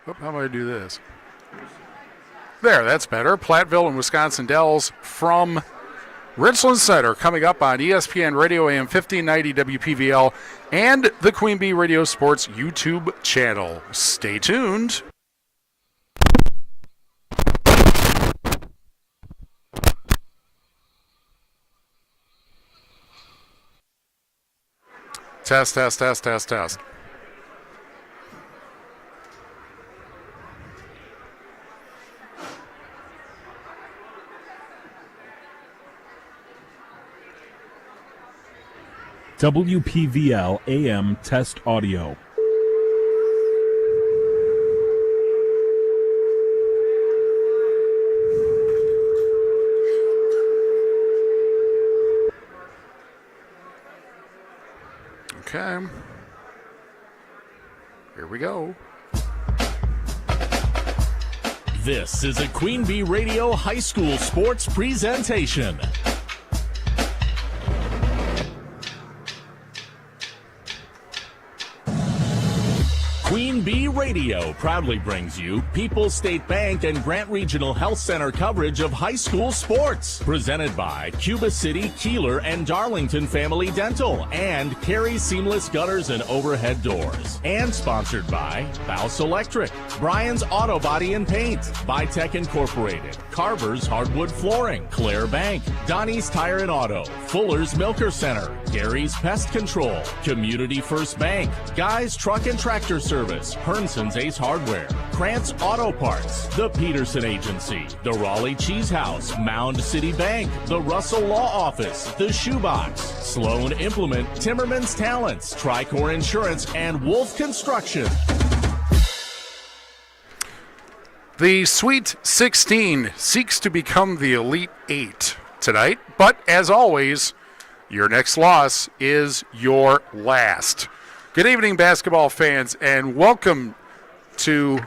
How do I do this? There, that's better. Platteville and Wisconsin Dells from Richland Center coming up on ESPN Radio AM 1590 WPVL and the Queen Bee Radio Sports YouTube channel. Stay tuned. Test. WPVL AM test audio. Okay. Here we go. This is a Queen Bee Radio High School Sports presentation. Queen Bee Radio proudly brings you People's State Bank and Grant Regional Health Center coverage of high school sports. Presented by Cuba City, Kieler, and Darlington Family Dental and Carey Seamless Gutters and Overhead Doors. And sponsored by Baus Electric, Brian's Auto Body and Paint, Bytech Incorporated, Carver's Hardwood Flooring, Claire Bank, Donnie's Tire and Auto, Fuller's Milker Center, Gary's Pest Control, Community First Bank, Guy's Truck and Tractor Service, Hernson's Ace Hardware, Krantz Auto Parts, the Peterson Agency, the Raleigh Cheese House, Mound City Bank, the Russell Law Office, the Shoebox, Sloan Implement, Timmerman's Talents, Tricor Insurance, and Wolf Construction. The Sweet 16 seeks to become the Elite 8 tonight, but as always, your next loss is your last. Good evening, basketball fans, and welcome to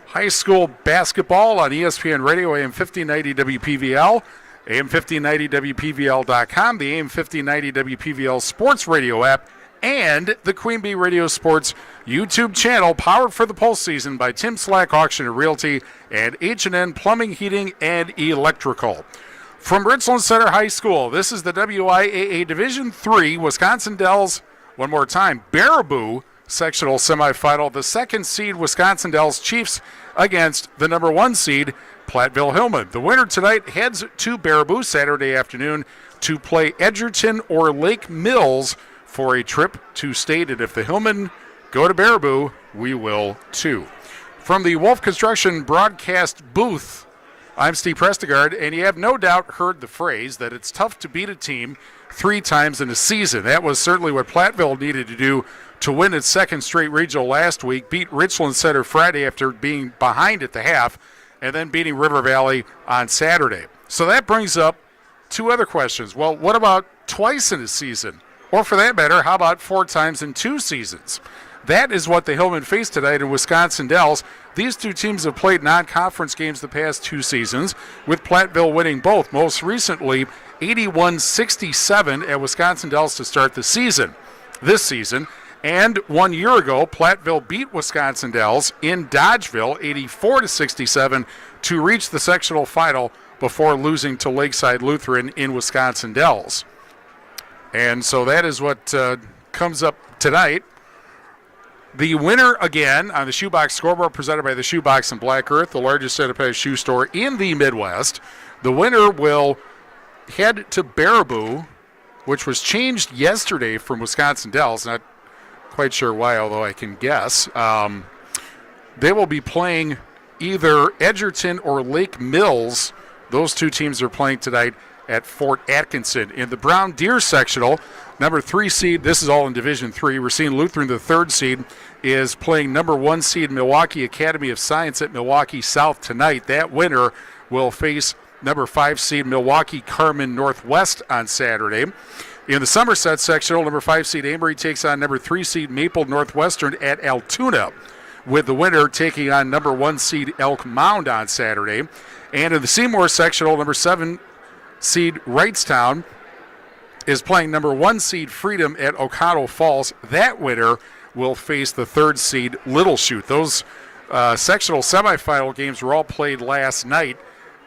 high school basketball on ESPN Radio, AM 1590 WPVL, AM 1590 WPVL.com, the AM 1590 WPVL Sports Radio app, and the Queen Bee Radio Sports YouTube channel, powered for the postseason by Tim Slack Auction and Realty and H&N Plumbing, Heating, and Electrical. From Richland Center High School, this is the WIAA Division III Wisconsin Dells. One more time, Baraboo sectional semifinal. The second seed Wisconsin Dells Chiefs against the number one seed Platteville Hillman. The winner tonight heads to Baraboo Saturday afternoon to play Edgerton or Lake Mills for a trip to state. And if the Hillman go to Baraboo, we will too. From the Wolf Construction broadcast booth, I'm Steve Prestegard, and you have no doubt heard the phrase that it's tough to beat a team 3 times in a season. That was certainly what Platteville needed to do to win its second straight regional last week, beat Richland Center Friday after being behind at the half, and then beating River Valley on Saturday. So that brings up 2 other questions. Well, what about twice in a season? Or for that matter, how about 4 times in 2 seasons? That is what the Hillmen face tonight in Wisconsin Dells. These 2 teams have played non-conference games the past 2 seasons, with Platteville winning both. Most recently, 81-67 at Wisconsin Dells to start the season, this season. And 1 year ago, Platteville beat Wisconsin Dells in Dodgeville, 84-67, to reach the sectional final before losing to Lakeside Lutheran in Wisconsin Dells. And so that is what comes up tonight. The winner, again, on the Shoebox scoreboard presented by the Shoebox in Black Earth, the largest independent shoe store in the Midwest. The winner will head to Baraboo, which was changed yesterday from Wisconsin Dells. Not quite sure why, although I can guess. They will be playing either Edgerton or Lake Mills. Those 2 teams are playing tonight at Fort Atkinson. In the Brown Deer sectional, number 3 seed, this is all in Division 3. We're seeing Lutheran, the 3rd seed, is playing number 1 seed Milwaukee Academy of Science at Milwaukee South tonight. That winner will face number 5 seed Milwaukee Carmen Northwest on Saturday. In the Somerset sectional, number 5 seed Amory takes on number 3 seed Maple Northwestern at Altoona, with the winner taking on number 1 seed Elk Mound on Saturday. And in the Seymour sectional, number 7 seed Wrightstown is playing number 1 seed Freedom at Oconto Falls. That winner will face the 3rd seed Little Chute. Those sectional semifinal games were all played last night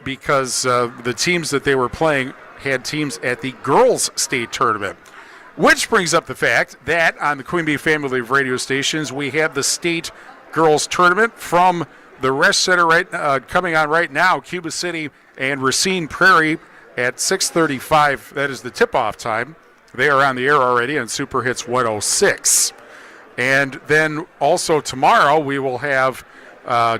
because the teams that they were playing had teams at the girls' state tournament. Which brings up the fact that on the Queen Bee family of radio stations, we have the state girls' tournament from the Rest Center coming on right now, Cuba City and Racine Prairie at 6:35. That is the tip-off time. They are on the air already on Super Hits 106. And then also tomorrow we will have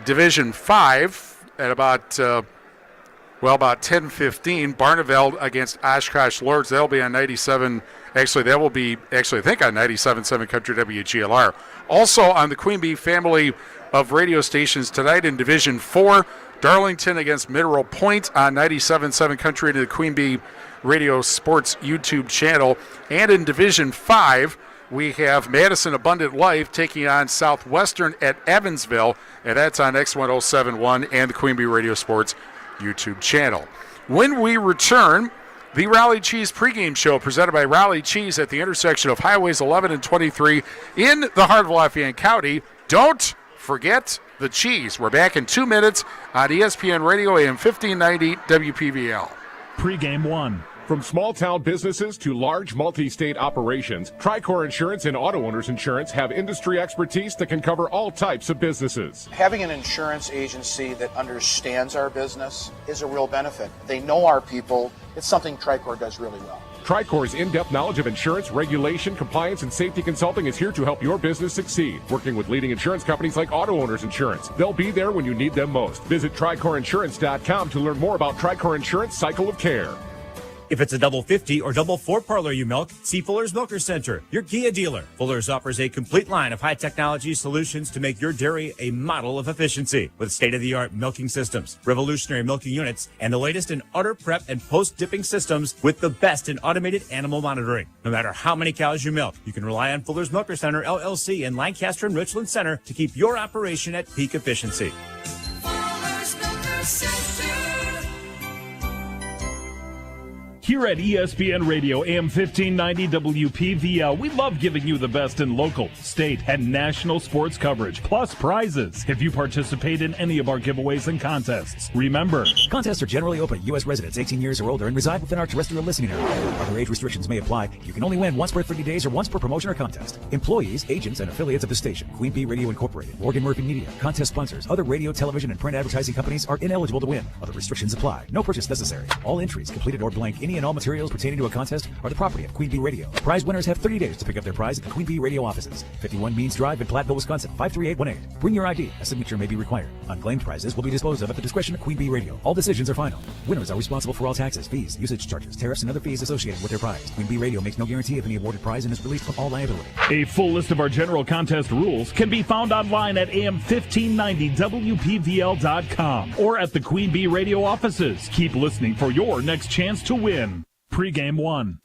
Division 5 at about 10:15. Barneveld against Oshkosh Lords. That'll be on 97. Actually, that will be I think on 97.7 Country WGLR. Also on the Queen Bee family of radio stations tonight in Division 4, Darlington against Mineral Point on 97.7 Country to the Queen Bee Radio Sports YouTube channel. And in Division 5, we have Madison Abundant Life taking on Southwestern at Evansville, and that's on X1071 and the Queen Bee Radio Sports YouTube channel. When we return, the Raleigh Cheese pregame show presented by Raleigh Cheese at the intersection of Highways 11 and 23 in the heart of Lafayette County. Don't forget the cheese. We're back in 2 minutes on ESPN Radio AM 1590 WPVL. Pregame 1. From small-town businesses to large multi-state operations, Tricor Insurance and Auto Owners Insurance have industry expertise that can cover all types of businesses. Having an insurance agency that understands our business is a real benefit. They know our people. It's something Tricor does really well. Tricor's in-depth knowledge of insurance, regulation, compliance, and safety consulting is here to help your business succeed. Working with leading insurance companies like Auto Owners Insurance. They'll be there when you need them most. Visit TricorInsurance.com to learn more about Tricor Insurance Cycle of Care. If it's a double 50 or double 4 parlor you milk, see Fuller's Milker Center, your Kia dealer. Fuller's offers a complete line of high technology solutions to make your dairy a model of efficiency with state-of-the-art milking systems, revolutionary milking units, and the latest in udder prep and post-dipping systems with the best in automated animal monitoring. No matter how many cows you milk, you can rely on Fuller's Milker Center, LLC in Lancaster and Richland Center to keep your operation at peak efficiency. Fuller's Milker Center. Here at ESPN Radio AM 1590 WPVL, we love giving you the best in local, state, and national sports coverage, plus prizes. If you participate in any of our giveaways and contests, remember, contests are generally open to U.S. residents 18 years or older and reside within our terrestrial listening area. Other age restrictions may apply. You can only win once per 30 days or once per promotion or contest. Employees, agents, and affiliates of the station, Queen Bee Radio Incorporated, Morgan Murphy Media, contest sponsors, other radio, television, and print advertising companies are ineligible to win. Other restrictions apply. No purchase necessary. All entries, completed or blank, any and all materials pertaining to a contest are the property of Queen Bee Radio. Prize winners have 30 days to pick up their prize at the Queen Bee Radio offices. 51 Means Drive in Platteville, Wisconsin, 53818. Bring your ID. A signature may be required. Unclaimed prizes will be disposed of at the discretion of Queen Bee Radio. All decisions are final. Winners are responsible for all taxes, fees, usage charges, tariffs, and other fees associated with their prize. Queen Bee Radio makes no guarantee of any awarded prize and is released from all liability. a full list of our general contest rules can be found online at am1590wpvl.com or at the Queen Bee Radio offices. Keep listening for your next chance to win. Pregame 1.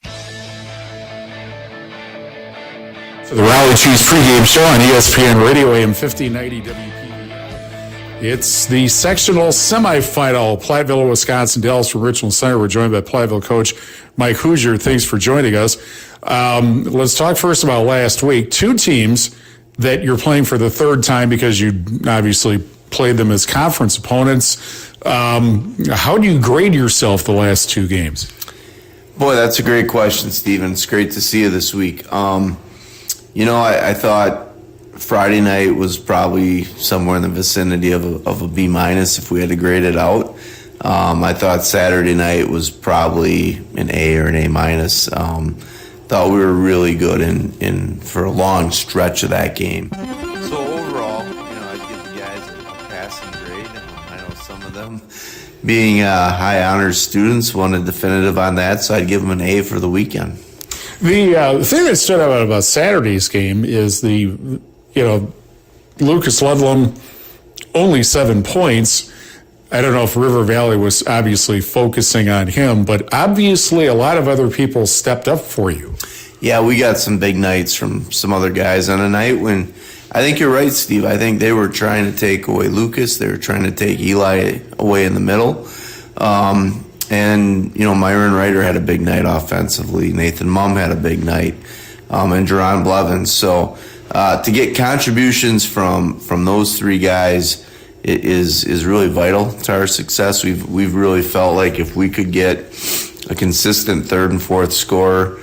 For the Raleigh Cheese pregame show on ESPN Radio AM 1590 WPVL. It's the sectional semifinal. Platteville, Wisconsin, Dallas from Richland Center. We're joined by Platteville coach Mike Hoosier. Thanks for joining us. Let's talk first about last week. Two teams that you're playing for the third time because you obviously played them as conference opponents. How do you grade yourself the last two games? Boy, that's a great question, Steven. It's great to see you this week. I thought Friday night was probably somewhere in the vicinity of a B- if we had to grade it out. I thought Saturday night was probably an A or an A-. Thought we were really good in for a long stretch of that game. So overall, I'd give the guys a passing grade. I know some of them, being high honors students, wanted definitive on that, so I'd give them an A for the weekend. The thing that stood out about Saturday's game is Lucas Ludlam, only 7 points. I don't know if River Valley was obviously focusing on him, but obviously a lot of other people stepped up for you. Yeah, we got some big nights from some other guys on a night when, I think you're right, Steve. I think they were trying to take away Lucas. They were trying to take Eli away in the middle. Myron Ryder had a big night offensively. Nathan Mumm had a big night. And Jerron Blevins. So to get contributions from those three guys is really vital to our success. We've really felt like if we could get a consistent third and fourth scorer,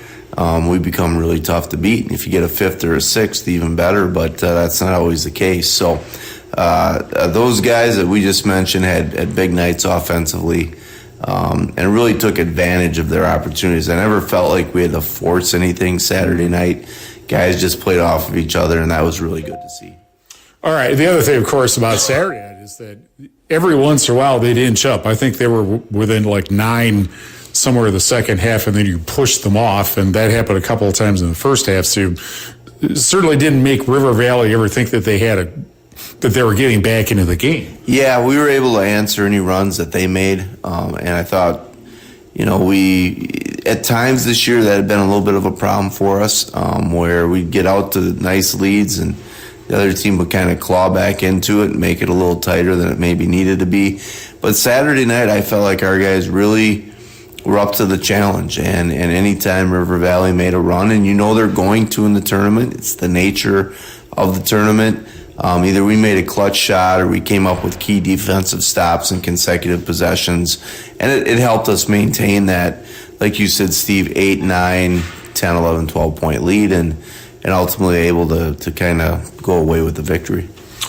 we become really tough to beat. And if you get a fifth or a sixth, even better, but that's not always the case. So those guys that we just mentioned had big nights offensively, and really took advantage of their opportunities. I never felt like we had to force anything Saturday night. Guys just played off of each other, and that was really good to see. All right. The other thing, of course, about Saturday night is that every once in a while they'd inch up. I think they were within like 9 somewhere in the second half, and then you pushed them off, and that happened a couple of times in the first half. So it certainly didn't make River Valley ever think that that they were getting back into the game. Yeah, we were able to answer any runs that they made, and I thought, at times this year that had been a little bit of a problem for us, where we'd get out to nice leads and the other team would kind of claw back into it and make it a little tighter than it maybe needed to be. But Saturday night, I felt like our guys really were up to the challenge. And anytime River Valley made a run, and they're going to in the tournament, it's the nature of the tournament. Either we made a clutch shot or we came up with key defensive stops and consecutive possessions. And it helped us maintain that, like you said, Steve, 8, 9, 10, 11, 12-point lead and ultimately able to kind of go away with the victory.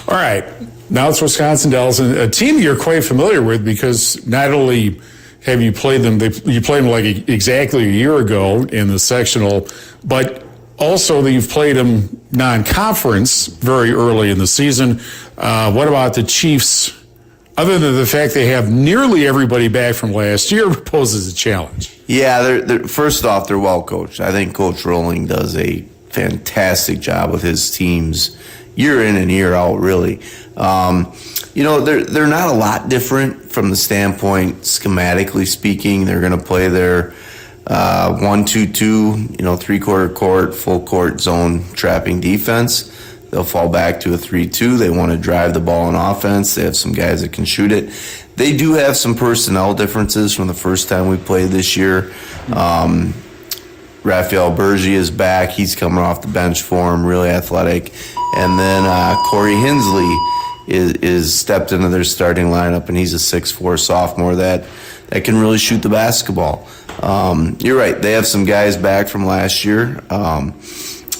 All right. Now it's Wisconsin Dells, a team you're quite familiar with because not only have you played them, you played them like exactly a year ago in the sectional, but also that you've played them non-conference very early in the season. What about the Chiefs? Other than the fact they have nearly everybody back from last year, poses a challenge. Yeah, they're first off, they're well coached. I think Coach Rowling does a fantastic job with his teams year in and year out, really. They're not a lot different from the standpoint, schematically speaking. They're going to play their 1-2-2, three-quarter court, full court zone trapping defense. They'll fall back to a 3-2. They want to drive the ball on offense. They have some guys that can shoot it. They do have some personnel differences from the first time we played this year. Raphael Bergie is back. He's coming off the bench for him, really athletic. And then Corey Hensley is stepped into their starting lineup, and he's a 6'4" sophomore that can really shoot the basketball. You're right. They have some guys back from last year.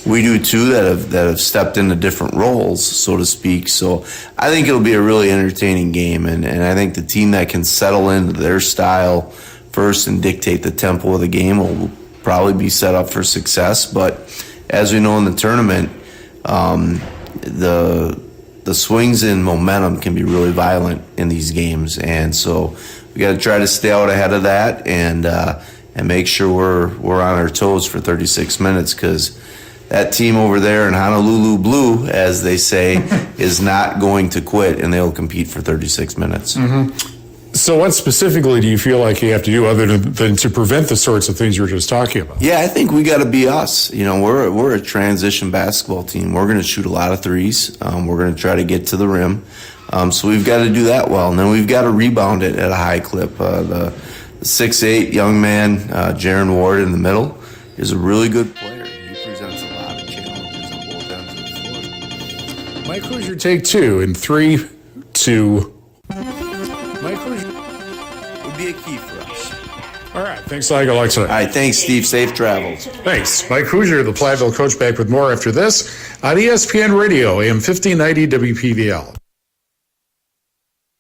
We do too that have stepped into different roles, so to speak. So I think it'll be a really entertaining game, and I think the team that can settle into their style first and dictate the tempo of the game will probably be set up for success. But as we know in the tournament, the swings in momentum can be really violent in these games, and so we got to try to stay out ahead of that and make sure we're on our toes for 36 minutes because that team over there in Honolulu Blue, as they say, is not going to quit, and they'll compete for 36 minutes. Mm-hmm. So what specifically do you feel like you have to do other than to prevent the sorts of things you were just talking about? Yeah, I think we got to be us. We're a transition basketball team. We're going to shoot a lot of threes. We're going to try to get to the rim. So we've got to do that well. And then we've got to rebound it at a high clip. The 6'8" young man, Jaron Ward in the middle, is a really good player. He presents a lot of challenges on both ends of the floor. Mike Hoosier, take 2 in 3, 2. Mike Hoosier would be a key for us. All right. Thanks, Alexa. All right. Thanks, Steve. Safe travels. Thanks. Mike Hoosier, the Platteville coach, back with more after this on ESPN Radio, AM 1590 WPVL.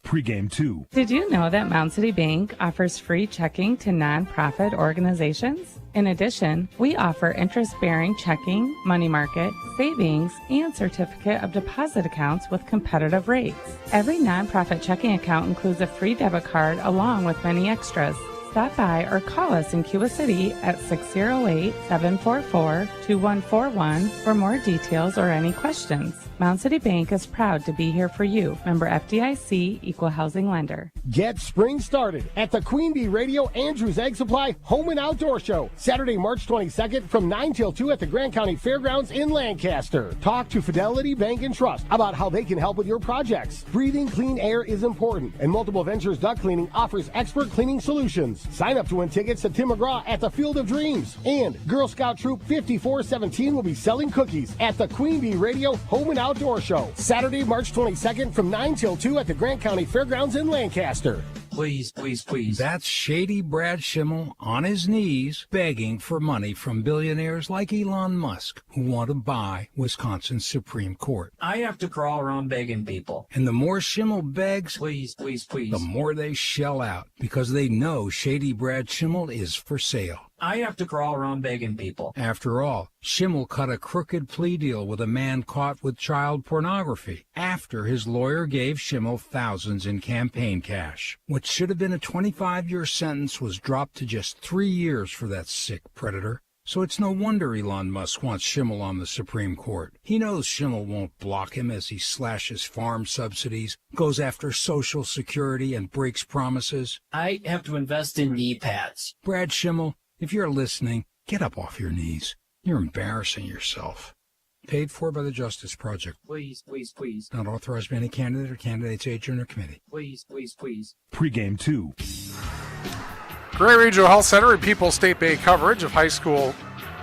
Pre-game 2. Did you know that Mound City Bank offers free checking to nonprofit organizations? In addition, we offer interest-bearing checking, money market, savings, and certificate of deposit accounts with competitive rates. Every nonprofit checking account includes a free debit card along with many extras. Stop by or call us in Cuba City at 608-744-2141 for more details or any questions. Mound City Bank is proud to be here for you. Member FDIC, Equal Housing Lender. Get spring started at the Queen Bee Radio Andrews Egg Supply Home and Outdoor Show, Saturday, March 22nd from 9 till 2 at the Grant County Fairgrounds in Lancaster. Talk to Fidelity Bank and Trust about how they can help with your projects. Breathing clean air is important, and Multiple Ventures Duct Cleaning offers expert cleaning solutions. Awards. Sign up to win tickets to Tim McGraw at the Field of Dreams. And Girl Scout Troop 5417 will be selling cookies at the Queen Bee Radio Home and Outdoor Show. Saturday, March 22nd from 9 till 2 at the Grant County Fairgrounds in Lancaster. Please, please, please. That's shady Brad Schimmel on his knees begging for money from billionaires like Elon Musk who want to buy Wisconsin's Supreme Court. I have to crawl around begging people. And the more Schimmel begs, please, please, please, the more they shell out because they know shady Brad Schimmel is for sale. I have to crawl around begging people. After all, Schimmel cut a crooked plea deal with a man caught with child pornography after his lawyer gave Schimmel thousands in campaign cash. What should have been a 25-year sentence was dropped to just 3 years for that sick predator. So it's no wonder Elon Musk wants Schimmel on the Supreme Court. He knows Schimmel won't block him as he slashes farm subsidies, goes after Social Security, and breaks promises. I have to invest in knee pads. Brad Schimmel, if you're listening, get up off your knees. You're embarrassing yourself. Paid for by the Justice Project. Please, please, please. Not authorized by any candidate or candidate's agent or committee. Please, please, please. Pre-game 2. Carey Regional Health Center and People's State Bay coverage of high school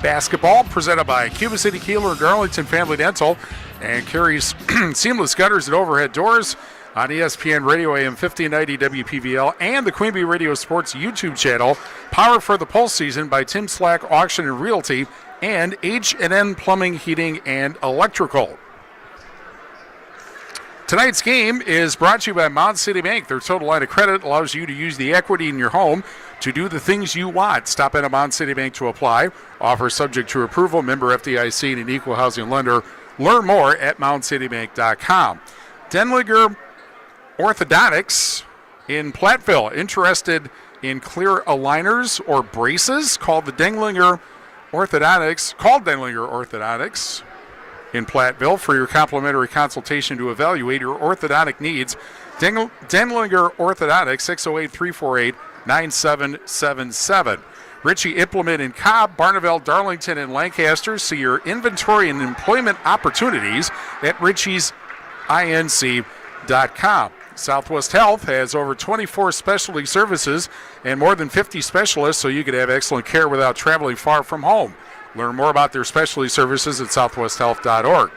basketball presented by Cuba City, Kieler, and Darlington Family Dental, and Carey's seamless gutters and overhead doors on ESPN Radio AM 1590 WPVL and the Queen Bee Radio Sports YouTube channel. Power for the Pulse season by Tim Slack Auction and Realty and H&N Plumbing, Heating, and Electrical. Tonight's game is brought to you by Mound City Bank. Their total line of credit allows you to use the equity in your home to do the things you want. Stop in at Mound City Bank to apply. Offer subject to approval. Member FDIC and an equal housing lender. Learn more at moundcitybank.com. Denlinger Orthodontics in Platteville. Interested in clear aligners or braces? Call the Denlinger Orthodontics. Call Denlinger Orthodontics in Platteville for your complimentary consultation to evaluate your orthodontic needs. Denlinger Orthodontics, 608-348-9777. Ritchie Implement in Cobb, Barneville, Darlington, and Lancaster. See your inventory and employment opportunities at ritchiesinc.com. Southwest Health has over 24 specialty services and more than 50 specialists, so you can have excellent care without traveling far from home. Learn more about their specialty services at southwesthealth.org.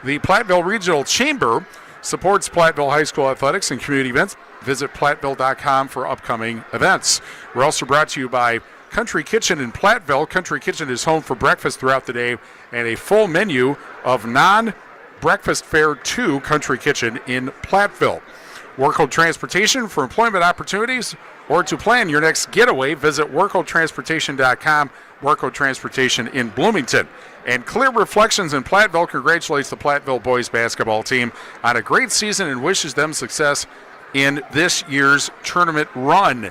The Platteville Regional Chamber supports Platteville High School athletics and community events. Visit platteville.com for upcoming events. We're also brought to you by Country Kitchen in Platteville. Country Kitchen is home for breakfast throughout the day and a full menu of non-breakfast fare to Country Kitchen in Platteville. Workhold Transportation for employment opportunities or to plan your next getaway. Visit workholdtransportation.com. Workhold Transportation in Bloomington. And Clear Reflections in Platteville congratulates the Platteville boys basketball team on a great season and wishes them success in this year's tournament run.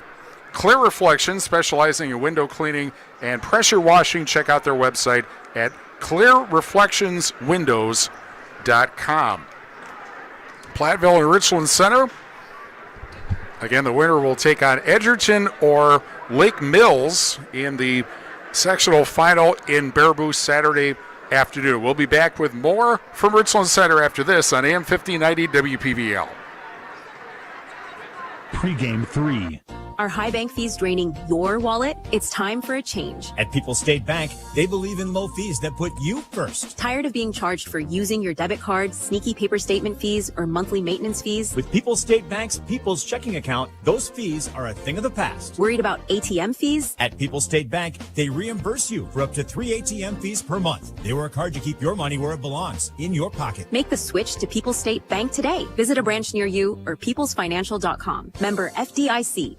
Clear Reflections, specializing in window cleaning and pressure washing. Check out their website at clearreflectionswindows.com. Platteville and Richland Center. Again, the winner will take on Edgerton or Lake Mills in the sectional final in Baraboo Saturday afternoon. We'll be back with more from Richland Center after this on AM 1590 WPVL. Pre-game 3. Are high bank fees draining your wallet? It's time for a change. At People's State Bank, they believe in low fees that put you first. Tired of being charged for using your debit card, sneaky paper statement fees, or monthly maintenance fees? With People's State Bank's People's Checking Account, those fees are a thing of the past. Worried about ATM fees? At People's State Bank, they reimburse you for up to 3 ATM fees per month. They work hard to keep your money where it belongs, in your pocket. Make the switch to People's State Bank today. Visit a branch near you or peoplesfinancial.com. Member FDIC.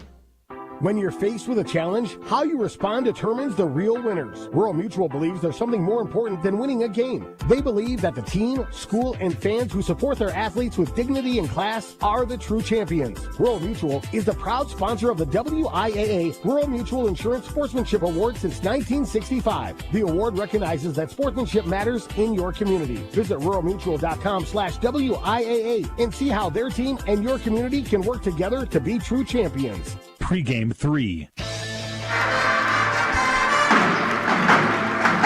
When you're faced with a challenge, how you respond determines the real winners. Rural Mutual believes there's something more important than winning a game. They believe that the team, school, and fans who support their athletes with dignity and class are the true champions. Rural Mutual is the proud sponsor of the WIAA Rural Mutual Insurance Sportsmanship Award since 1965. The award recognizes that sportsmanship matters in your community. Visit ruralmutual.com/WIAA and see how their team and your community can work together to be true champions. Pre-game 3.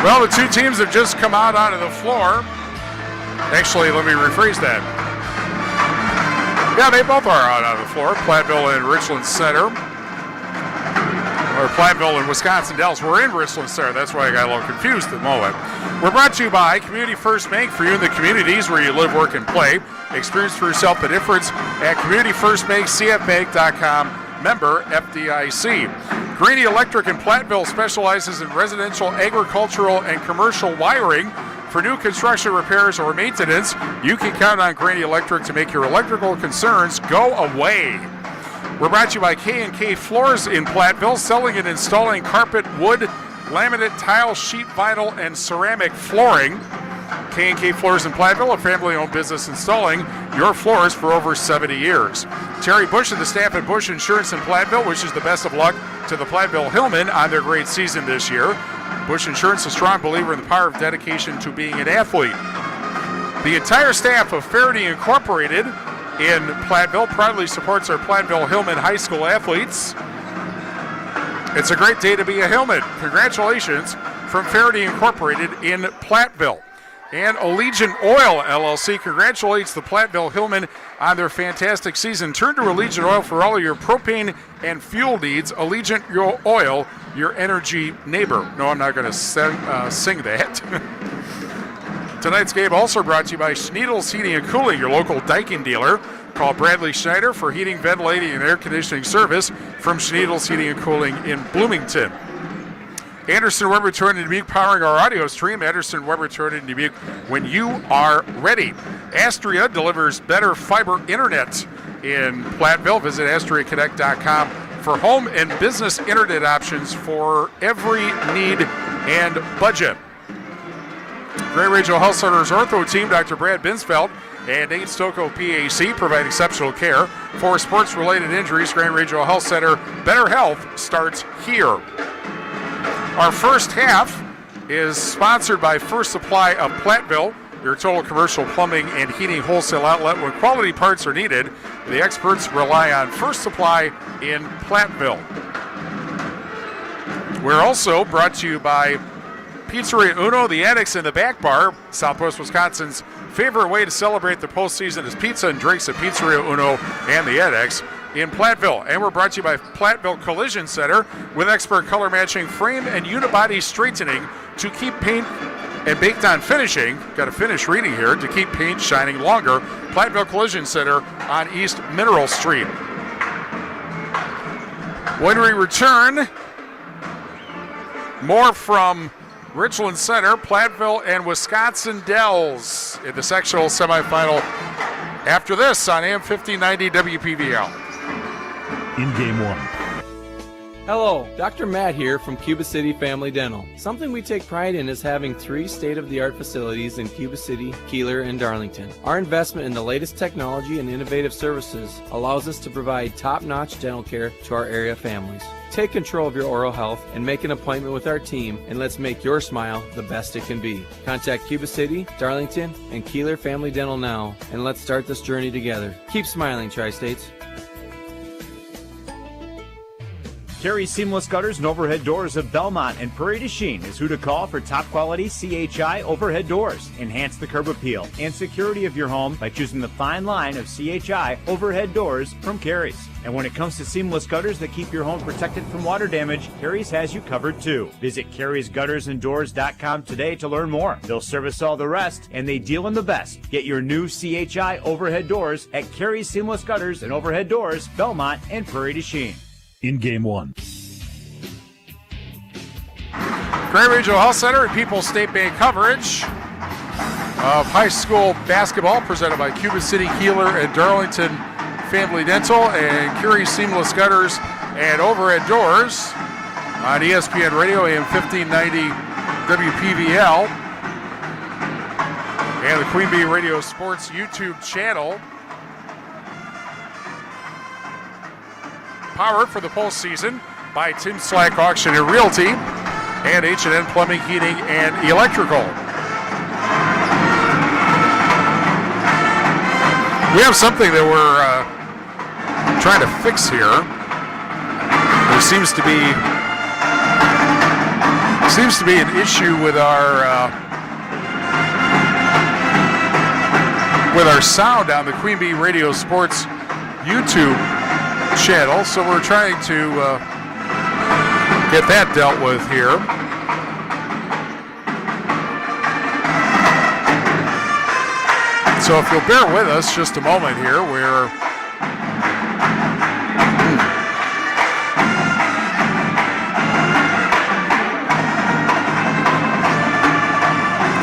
Well, the two teams have just come out onto the floor. Actually, let me rephrase that. Yeah, they both are out on the floor, Platteville and Richland Center. or Platteville and Wisconsin Dells. We're in Richland Center. That's why I got a little confused at the moment. We're brought to you by Community First Bank, for you in the communities where you live, work, and play. Experience for yourself the difference at Community First Bank, cfbank.com, member FDIC. Grady Electric in Platteville specializes in residential, agricultural, and commercial wiring. For new construction, repairs, or maintenance, you can count on Grady Electric to make your electrical concerns go away. We're brought to you by K&K Floors in Platteville, selling and installing carpet, wood, laminate, tile, sheet vinyl, and ceramic flooring. K&K Floors in Platteville, a family-owned business installing your floors for over 70 years. Terry Bush and the staff at Bush Insurance in Platteville wishes the best of luck to the Platteville Hillmen on their great season this year. Bush Insurance, a strong believer in the power of dedication to being an athlete. The entire staff of Faraday Incorporated in Platteville proudly supports our Platteville Hillman High School athletes. It's a great day to be a Hillman. Congratulations from Faraday Incorporated in Platteville. And Allegiant Oil LLC congratulates the Platteville Hillmen on their fantastic season. Turn to Allegiant Oil for all of your propane and fuel needs. Allegiant Oil, your energy neighbor. No, I'm not going to sing that. Tonight's game also brought to you by Schneidl's Heating and Cooling, your local Daikin dealer. Call Bradley Schneider for heating, ventilating, and air conditioning service from Schneidl's Heating and Cooling in Bloomington. Anderson Weber Toyota in Dubuque powering our audio stream. Anderson Weber Toyota in Dubuque when you are ready. Astria delivers better fiber internet in Platteville. Visit AstriaConnect.com for home and business internet options for every need and budget. Grand Regional Health Center's ortho team, Dr. Brad Binsfeld and Nate Stocco PAC, provide exceptional care for sports-related injuries. Grand Regional Health Center, better health starts here. Our first half is sponsored by First Supply of Platteville, your total commercial plumbing and heating wholesale outlet. When quality parts are needed, the experts rely on First Supply in Platteville. We're also brought to you by Pizzeria Uno, the Addicts in the Back Bar. Southwest Wisconsin's favorite way to celebrate the postseason is pizza and drinks at Pizzeria Uno and the Addicts in Platteville. And we're brought to you by Platteville Collision Center with expert color matching frame and unibody straightening to keep paint and baked on finishing. Got to finish reading here. To keep paint shining longer. Platteville Collision Center on East Mineral Street. When we return, more from Richland Center, Platteville, and Wisconsin Dells in the sectional semifinal. After this on AM 1590 WPVL. In game one. Hello, Dr. Matt here from Cuba City Family Dental. Something we take pride in is having 3 state-of-the-art facilities in Cuba City, Kieler, and Darlington. Our investment in the latest technology and innovative services allows us to provide top-notch dental care to our area families. Take control of your oral health and make an appointment with our team, and let's make your smile the best it can be. Contact Cuba City, Darlington, and Kieler Family Dental now, and let's start this journey together. Keep smiling, Tri-States. Carey Seamless Gutters and Overhead Doors of Belmont and Prairie du Chien is who to call for top quality CHI overhead doors. Enhance the curb appeal and security of your home by choosing the fine line of CHI overhead doors from Carey's. And when it comes to seamless gutters that keep your home protected from water damage, Carey's has you covered too. Visit Carey'sGuttersandDoors.com today to learn more. They'll service all the rest, and they deal in the best. Get your new CHI overhead doors at Carey's Seamless Gutters and Overhead Doors, Belmont and Prairie du Chien. In game one. Grand Regional Health Center and People's State Bank coverage of high school basketball presented by Cuba City, Kieler, and Darlington Family Dental and Carey Seamless Gutters and Overhead Doors on ESPN Radio AM 1590 WPVL and the Queen Bee Radio Sports YouTube channel. Powered for the postseason by Tim Slack Auction and Realty and H&N Plumbing, Heating, and Electrical. We have something that we're trying to fix here. There seems to be an issue with our sound on the Queen Bee Radio Sports YouTube channel, so we're trying to get that dealt with here. So if you'll bear with us just a moment here, we're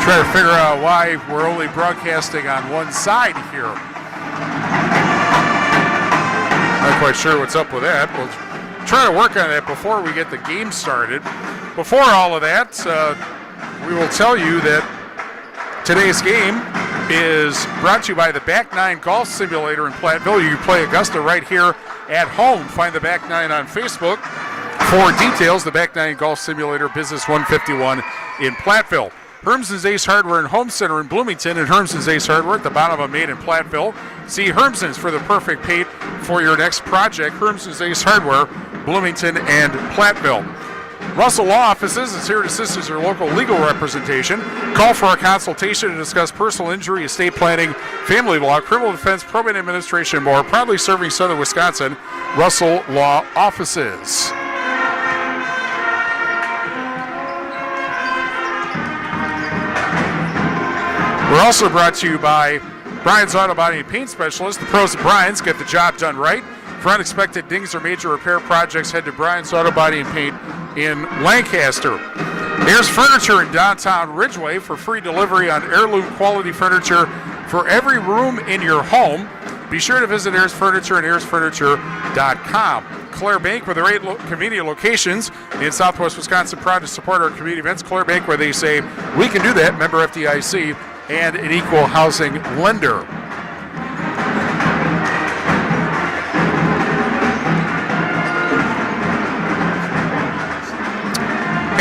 trying to figure out why we're only broadcasting on one side here. Not quite sure what's up with that. We'll try to work on that before we get the game started. Before all of that, we will tell you that today's game is brought to you by the Back 9 Golf Simulator in Platteville. You can play Augusta right here at home. Find the Back 9 on Facebook for details. The Back 9 Golf Simulator, Business 151 in Platteville. Hermson's Ace Hardware and Home Center in Bloomington, and Hermson's Ace Hardware at the bottom of Main in Platteville. See Hermson's for the perfect paint for your next project. Hermson's Ace Hardware, Bloomington and Platteville. Russell Law Offices is here to assist as your local legal representation. Call for a consultation to discuss personal injury, estate planning, family law, criminal defense, probate administration, and more. Proudly serving Southern Wisconsin, Russell Law Offices. We're also brought to you by Brian's Auto Body and Paint Specialist. The pros at Brian's get the job done right. For unexpected dings or major repair projects, head to Brian's Auto Body and Paint in Lancaster. Ayers Furniture in downtown Ridgeway for free delivery on heirloom quality furniture for every room in your home. Be sure to visit Ayers Furniture at ayersfurniture.com. Claire Bank with their 8 convenient locations in Southwest Wisconsin, proud to support our community events. Claire Bank, where they say we can do that, member FDIC, and an equal housing lender.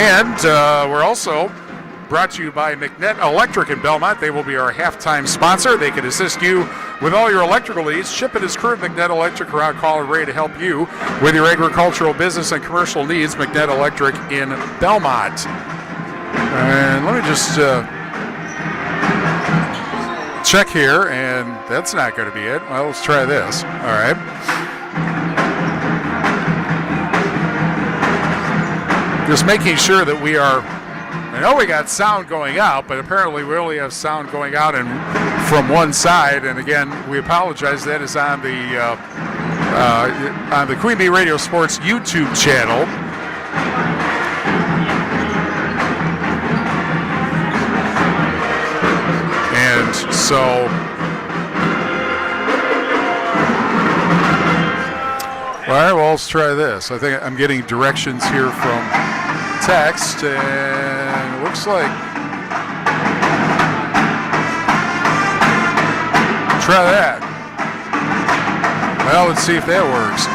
And we're also brought to you by McNett Electric in Belmont. They will be our halftime sponsor. They can assist you with all your electrical needs. Chip and his crew at McNett Electric are on call and ready to help you with your agricultural, business, and commercial needs. McNett Electric in Belmont. And let me just check here, and that's not going to be it. Well, let's try this. All right. Just making sure that we are, I know we got sound going out, but apparently we only have sound going out and from one side. And again, we apologize. That is on the Queen Bee Radio Sports YouTube channel. And so, all right, well, let's try this. I think I'm getting directions here from text, and it looks like, try that. Well, let's see if that works.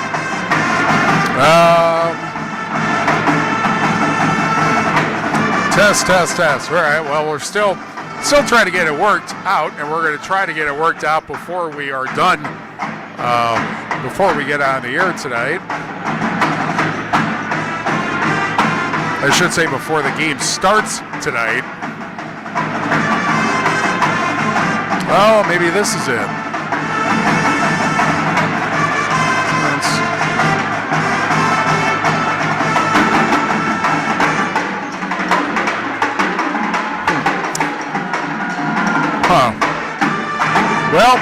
Test. All right, well, we're still trying to get it worked out, and we're going to try to get it worked out before we are done, before we get on the air tonight. I should say before the game starts tonight. Oh, maybe this is it. Well,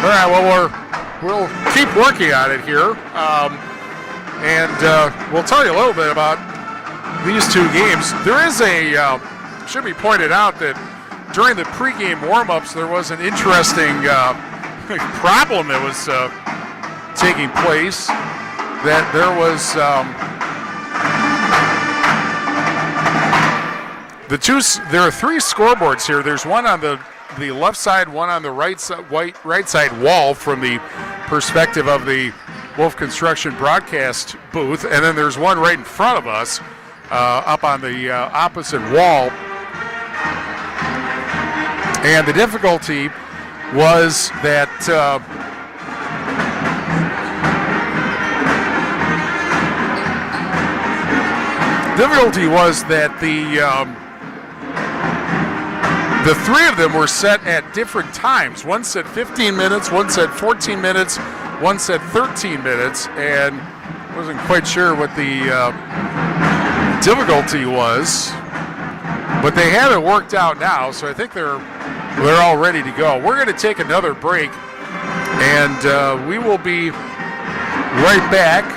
all right, well, we'll keep working on it here, and we'll tell you a little bit about these two games. There is should be pointed out that during the pregame warm-ups, there was an interesting problem that was taking place, that there was there are 3 scoreboards here. There's one on the left side, one on the right side wall from the perspective of the Wolf Construction broadcast booth, and then there's one right in front of us up on the opposite wall. And the difficulty was that the three of them were set at different times. One said 15 minutes, one said 14 minutes, one said 13 minutes, and wasn't quite sure what the difficulty was. But they have it worked out now, so I think they're all ready to go. We're going to take another break, and we will be right back.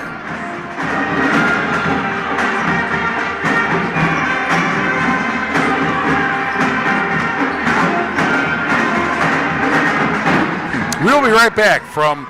We'll be right back from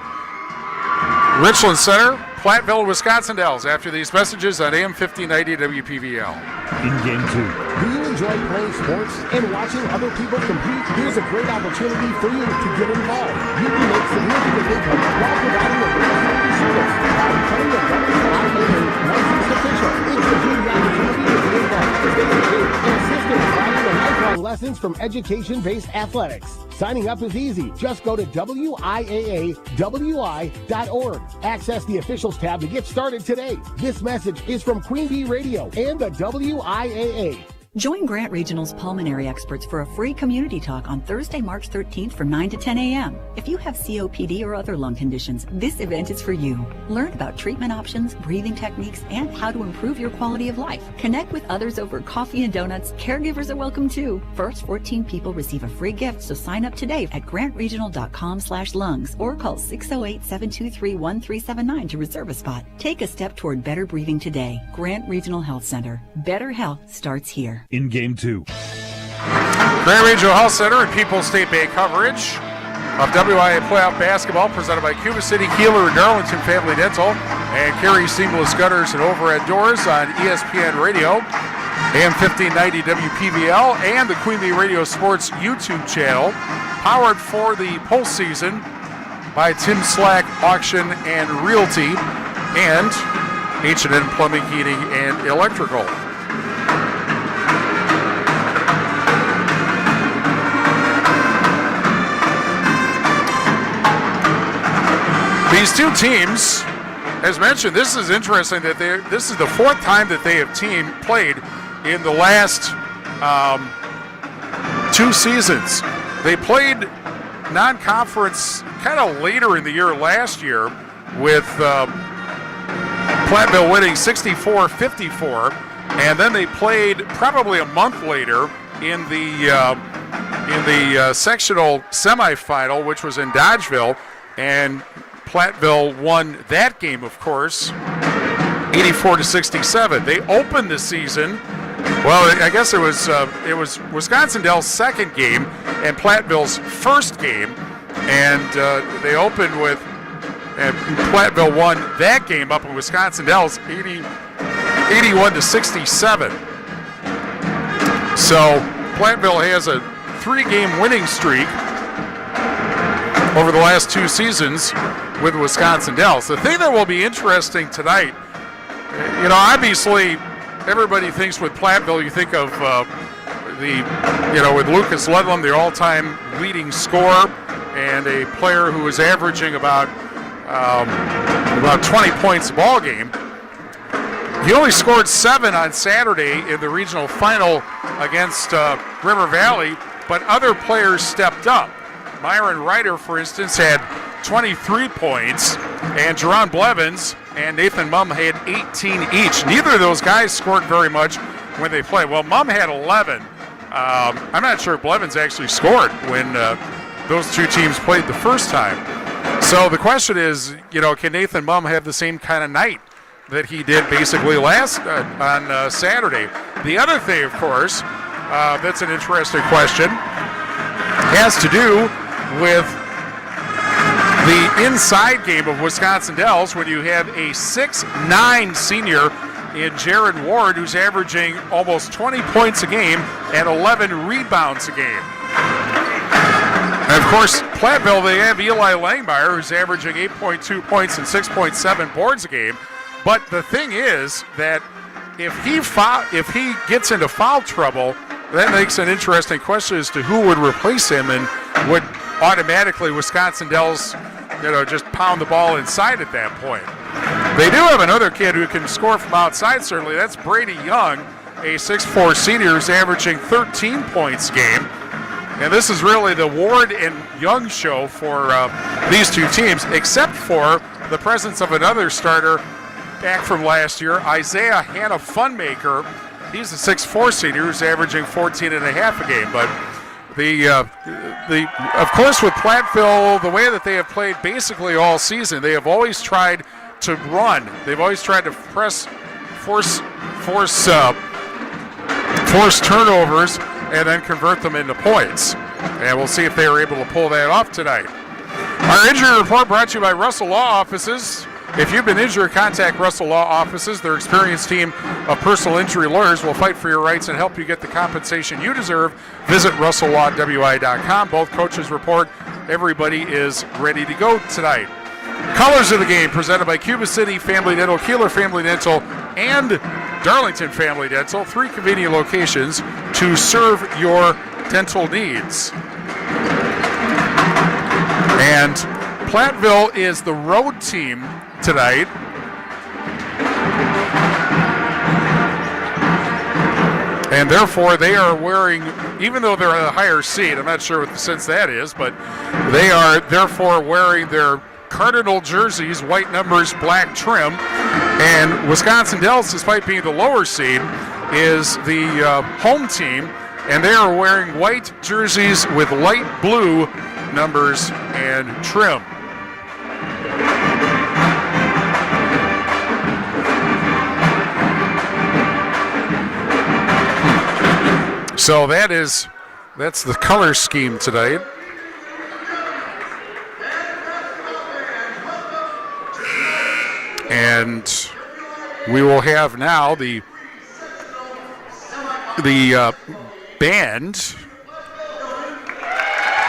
Richland Center, Platteville, Wisconsin Dells, after these messages on AM 1590 WPVL. In game 2. Do you enjoy playing sports and watching other people compete? Here's a great opportunity for you to get involved. You can make significant income while providing a great community service by becoming a WIAA licensed official. It gives you the opportunity to get involved, stay engaged, and assist in providing the lifelong lessons from education-based athletics. Signing up is easy. Just go to WIAAWI.org. Access the officials tab to get started today. This message is from Queen Bee Radio and the WIAA. Join Grant Regional's pulmonary experts for a free community talk on Thursday, March 13th from 9 to 10 a.m. If you have COPD or other lung conditions, this event is for you. Learn about treatment options, breathing techniques, and how to improve your quality of life. Connect with others over coffee and donuts. Caregivers are welcome too. First 14 people receive a free gift, so sign up today at grantregional.com/lungs or call 608-723-1379 to reserve a spot. Take a step toward better breathing today. Grant Regional Health Center. Better health starts here. In game 2. Grand Regional Health Center and People's State Bank coverage of WIA playoff basketball presented by Cuba City, Kieler, and Darlington Family Dental, and Carey Seamless Gutters and Overhead Doors on ESPN Radio, AM 1590 WPVL, and the Queen Bee Radio Sports YouTube channel, powered for the postseason by Tim Slack Auction and Realty, and H&N Plumbing, Heating, and Electrical. These two teams, as mentioned, this is interesting that this is the fourth time that they have played in the last 2 seasons. They played non-conference kind of later in the year last year with Platteville winning 64-54, and then they played probably a month later in the sectional semifinal, which was in Dodgeville, and Platteville won that game, of course, 84-67. They opened the season. Well, I guess it was Wisconsin Dells' second game and Platteville's first game, and they opened with, and Platteville won that game up in Wisconsin Dells 81-67. So Platteville has a 3-game winning streak over the last 2 seasons with Wisconsin Dells. The thing that will be interesting tonight, obviously everybody thinks with Platteville, you think of with Lucas Ludlam, the all-time leading scorer, and a player who is averaging about 20 points a ball game. He only scored 7 on Saturday in the regional final against River Valley, but other players stepped up. Myron Ryder, for instance, had 23 points, and Jerron Blevins and Nathan Mumm had 18 each. Neither of those guys scored very much when they played. Well, Mumm had 11. I'm not sure if Blevins actually scored when those two teams played the first time. So the question is, can Nathan Mumm have the same kind of night that he did basically on Saturday? The other thing, of course, that's an interesting question, has to do with the inside game of Wisconsin Dells when you have a 6'9" senior in Jared Ward who's averaging almost 20 points a game and 11 rebounds a game. And of course, Platteville, they have Eli Langmeyer who's averaging 8.2 points and 6.7 boards a game. But the thing is that if he gets into foul trouble, that makes an interesting question as to who would replace him, and would automatically Wisconsin Dells, just pound the ball inside at that point. They do have another kid who can score from outside, certainly. That's Brady Young, a 6'4" senior who's averaging 13 points a game. And this is really the Ward and Young show for these two teams, except for the presence of another starter back from last year, Isaiah Hanna Funmaker. He's a 6'4" senior who's averaging 14 and a half a game. But of course, with Platteville, the way that they have played basically all season, they have always tried to run. They've always tried to force turnovers and then convert them into points. And we'll see if they are able to pull that off tonight. Our injury report brought to you by Russell Law Offices. If you've been injured, contact Russell Law Offices. Their experienced team of personal injury lawyers will fight for your rights and help you get the compensation you deserve. Visit RussellLawWI.com. Both coaches report everybody is ready to go tonight. Colors of the game presented by Cuba City Family Dental, Kieler Family Dental, and Darlington Family Dental. 3 convenient locations to serve your dental needs. And Platteville is the road team tonight. And therefore they are wearing, even though they're at a higher seed, I'm not sure what the sense that is, but they are therefore wearing their Cardinal jerseys, white numbers, black trim. And Wisconsin Dells, despite being the lower seed, is the home team, and they are wearing white jerseys with light blue numbers and trim. So that's the color scheme tonight. And we will have now the band,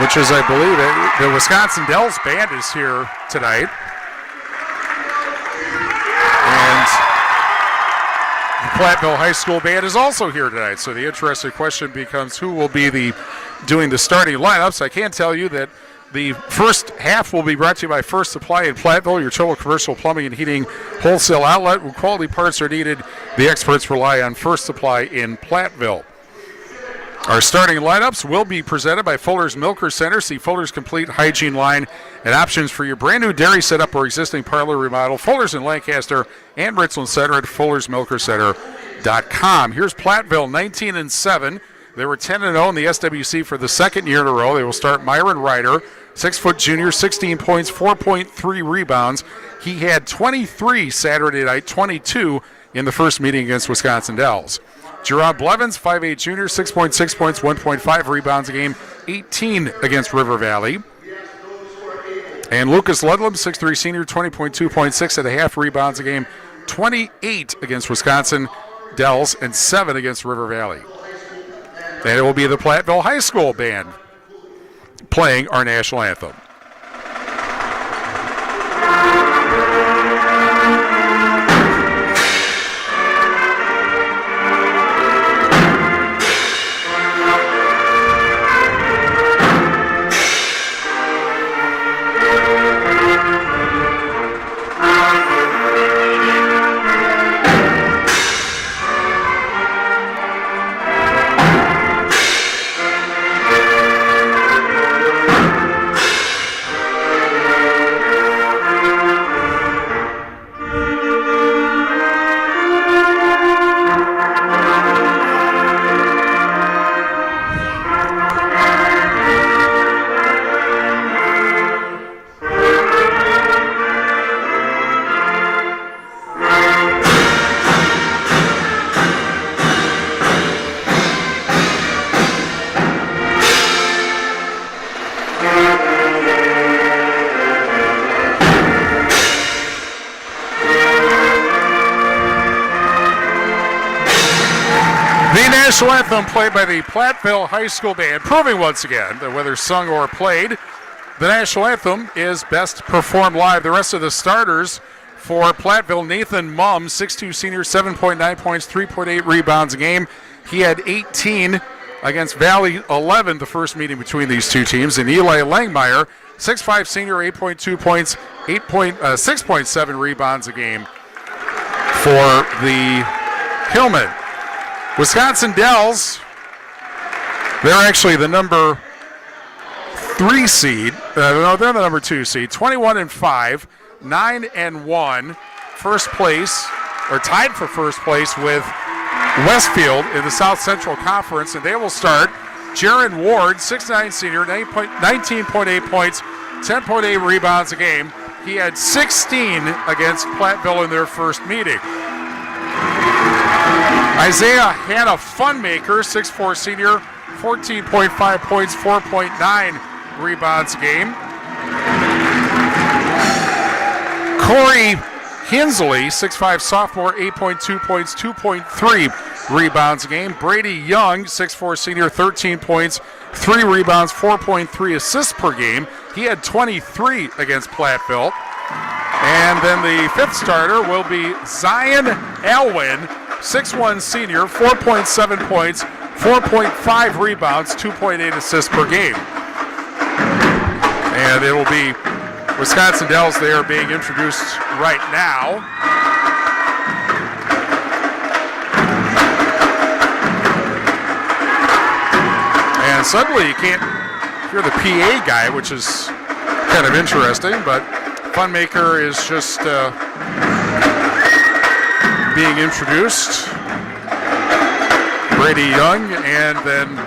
which is, I believe, the Wisconsin Dells band is here tonight. And the Platteville High School band is also here tonight. So the interesting question becomes who will be doing the starting lineups. I can tell you that the first half will be brought to you by First Supply in Platteville, your total commercial plumbing and heating wholesale outlet. When quality parts are needed, the experts rely on First Supply in Platteville. Our starting lineups will be presented by Fuller's Milker Center. See Fuller's complete hygiene line and options for your brand new dairy setup or existing parlor remodel. Fuller's in Lancaster and Richland Center at Fuller'sMilkerCenter.com. Here's Platteville, 19-7. They were 10-0 in the SWC for the second year in a row. They will start Myron Ryder, 6-foot junior, 16 points, 4.3 rebounds. He had 23 Saturday night, 22 in the first meeting against Wisconsin Dells. Gerard Blevins, 5'8 junior, 6.6 points, 1.5 rebounds a game, 18 against River Valley. And Lucas Ludlam, 6'3 senior, 20.2 points, 6.5 rebounds a game, 28 against Wisconsin Dells, and 7 against River Valley. And it will be the Platteville High School band playing our national anthem. National anthem played by the Platteville High School band, proving once again that whether sung or played, the national anthem is best performed live. The rest of the starters for Platteville: Nathan Mumm, 6'2 senior, 7.9 points, 3.8 rebounds a game. He had 18 against Valley 11, the first meeting between these two teams. And Eli Langmeyer, 6'5 senior, 8.2 points, 6.7 rebounds a game for the Hillmen. Wisconsin Dells, they're actually the number 3 seed. No, they're the number 2 seed. 21-5, 9-1. First place, or tied for first place with Westfield in the South Central Conference, and they will start. Jaron Ward, 6'9" senior, 19.8 points, 10.8 rebounds a game. He had 16 against Platteville in their first meeting. Isaiah Hannah Funmaker, 6'4" senior, 14.5 points, 4.9 rebounds a game. Corey Hensley, 6'5" sophomore, 8.2 points, 2.3 rebounds a game. Brady Young, 6'4" senior, 13 points, 3 rebounds, 4.3 assists per game. He had 23 against Platteville. And then the fifth starter will be Zion Alwyn, 6'1" senior, 4.7 points, 4.5 rebounds, 2.8 assists per game. And it will be Wisconsin Dells. They are being introduced right now. And suddenly you can't hear the PA guy, which is kind of interesting, but Funmaker is just being introduced. Brady Young and then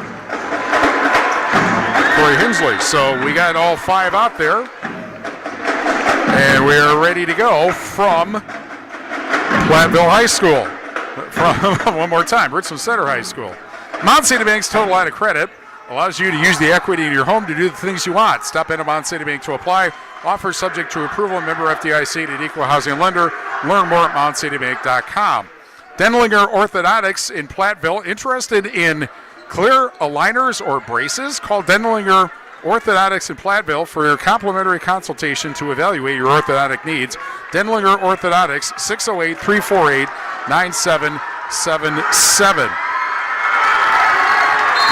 Corey Hensley. So we got all 5 out there. And we're ready to go from Platteville High School. From one more time, Richland Center High School. Mount St. Bank's total line of credit allows you to use the equity in your home to do the things you want. Stop into Mount St. Bank to apply. Offer subject to approval. Member FDIC and equal housing lender. Learn more at mountstbank.com. Denlinger Orthodontics in Platteville. Interested in clear aligners or braces? Call Denlinger Orthodontics in Platteville for your complimentary consultation to evaluate your orthodontic needs. Denlinger Orthodontics, 608-348-9777.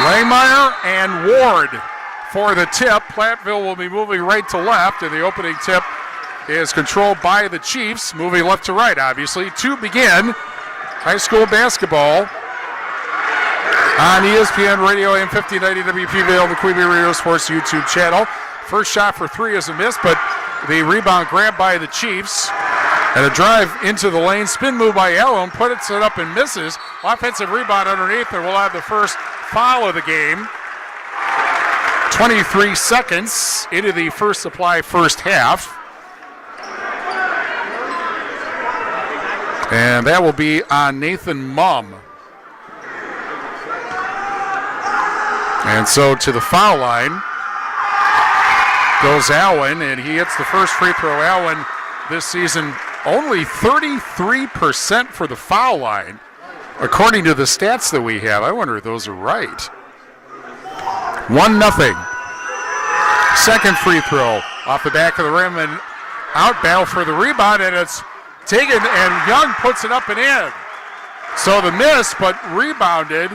Langmeyer and Ward for the tip. Platteville will be moving right to left, and the opening tip is controlled by the Chiefs, moving left to right, obviously, to begin high school basketball on ESPN Radio AM 1590 WPVL, the Queen Bee Radio Sports YouTube channel. First shot for 3 is a miss, but the rebound grabbed by the Chiefs. And a drive into the lane, spin move by Allen, puts it up and misses. Offensive rebound underneath, and we'll have the first foul of the game. 23 seconds into the first supply first half. And that will be on Nathan Mumm. And so to the foul line goes Allen, and he hits the first free throw. Allen this season only 33% for the foul line, according to the stats that we have. I wonder if those are right. 1-0. Second free throw off the back of the rim, and out battle for the rebound, and it's taken, and Young puts it up and in. So the miss, but rebounded.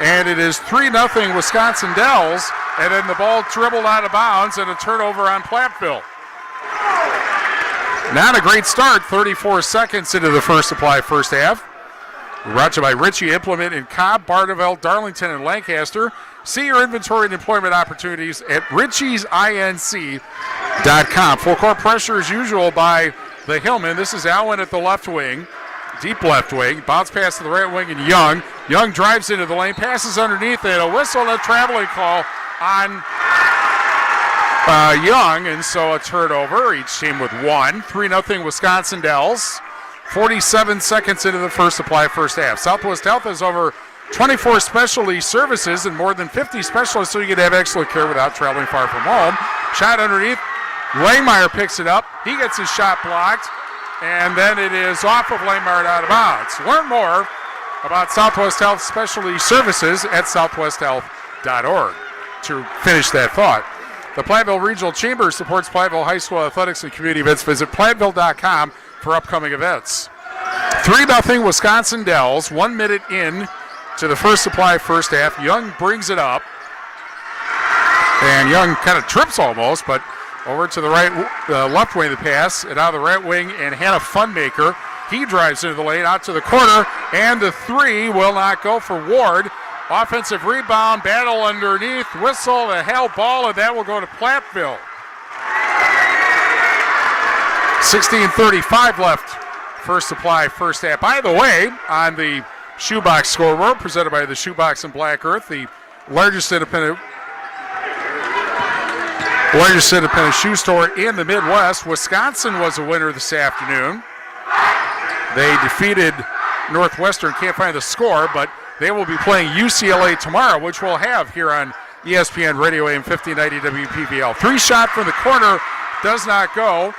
And it is 3-0 Wisconsin Dells, and then the ball dribbled out of bounds and a turnover on Platteville. Not a great start, 34 seconds into the first supply first half. Brought to you by Ritchie Implement in Cobb, Barneveld, Darlington, and Lancaster. See your inventory and employment opportunities at ritchiesinc.com. Full court pressure as usual by the Hillman. This is Allen at the left wing. Deep left wing, bounce pass to the right wing, and Young. Young drives into the lane, passes underneath, and a whistle and a traveling call on Young, and so a turnover. Each team with 1. 3-0 Wisconsin Dells. 47 seconds into the first supply first half. Southwest Health has over 24 specialty services and more than 50 specialists, so you can have excellent care without traveling far from home. Shot underneath. Langmeyer picks it up. He gets his shot blocked. And then it is off of Langmeyer and out of bounds. Learn more about Southwest Health Specialty Services at southwesthealth.org. To finish that thought, the Platteville Regional Chamber supports Platteville High School athletics and community events. Visit platteville.com for upcoming events. 3-0 Wisconsin Dells. 1 minute in to the first supply first half. Young brings it up. And Young kind of trips almost, but over to the left wing of the pass, and out of the right wing, and Hannah Funmaker. He drives into the lane, out to the corner, and the 3 will not go for Ward. Offensive rebound, battle underneath, whistle, the held ball, and that will go to Platteville. 16:35 left. First supply, first half. By the way, on the Shoebox scoreboard, presented by the Shoebox in Black Earth, the largest independent shoe store in the Midwest. Wisconsin was a winner this afternoon. They defeated Northwestern. Can't find the score, but they will be playing UCLA tomorrow, which we'll have here on ESPN Radio AM 1590 WPVL. 3-shot from the corner, does not go.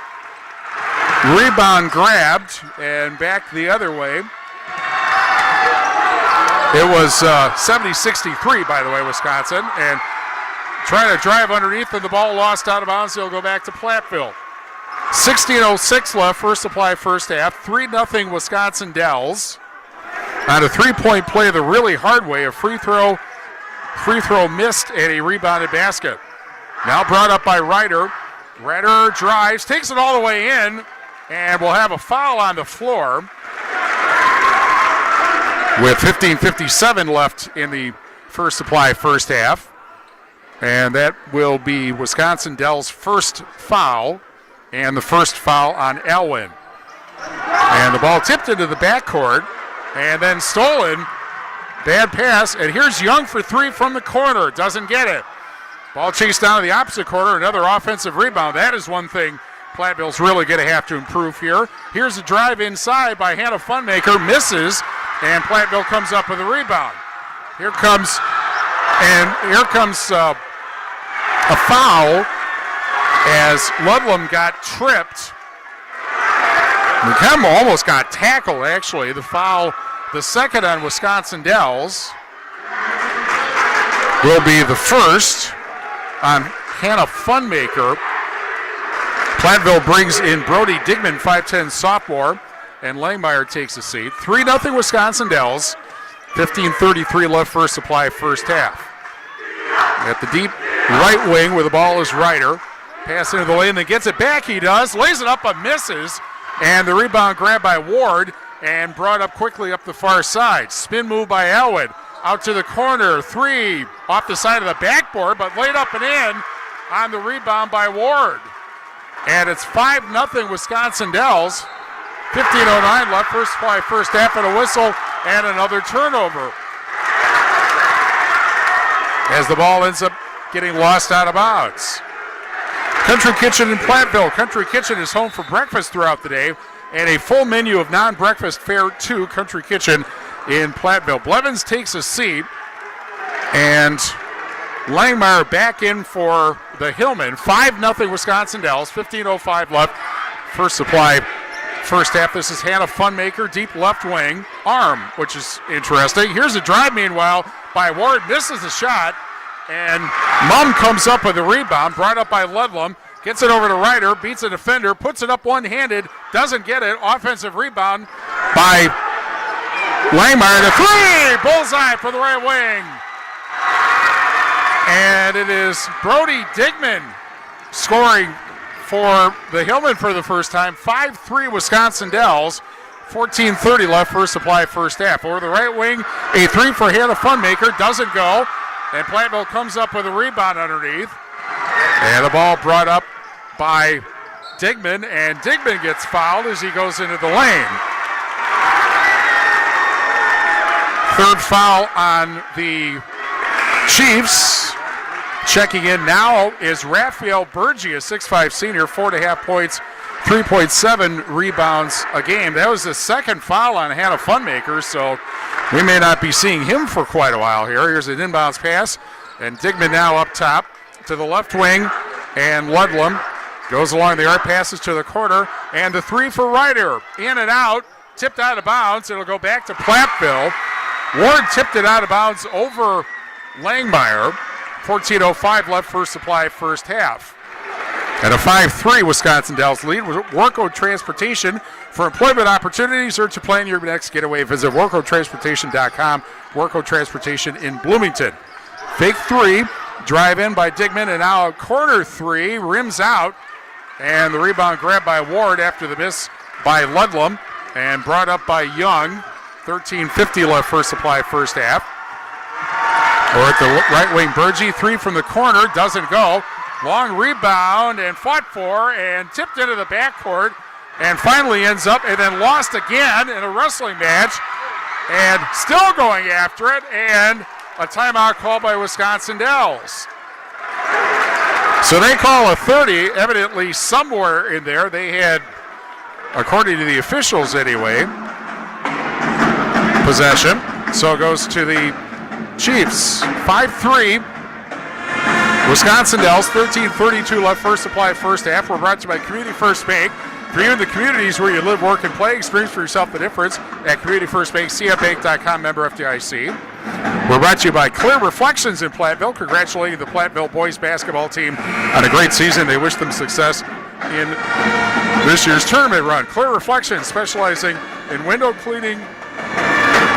Rebound grabbed and back the other way. It was 70-63, by the way, Wisconsin. And trying to drive underneath, and the ball lost out of bounds. It'll go back to Platteville. 16:06 left, first supply, first half. 3-0 Wisconsin Dells. On a three-point play the really hard way, a free throw missed and a rebounded basket. Now brought up by Ryder. Ryder drives, takes it all the way in, and we'll have a foul on the floor with 15:57 left in the first supply, first half. And that will be Wisconsin Dells' first foul, and the first foul on Elwyn. And the ball tipped into the backcourt, and then stolen. Bad pass, and here's Young for three from the corner. Doesn't get it. Ball chased down to the opposite corner, another offensive rebound. That is one thing Platteville's really going to have to improve here. Here's a drive inside by Hannah Funmaker, misses, and Platteville comes up with a rebound. Here comes a foul as Ludlam got tripped. McKemba almost got tackled, actually. The foul, the second on Wisconsin Dells, will be the first on Hannah Funmaker. Platteville brings in Brody Digman, 5'10 sophomore, and Langmeyer takes a seat. 3-0 Wisconsin Dells. 15:33 left, first supply, first half. At the deep right wing where the ball is Ryder. Pass into the lane, then gets it back. He does. Lays it up but misses. And the rebound grabbed by Ward and brought up quickly up the far side. Spin move by Elwood. Out to the corner. Three off the side of the backboard, but laid up and in on the rebound by Ward. And it's 5-0 Wisconsin Dells. 15:09 left, first supply, first half, and a whistle and another turnover. As the ball ends up getting lost out of bounds. Country Kitchen in Platteville. Country Kitchen is home for breakfast throughout the day, and a full menu of non-breakfast fare to Country Kitchen in Platteville. Blevins takes a seat, and Langmeyer back in for the Hillman. 5-0 Wisconsin Dells, 15:05 left, first supply, first half. This is Hannah Funmaker, deep left wing, arm, which is interesting. Here's a drive, meanwhile, by Ward, misses the shot, and Mumm comes up with a rebound, brought up by Ludlam, gets it over to Ryder, beats a defender, puts it up one-handed, doesn't get it, offensive rebound by Langmeyer to three, bullseye for the right wing. And it is Brody Digman scoring for the Hillman for the first time. 5-3 Wisconsin Dells. 14:30 left, first supply, first half. Over the right wing, a three for Hannah Funmaker, doesn't go. And Platteville comes up with a rebound underneath. And the ball brought up by Digman, and Digman gets fouled as he goes into the lane. Third foul on the Chiefs. Checking in now is Raphael Bergie, a 6'5 senior, 4.5 points, 3.7 rebounds a game. That was the second foul on Hannah Funmaker, so we may not be seeing him for quite a while here. Here's an inbounds pass, and Digman now up top to the left wing, and Ludlam goes along the arc, passes to the corner, and the three for Ryder. In and out, tipped out of bounds. It'll go back to Platteville. Ward tipped it out of bounds over Langmeyer. 14:05 left, first supply, first half. And a 5-3 Wisconsin Dells lead. Worco Transportation for employment opportunities or to plan your next getaway. Visit WorcoTransportation.com. Worco Transportation in Bloomington. Fake three, drive in by Digman, and now a corner three, rims out. And the rebound grabbed by Ward after the miss by Ludlam and brought up by Young. 13:50 left, first supply, first half. Or at the right wing, Burgee, 3 from the corner, doesn't go. Long rebound and fought for and tipped into the backcourt and finally ends up and then lost again in a wrestling match and still going after it, and a timeout called by Wisconsin Dells. So they call a 30, evidently somewhere in there. They had, according to the officials anyway, possession. So it goes to the Chiefs. 5-3. Wisconsin Dells, 13:32 left, first supply, first half. We're brought to you by Community First Bank. For you in the communities where you live, work, and play, experience for yourself the difference at Community First Bank, cfbank.com, member FDIC. We're brought to you by Clear Reflections in Platteville, congratulating the Platteville boys basketball team on a great season. They wish them success in this year's tournament run. Clear Reflections, specializing in window cleaning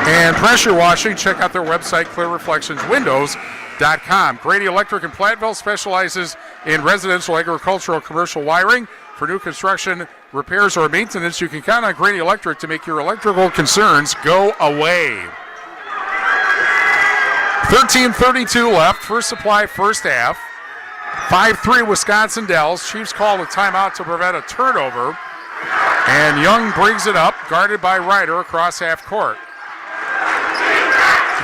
and pressure washing. Check out their website, clearreflectionswindows.com. Grady Electric in Platteville specializes in residential, agricultural, commercial wiring. For new construction, repairs, or maintenance, you can count on Grady Electric to make your electrical concerns go away. 13:32 left, first supply, first half. 5-3 Wisconsin Dells. Chiefs call a timeout to prevent a turnover. And Young brings it up, guarded by Ryder across half court.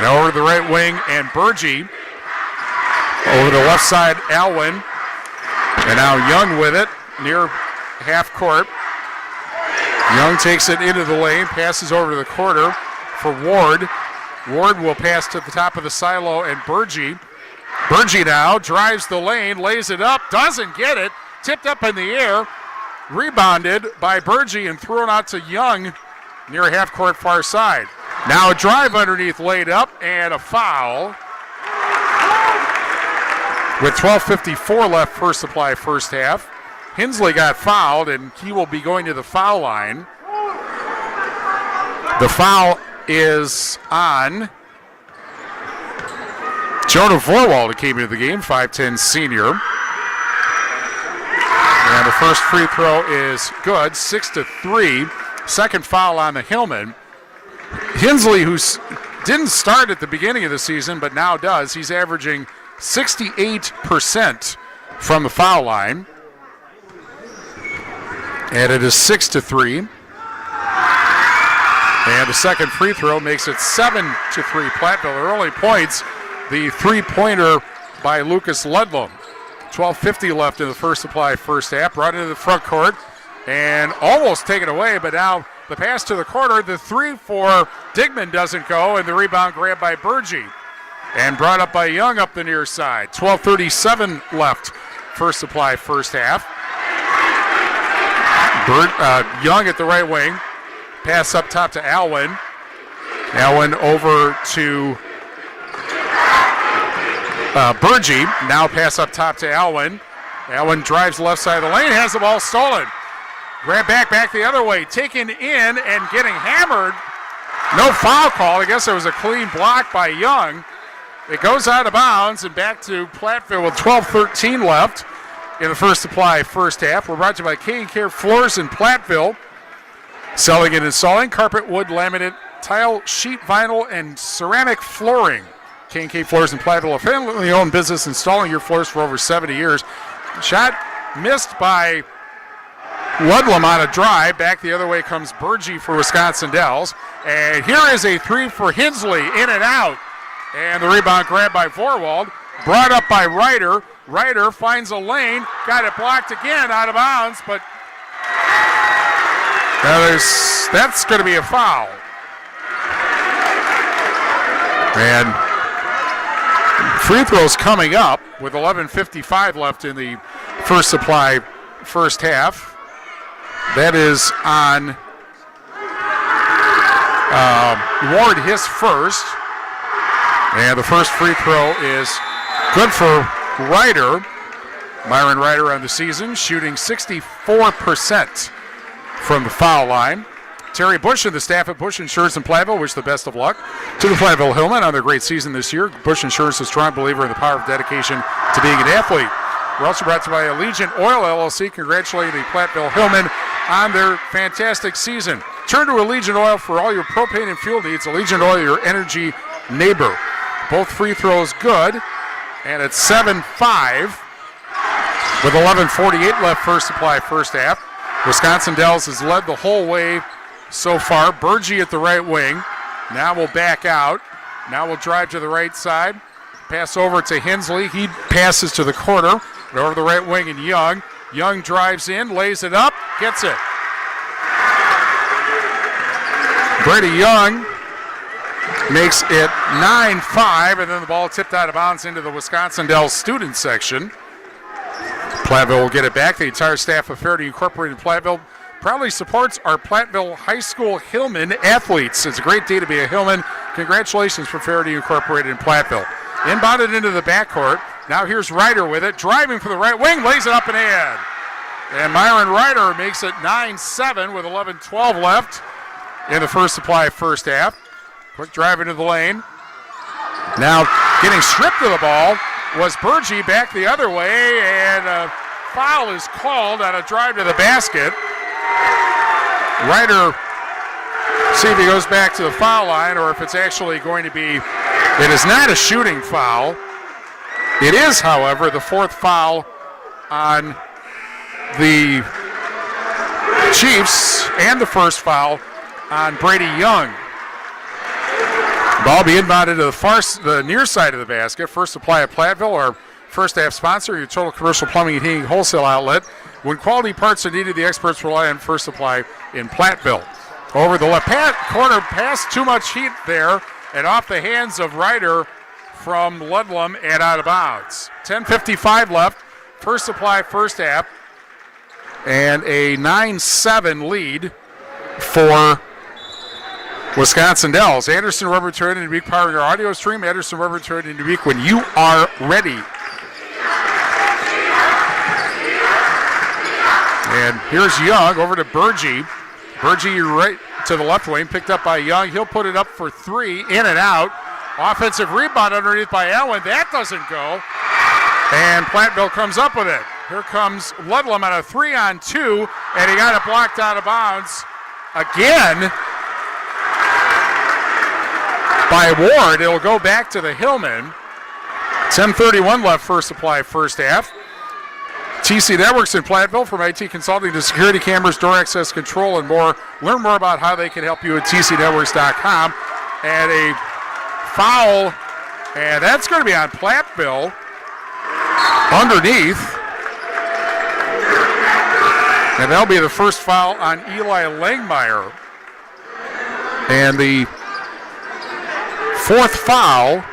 Now over to the right wing, and Burgee. Over the left side, Alwyn. And now Young with it, near half court. Young takes it into the lane, passes over to the corner for Ward. Ward will pass to the top of the silo, and Burgee. Burgee now drives the lane, lays it up, doesn't get it, tipped up in the air, rebounded by Burgee and thrown out to Young near half court far side. Now a drive underneath laid up and a foul. With 12:54 left, first supply, first half. Hensley got fouled, and he will be going to the foul line. The foul is on Jonah Vorwald, who came into the game, 5'10 senior. And the first free throw is good, 6-3. Second foul on the Hillman. Hensley, who didn't start at the beginning of the season, but now does, he's averaging 68% from the foul line. And it is 6-3. And the second free throw makes it 7-3 Platteville. Early points, the three-pointer by Lucas Ludlam. 12:50 left in the first supply, first half. Brought into the front court and almost taken away, but now the pass to the corner. The three for Digman doesn't go, and the rebound grabbed by Burgee. And brought up by Young up the near side. 12:37 left, first supply, first half. Young at the right wing. Pass up top to Alwyn. Alwyn over to Burgee. Now pass up top to Alwyn. Alwyn drives left side of the lane, has the ball stolen. Grab back the other way. Taken in and getting hammered. No foul call. I guess it was a clean block by Young. It goes out of bounds and back to Platteville with 12:13 left in the first supply, first half. We're brought to you by K&K Floors in Platteville. Selling and installing carpet, wood, laminate, tile, sheet, vinyl, and ceramic flooring. K&K Floors in Platteville, a family-owned business installing your floors for over 70 years. Shot missed by Ludlam on a drive. Back the other way comes Burgee for Wisconsin Dells. And here is a three for Hensley, in and out. And the rebound grabbed by Vorwald. Brought up by Ryder. Ryder finds a lane. Got it blocked again, out of bounds, but that's going to be a foul. And free throws coming up with 11:55 left in the first supply, first half. That is on Ward, his first. And the first free throw is good for Ryder. Myron Ryder on the season, shooting 64% from the foul line. Terry Bush and the staff at Bush Insurance in Platteville wish the best of luck to the Platteville Hillmen on their great season this year. Bush Insurance is a strong believer in the power of dedication to being an athlete. We're also brought to you by Allegiant Oil LLC, congratulating the Platteville Hillmen on their fantastic season. Turn to Allegiant Oil for all your propane and fuel needs. Allegiant Oil, your energy neighbor. Both free throws good. And it's 7-5 with 11:48 left first supply first half. Wisconsin Dells has led the whole way so far. Burgee at the right wing. Now will back out. Now will drive to the right side. Pass over to Hensley. He passes to the corner. Over the right wing and Young. Young drives in, lays it up, gets it. Brady Young makes it 9-5, and then the ball tipped out of bounds into the Wisconsin Dells student section. Platteville will get it back. The entire staff of Faraday Incorporated Platteville proudly supports our Platteville High School Hillman athletes. It's a great day to be a Hillman. Congratulations from Faraday Incorporated in Platteville. Inbounded into the backcourt. Now here's Ryder with it. Driving for the right wing, lays it up and in. And Myron Ryder makes it 9-7 with 11:12 left in the first supply first half. Quick drive into the lane. Now getting stripped of the ball was Burgee back the other way, and a foul is called on a drive to the basket. Ryder, see if he goes back to the foul line or if it's actually going to be, it is not a shooting foul. It is, however, the fourth foul on the Chiefs and the first foul on Brady Young. Ball be inbounded to the near side of the basket. First supply at Platteville, our first half sponsor, your total commercial plumbing and heating wholesale outlet. When quality parts are needed, the experts rely on First Supply in Platteville. Over the left corner pass, too much heat there, and off the hands of Ryder from Ludlam and out of bounds. 10:55 left, first supply first half, and a 9-7 lead for Wisconsin Dells. Anderson Rubber Turret and Dubuque powering our audio stream. Anderson Rubber Turret and Dubuque when you are ready. And here's Young over to Burgee. Burgee right to the left wing, picked up by Young. He'll put it up for three, in and out. Offensive rebound underneath by Allen. That doesn't go. And Platteville comes up with it. Here comes Ludlam on a 3-on-2, and he got it blocked out of bounds again by Ward. It'll go back to the Hillman. 10:31 left first supply first half. TC Networks in Platteville, from IT consulting to security cameras, door access control, and more. Learn more about how they can help you at tcnetworks.com. And a foul, and that's going to be on Platteville underneath. And that'll be the first foul on Eli Langmeyer. And the fourth foul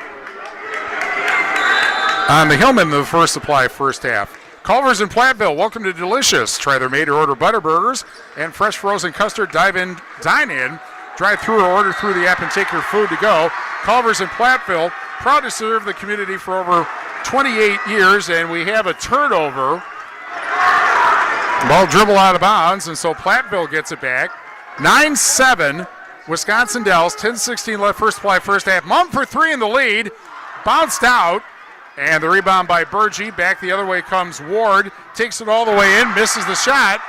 on the Hillman in the first supply first half. Culver's in Platteville, welcome to Delicious. Try their made-to-order butter burgers and fresh frozen custard. Dine in, drive through or order through the app and take your food to go. Culver's in Platteville, proud to serve the community for over 28 years, and we have a turnover. Ball dribble out of bounds, and so Platteville gets it back. 9-7, Wisconsin Dells, 10:16 left first play, first half. Mum for three in the lead, bounced out, and the rebound by Burgee. Back the other way comes Ward, takes it all the way in, misses the shot,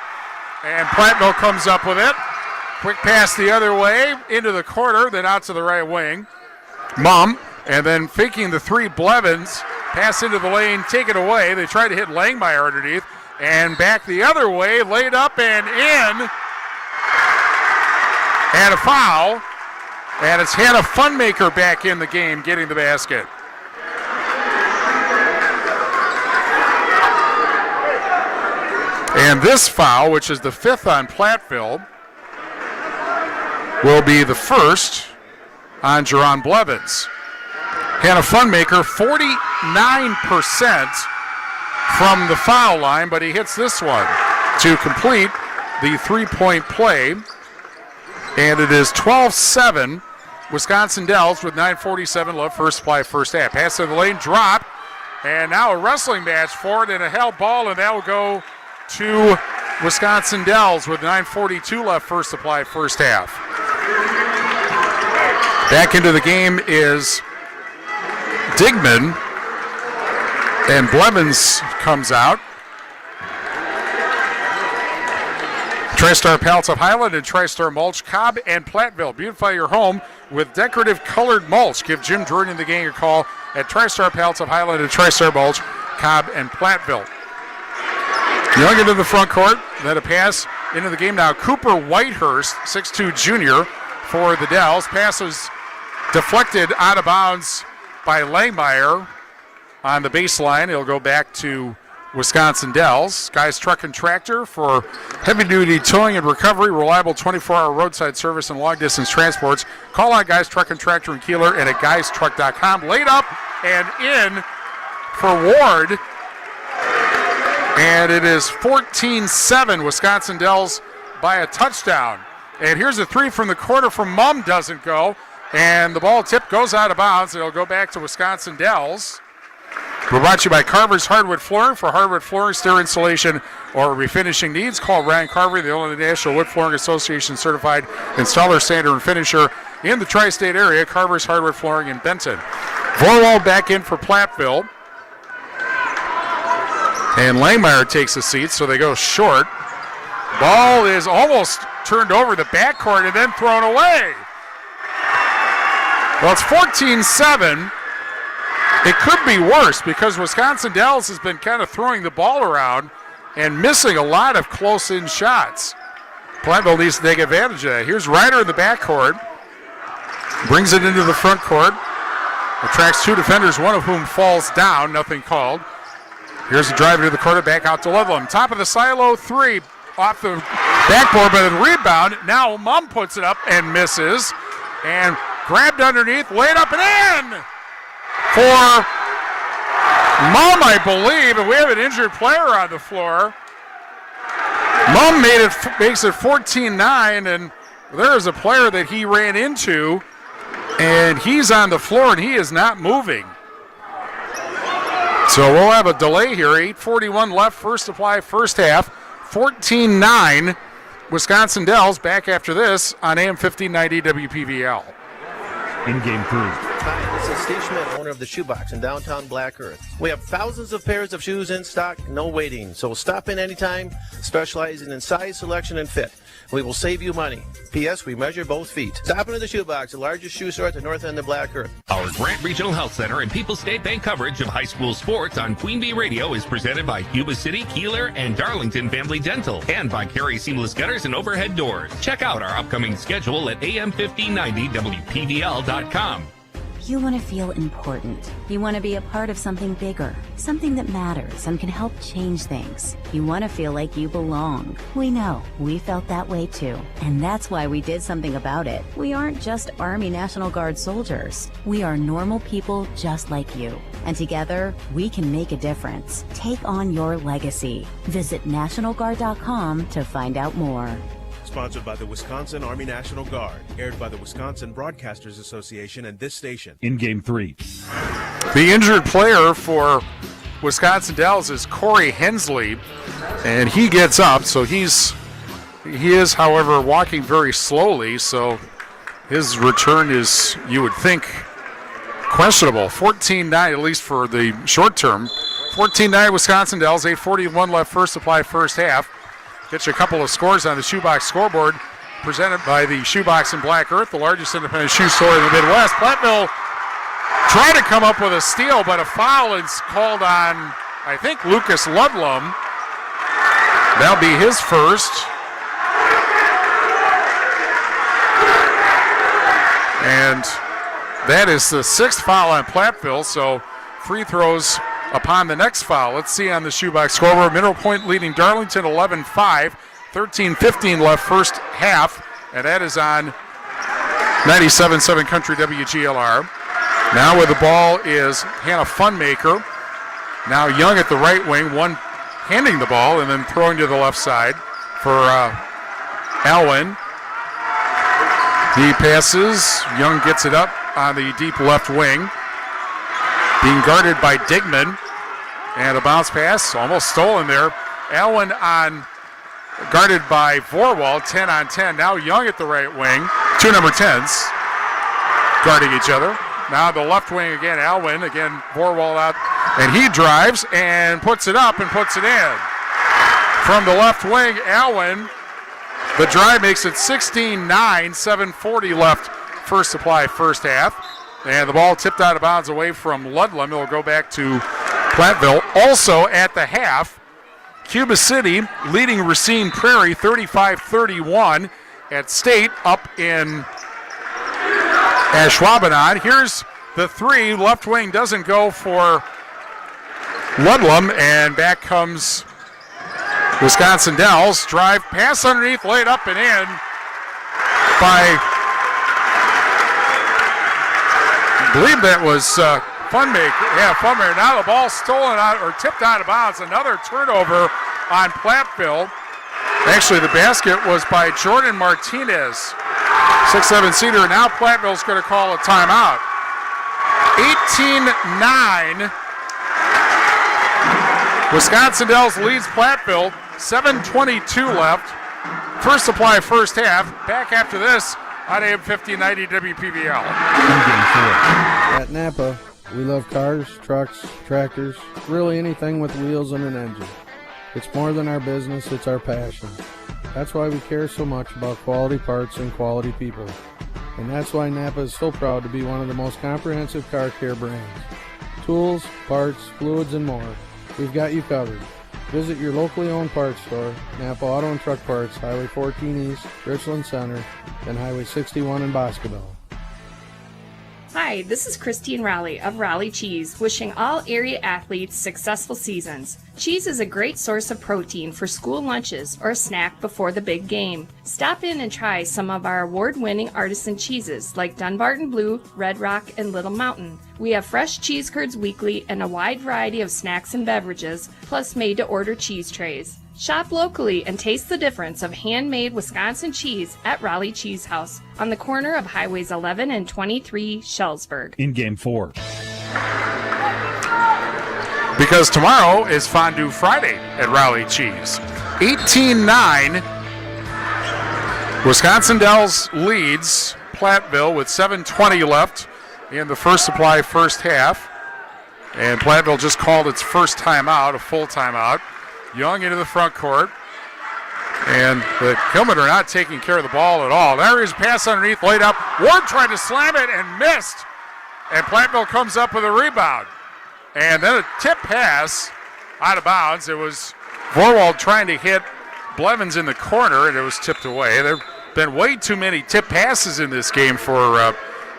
and Platteville comes up with it. Quick pass the other way, into the corner, then out to the right wing. Mum, and then faking the three, Blevins, pass into the lane, take it away. They try to hit Langmeyer underneath, and back the other way, laid up and in. And a foul, and it's Hannah Funmaker back in the game, getting the basket. And this foul, which is the fifth on Platteville, will be the first on Jerron Blevins. Hannah Funmaker, 49% from the foul line, but he hits this one to complete the three-point play. And it is 12-7, Wisconsin Dells with 9:47 left first play, first half. Pass to the lane, drop, and now a wrestling match for it and a held ball, and that will go to Wisconsin Dells with 9:42 left first supply, first half. Back into the game is Digman, and Blevins comes out. TriStar Pallets of Highland and TriStar Mulch, Cobb and Platteville. Beautify your home with decorative colored mulch. Give Jim Jordan and the gang a call at TriStar Pallets of Highland and TriStar Mulch, Cobb and Platteville. Young into the front court, then a pass into the game now. Cooper Whitehurst, 6'2 junior for the Dells. Pass was deflected out of bounds by Langmeyer on the baseline. It'll go back to Wisconsin Dells. Guys Truck and Tractor for heavy-duty towing and recovery, reliable 24-hour roadside service and long-distance transports. Call on Guys Truck and Tractor in Kieler and at guystruck.com. Laid up and in for Ward. And it is 14-7, Wisconsin Dells by a touchdown. And here's a three from the corner from Mumm, doesn't go. And the ball tip goes out of bounds. It'll go back to Wisconsin Dells. We're brought to you by Carver's Hardwood Flooring. For hardwood flooring, stair installation, or refinishing needs, call Ryan Carver, the only National Wood Flooring Association certified installer, sander, and finisher in the tri-state area. Carver's Hardwood Flooring in Benton. Vorwald back in for Platteville. And Langmeyer takes a seat, so they go short. Ball is almost turned over the backcourt and then thrown away. Well, it's 14-7. It could be worse because Wisconsin Dells has been kind of throwing the ball around and missing a lot of close-in shots. Platteville needs to take advantage of that. Here's Ryder in the backcourt. Brings it into the front court. Attracts two defenders, one of whom falls down. Nothing called. Here's the drive into the corner, back out to Ludlam. Top of the silo, three off the backboard, but a rebound. Now Mumm puts it up and misses. And grabbed underneath, laid up and in for Mumm, I believe. And we have an injured player on the floor. Mumm makes it 14-9, and there is a player that he ran into, and he's on the floor, and he is not moving. So we'll have a delay here. 8:41 left, first supply, first half. 14-9, Wisconsin Dells. Back after this on AM 1590 WPVL. In game 3. Hi, this is Steve Schmidt, owner of the Shoebox in downtown Black Earth. We have thousands of pairs of shoes in stock, no waiting. So stop in anytime, specializing in size, selection, and fit. We will save you money. P.S. We measure both feet. Stop into the Shoebox, the largest shoe store at the north end of Black Earth. Our Grant Regional Health Center and People's State Bank coverage of high school sports on Queen Bee Radio is presented by Cuba City, Kieler, and Darlington Family Dental, and by Carey Seamless Gutters and Overhead Doors. Check out our upcoming schedule at am1590wpvl.com. You want to feel important. You want to be a part of something bigger, something that matters and can help change things. You want to feel like you belong. We know. We felt that way too. And that's why we did something about it. We aren't just Army National Guard soldiers. We are normal people just like you. And together, we can make a difference. Take on your legacy. Visit NationalGuard.com to find out more. Sponsored by the Wisconsin Army National Guard. Aired by the Wisconsin Broadcasters Association and this station. In game 3. The injured player for Wisconsin Dells is Corey Hensley, and he gets up, so he is, however, walking very slowly, so his return is, you would think, questionable. 14-9, at least for the short term. 14-9 Wisconsin Dells, 8:41 left, first supply, first half. Get you a couple of scores on the Shoebox scoreboard, presented by the Shoebox in Black Earth, the largest independent shoe store in the Midwest. Platteville tried to come up with a steal, but a foul is called on, I think, Lucas Ludlam. That'll be his first. And that is the sixth foul on Platteville, so free throws upon the next foul. Let's see on the Shoebox scoreboard. Mineral Point leading Darlington 11-5. 13:15 left first half, and that is on 97.7 Country WGLR. Now with the ball is Hannah Funmaker. Now Young at the right wing, one handing the ball and then throwing to the left side for Alwyn. He passes. Young gets it up on the deep left wing. Being guarded by Digman. And a bounce pass, almost stolen there. Alwyn guarded by Vorwald, 10 on 10. Now Young at the right wing. Two number 10s guarding each other. Now the left wing again, Alwyn. Again, Vorwald out. And he drives and puts it up and puts it in. From the left wing, Alwyn. The drive makes it 16-9, 7:40 left, first supply, first half. And the ball tipped out of bounds away from Ludlam. It'll go back to Platteville. Also at the half, Cuba City leading Racine Prairie 35-31 at State up in Ashwaubenon. Here's the three. Left wing doesn't go for Ludlam, and back comes Wisconsin Dells. Drive, pass underneath, laid up and in by, I believe that was Funmaker. Yeah, Funmaker. Now the ball stolen out or tipped out of bounds. Another turnover on Platteville. Actually, the basket was by Jordan Martinez, 6'7" seater. Now Platteville's going to call a timeout. 18-9. Wisconsin Dells leads Platteville. 7:22 left. First supply, first half. Back after this on AM 1590 WPVL. At Napa, we love cars, trucks, tractors, really anything with wheels and an engine. It's more than our business, it's our passion. That's why we care so much about quality parts and quality people. And that's why Napa is so proud to be one of the most comprehensive car care brands. Tools, parts, fluids, and more. We've got you covered. Visit your locally owned parts store, Napa Auto and Truck Parts, Highway 14 East, Richland Center, and Highway 61 in Boscobel. Hi, this is Christine Rowley of Rowley Cheese, wishing all area athletes successful seasons. Cheese is a great source of protein for school lunches or a snack before the big game. Stop in and try some of our award-winning artisan cheeses like Dunbarton Blue, Red Rock, and Little Mountain. We have fresh cheese curds weekly and a wide variety of snacks and beverages, plus made-to-order cheese trays. Shop locally and taste the difference of handmade Wisconsin cheese at Raleigh Cheese House on the corner of Highways 11 and 23, Shellsburg. In Game 4. Because tomorrow is Fondue Friday at Raleigh Cheese. 18-9. Wisconsin Dells leads Platteville with 7:20 left in the first supply, first half. And Platteville just called its first timeout, a full timeout. Young into the front court. And the Hillmen are not taking care of the ball at all. There is a pass underneath, laid up. Ward tried to slam it and missed. And Platteville comes up with a rebound. And then a tip pass out of bounds. It was Vorwald trying to hit Blevins in the corner, and it was tipped away. There have been way too many tip passes in this game for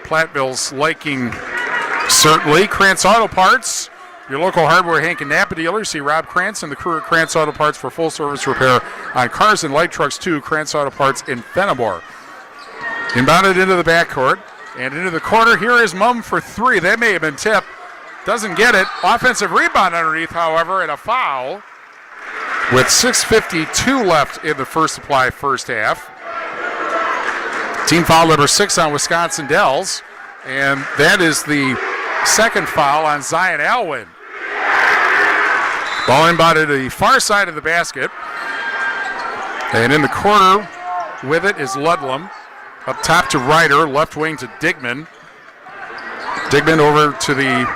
Platteville's liking, certainly. Krantz Auto Parts, your local hardware Hank and Napa dealer. See Rob Krantz and the crew at Krantz Auto Parts for full service repair on cars and light trucks too. Krantz Auto Parts in Fenimore. Inbounded into the backcourt and into the corner. Here is Mum for three. That may have been tipped. Doesn't get it. Offensive rebound underneath, however, and a foul with 6:52 left in the first supply, first half. Team foul number 6 on Wisconsin Dells, and that is the second foul on Zion Alwyn. Ball inbounded to the far side of the basket, and in the corner with it is Ludlam. Up top to Ryder, left wing to Digman. Digman over to the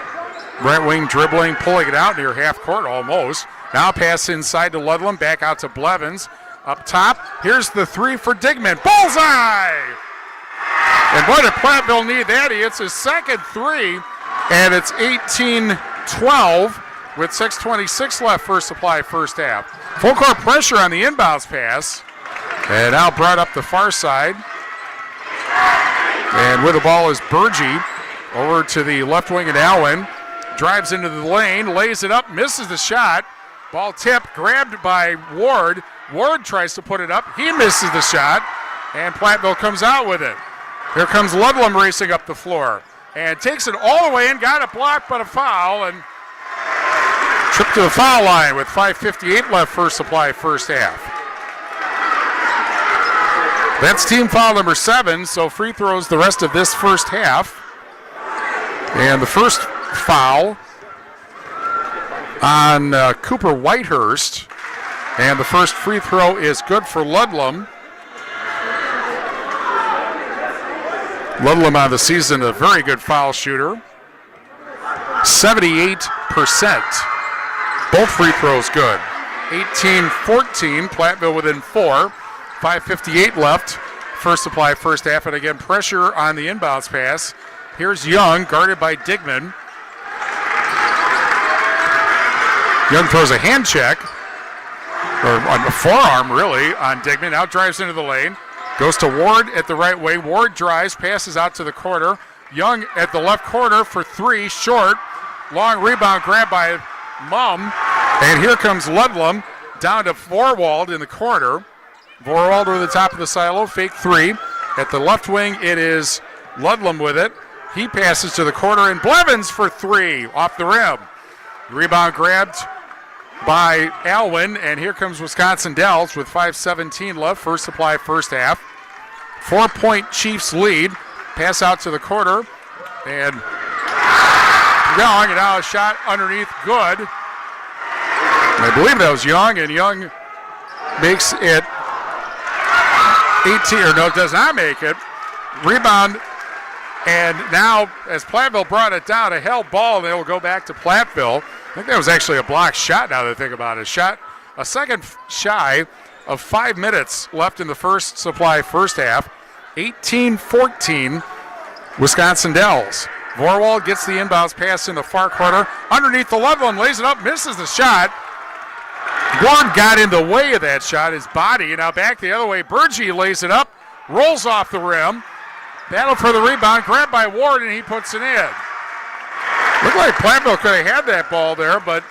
right wing, dribbling, pulling it out near half court almost. Now pass inside to Ludlam, back out to Blevins. Up top, here's the three for Digman. Bullseye! And boy, did Platteville need that. He hits his second three, and it's 18-12 with 6:26 left first supply, first half. Full court pressure on the inbounds pass. And now brought up the far side. And with the ball is Burgee over to the left wing and Alwyn. Drives into the lane, lays it up, misses the shot. Ball tipped, grabbed by Ward. Ward tries to put it up. He misses the shot, and Platteville comes out with it. Here comes Ludlam racing up the floor and takes it all the way in, got it blocked, but a foul, and trip to the foul line with 5:58 left first supply, first half. That's team foul number 7, so free throws the rest of this first half. And the first foul on Cooper Whitehurst, and the first free throw is good for Ludlam. Ludlam on the season, a very good foul shooter. 78%. Both free throws good. 18-14, Platteville within 4. 5:58 left. First Supply, first half. And again, pressure on the inbounds pass. Here's Young, guarded by Digman. Young throws a hand check, or on the forearm, really, on Digman. Now drives into the lane. Goes to Ward at the right way. Ward drives, passes out to the corner. Young at the left corner for three, short. Long rebound grab by Mum. And here comes Ludlam down to Vorwald in the corner. Vorwald over the top of the silo, fake three. At the left wing, it is Ludlam with it. He passes to the corner, and Blevins for three off the rim. Rebound grabbed by Alwyn, and here comes Wisconsin Dells with 5:17 left. First Supply, first half. 4-point Chiefs lead. Pass out to the corner, and Young, and now a shot underneath, good. I believe that was Young, and Young makes it 18, or no, does not make it. Rebound, and now as Platteville brought it down, a held ball, and they will go back to Platteville. I think that was actually a blocked shot now that I think about it. Shot a second shy of 5 minutes left in the First Supply first half. 18-14, Wisconsin Dells. Vorwald gets the inbounds pass in the far corner. Underneath the level and lays it up, misses the shot. Ward got in the way of that shot, his body. Now back the other way. Burgee lays it up, rolls off the rim. Battle for the rebound, grabbed by Ward, and he puts it in. Looked like Platteville could have had that ball there, but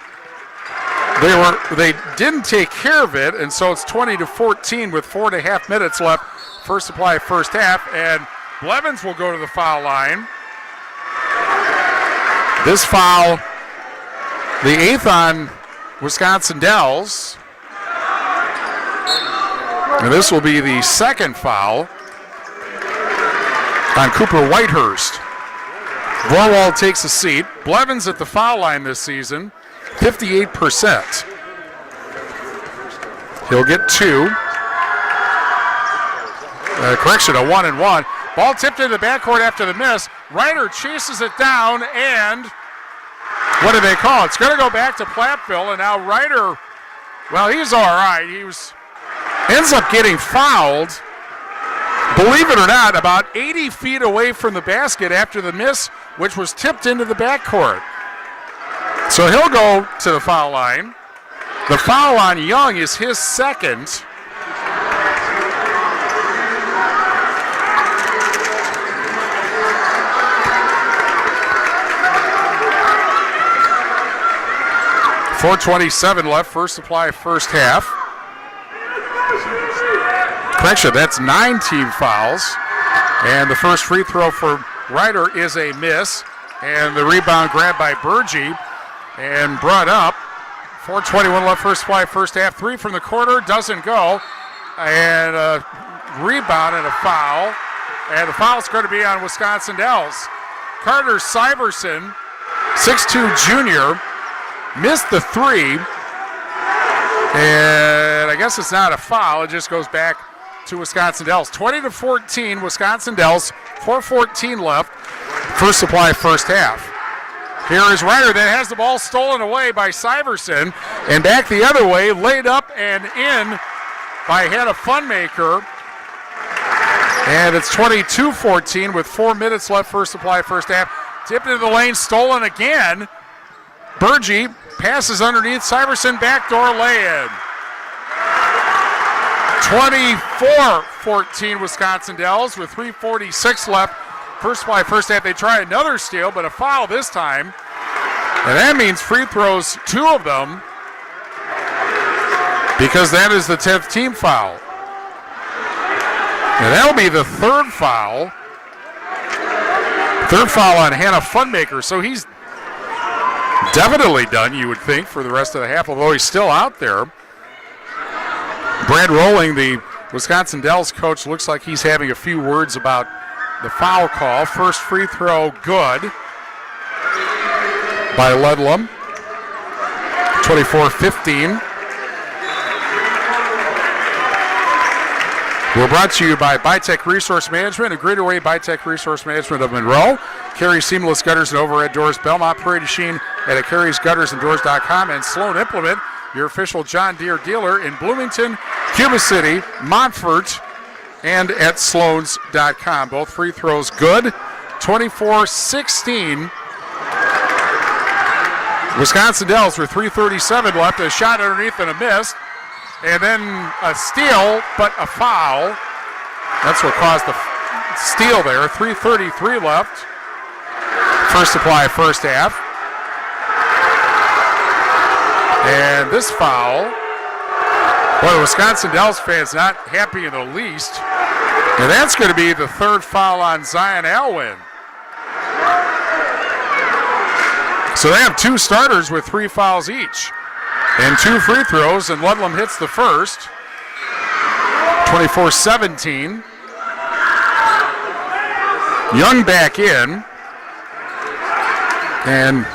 they didn't take care of it, and so it's 20-14 with 4.5 minutes left. First Supply, first half, and Blevins will go to the foul line. This foul, the 8th on Wisconsin Dells, and this will be the second foul on Cooper Whitehurst. Vorwald takes a seat. Blevins at the foul line this season, 58%. He'll get two. Correction, a 1-and-1. Ball tipped into the backcourt after the miss. Ryder chases it down, and what do they call it? It's going to go back to Platteville, and now Ryder, well, he's all right. Ends up getting fouled, believe it or not, about 80 feet away from the basket after the miss, which was tipped into the backcourt. So he'll go to the foul line. The foul on Young is his second. .427 left, First Supply, first half. Correction, that's 9 team fouls. And the first free throw for Ryder is a miss. And the rebound grabbed by Burgee and brought up. 4:21 left, First Supply, first half. Three from the corner, doesn't go. And a rebound and a foul. And the foul's going to be on Wisconsin Dells. Carter Syverson, 6'2 junior, missed the three, and I guess it's not a foul. It just goes back to Wisconsin Dells. 20-14, Wisconsin Dells, 4:14 left. First Supply, first half. Here is Ryder that has the ball stolen away by Syverson, and back the other way, laid up and in by Hannah Funmaker. And it's 22-14 with 4 minutes left, First Supply, first half. Tipped into the lane, stolen again. Burgee passes underneath, Syverson backdoor lay-in. 24-14 Wisconsin Dells with 3:46 left. First Supply, first half. They try another steal, but a foul this time. And that means free throws, 2 of them, because that is the 10th team foul. And that'll be the third foul. Third foul on Hannah Funmaker. So he's definitely done, you would think, for the rest of the half, although he's still out there. Brad Rolling, the Wisconsin Dells coach, looks like he's having a few words about the foul call. First free throw, good, by Ludlam. 24-15. We're brought to you by Bytech Resource Management, a greater way Bytech Resource Management of Monroe. Carey Seamless Gutters and Overhead Doors, Belmont Prairie Sheen at Carey'sGuttersandDoors.com, and Sloan Implement, your official John Deere dealer in Bloomington, Cuba City, Montfort, and at sloans.com. Both free throws good. 24-16. Wisconsin Dells with 3:37 left. A shot underneath and a miss. And then a steal, but a foul. That's what caused the steal there. 3:33 left. First supply, first half. And this foul, boy, the Wisconsin Dells fans not happy in the least. And that's going to be the third foul on Zion Alwyn. So they have two starters with 3 fouls each. And 2 free throws, and Ludlam hits the first. 24-17. Young back in. And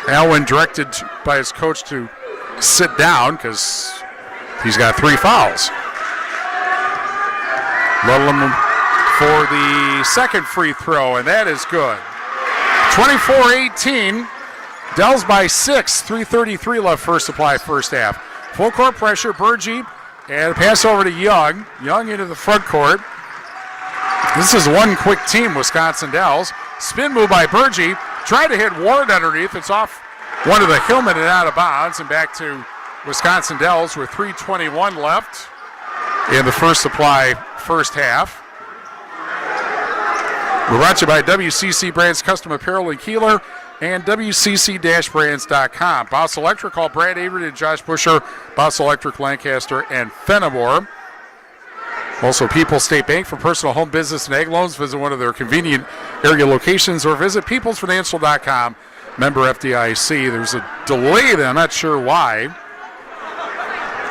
Alwyn directed by his coach to sit down because he's got 3 fouls. Ludlam for the second free throw, and that is good. 24-18. Dells by 6. 3:33 left first supply, first half. Full court pressure, Burgee, and a pass over to Young. Young into the front court. This is one quick team, Wisconsin Dells. Spin move by Burgee. Tried to hit Ward underneath. It's off one of the Hillman and out of bounds, and back to Wisconsin Dells with 3:21 left in the first supply, first half. We're brought to you by WCC Brands Custom Apparel in Kieler and WCC-Brands.com. Boss Electric, call Brad Avery and Josh Busher. Boss Electric, Lancaster, and Fenimore. Also, People's State Bank for personal home business and ag loans. Visit one of their convenient area locations or visit peoplesfinancial.com. Member FDIC. There's a delay there. I'm not sure why.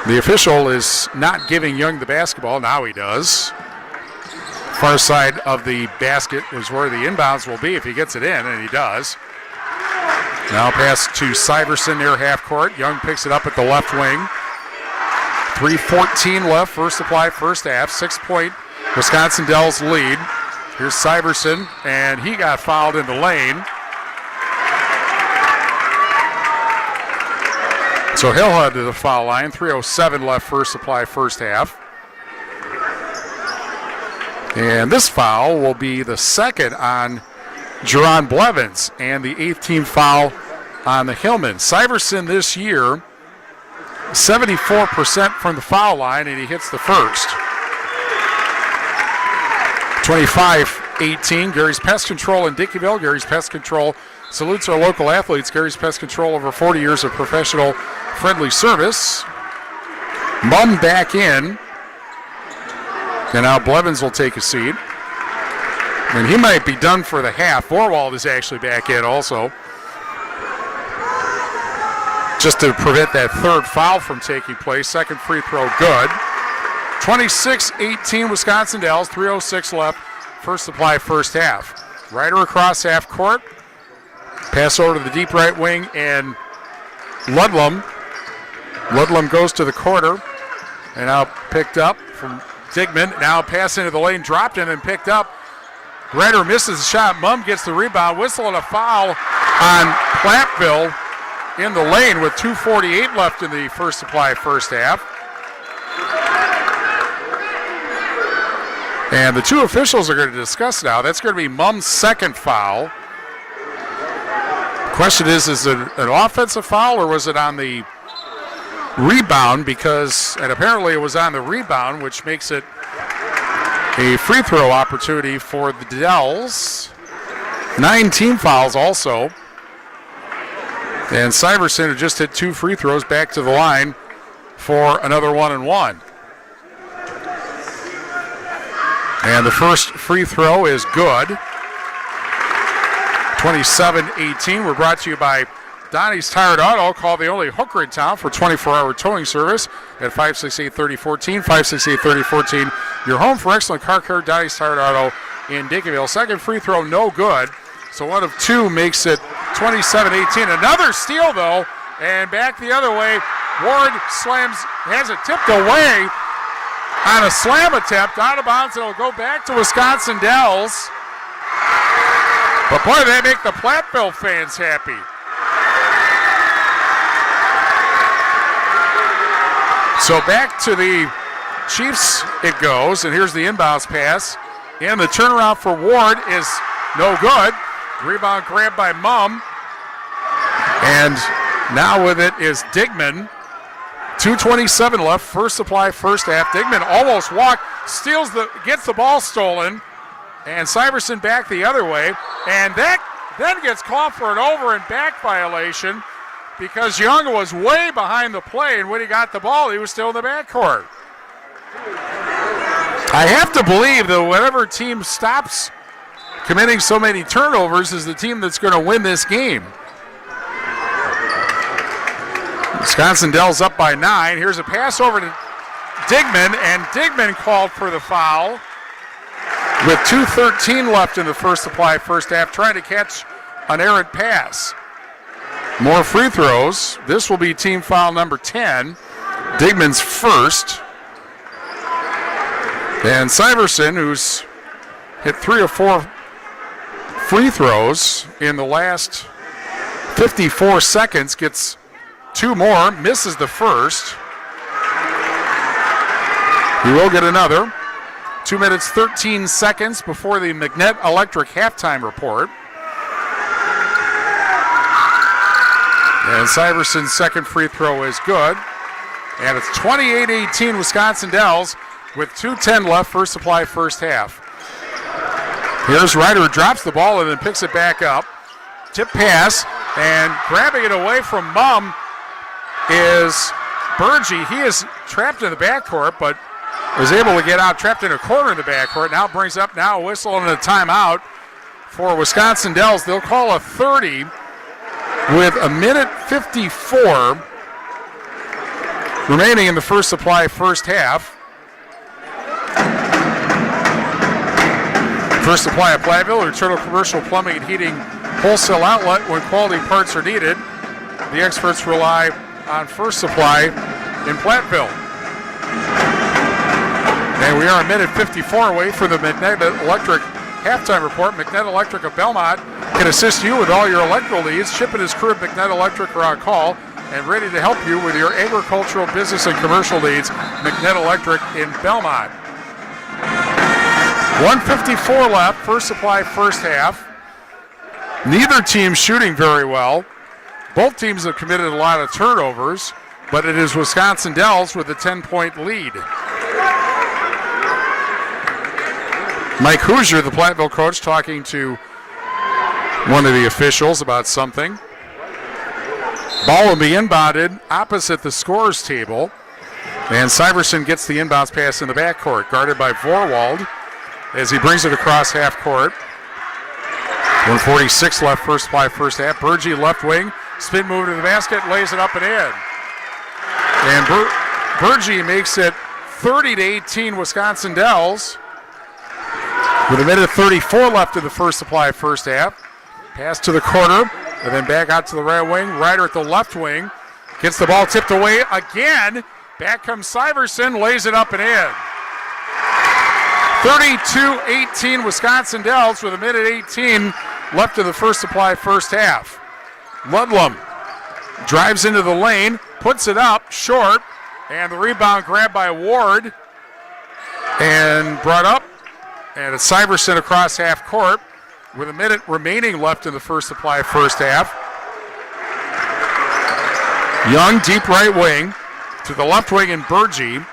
The official is not giving Young the basketball. Now he does. Far side of the basket is where the inbounds will be if he gets it in, and he does. Now pass to Syverson near half court. Young picks it up at the left wing. 3:14 left, first supply, first half. 6-point Wisconsin Dells lead. Here's Syverson, and he got fouled in the lane. So he'll head to the foul line. 3:07 left, first supply, first half. And this foul will be the second on Jerron Blevins and the 8th team foul on the Hillman. Syverson this year, 74% from the foul line, and he hits the first. 25-18, Gary's Pest Control in Dickeyville. Gary's Pest Control salutes our local athletes. Gary's Pest Control, over 40 years of professional friendly service. Mum back in. And now Blevins will take a seat. And he might be done for the half. Borwald is actually back in also, just to prevent that third foul from taking place. Second free throw good. 26-18 Wisconsin Dells, 3:06 left. First supply, first half. Ryder across half court. Pass over to the deep right wing, and Ludlam. Ludlam goes to the corner, and now picked up from Digman. Now pass into the lane, dropped in and picked up. Ryder misses the shot. Mumm gets the rebound. Whistle and a foul on Platteville in the lane with 2:48 left in the first supply, first half. And the two officials are going to discuss now. That's going to be Mumm's second foul. Question is it an offensive foul or was it on the rebound? And apparently it was on the rebound, which makes it a free throw opportunity for the Dells. 9 team fouls also. And Syverson, who just hit 2 free throws, back to the line for another 1-and-1. And the first free throw is good. 27-18. We're brought to you by Donnie's Tired Auto. Call the only hooker in town for 24-hour towing service at 568-3014. 568-3014. Your home for excellent car care, Donnie's Tired Auto in Dickeyville. Second free throw, no good. So 1 of 2 makes it 27-18. Another steal, though, and back the other way. Ward has it tipped away on a slam attempt, out of bounds. It'll go back to Wisconsin Dells. But boy, they make the Platteville fans happy. So back to the Chiefs it goes, and here's the inbounds pass. And the turnaround for Ward is no good. Rebound grabbed by Mumm. And now with it is Digman. 2:27 left, first supply, first half. Digman almost walked, gets the ball stolen, and Syverson back the other way. And that then gets called for an over and back violation because Young was way behind the play, and when he got the ball, he was still in the backcourt. I have to believe that whatever team stops committing so many turnovers is the team that's going to win this game. Wisconsin Dells up by 9. Here's a pass over to Digman, and Digman called for the foul with 2:13 left in the first supply, first half, trying to catch an errant pass. More free throws. This will be team foul number 10. Digman's first. And Syverson, who's hit 3 or 4 free throws in the last 54 seconds, gets 2 more, misses the first. He will get another. 2 minutes, 13 seconds before the Magnet Electric halftime report. And Syverson's second free throw is good. And it's 28-18 Wisconsin Dells with 2:10 left, first supply, first half. Here's Ryder, drops the ball and then picks it back up. Tip pass, and grabbing it away from Mumm is Burgee. He is trapped in the backcourt, but was able to get out, trapped in a corner in the backcourt. Now brings up a whistle and a timeout for Wisconsin Dells. They'll call a 30 with 1:54 remaining in the first supply, first half. First supply of Platteville, your Turtle Commercial Plumbing and Heating wholesale outlet when quality parts are needed. The experts rely on First Supply in Platteville. And we are 1:54 away from the Magnet Electric halftime report. Magnet Electric of Belmont can assist you with all your electrical needs. Chip and his crew at Magnet Electric are on call and ready to help you with your agricultural, business, and commercial needs. Magnet Electric in Belmont. 1:54 left, first supply, first half. Neither team shooting very well. Both teams have committed a lot of turnovers, but it is Wisconsin Dells with a 10-point lead. Mike Hoosier, the Platteville coach, talking to one of the officials about something. Ball will be inbounded opposite the scorer's table, and Syverson gets the inbounds pass in the backcourt, guarded by Vorwald as he brings it across half court. 1:46 left, first supply, first half. Burgee left wing, spin move to the basket, lays it up and in. And Burgee makes it 30-18 Wisconsin Dells with 1:34 left in the first supply, first half. Pass to the corner and then back out to the right wing. Ryder at the left wing gets the ball tipped away again. Back comes Syverson, lays it up and in. 32-18 Wisconsin Dells with 1:18 left in the first supply, first half. Ludlam drives into the lane, puts it up short, and the rebound grabbed by Ward and brought up. And it's Syverson across half court with 1 minute remaining left in the first supply, first half. Young, deep right wing to the left wing and Burgee.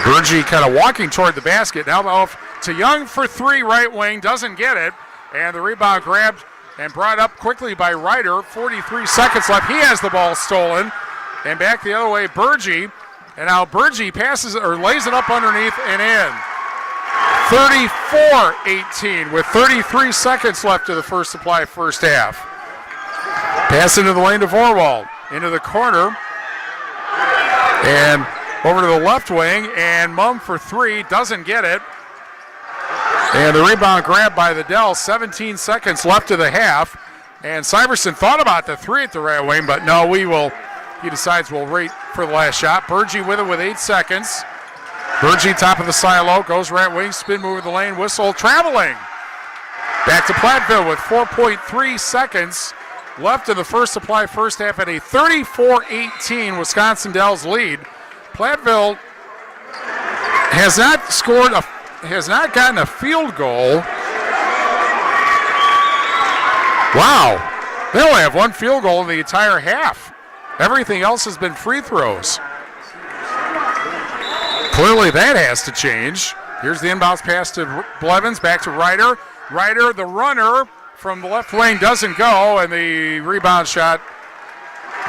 Burgee kind of walking toward the basket. Now off to Young for 3, right wing, doesn't get it. And the rebound grabbed and brought up quickly by Ryder. 43 seconds left. He has the ball stolen. And back the other way, Burgee. And now Burgee passes or lays it up underneath and in. 34-18 with 33 seconds left of the first supply, first half. Pass into the lane to Vorwald. Into the corner. And over to the left wing, and Mumm for 3, doesn't get it. And the rebound grabbed by the Dells, 17 seconds left of the half. And Syverson thought about the 3 at the right wing, but no, he decides we'll wait for the last shot. Burgee with it with 8 seconds. Burgee top of the silo, goes right wing, spin move of the lane, whistle, traveling. Back to Platteville with 4.3 seconds left in the first supply, first half, at a 34-18 Wisconsin Dells lead. Platteville has not gotten a field goal. Wow. They only have one field goal in the entire half. Everything else has been free throws. Clearly that has to change. Here's the inbounds pass to Blevins, back to Ryder. Ryder, the runner from the left lane, doesn't go, and the rebound shot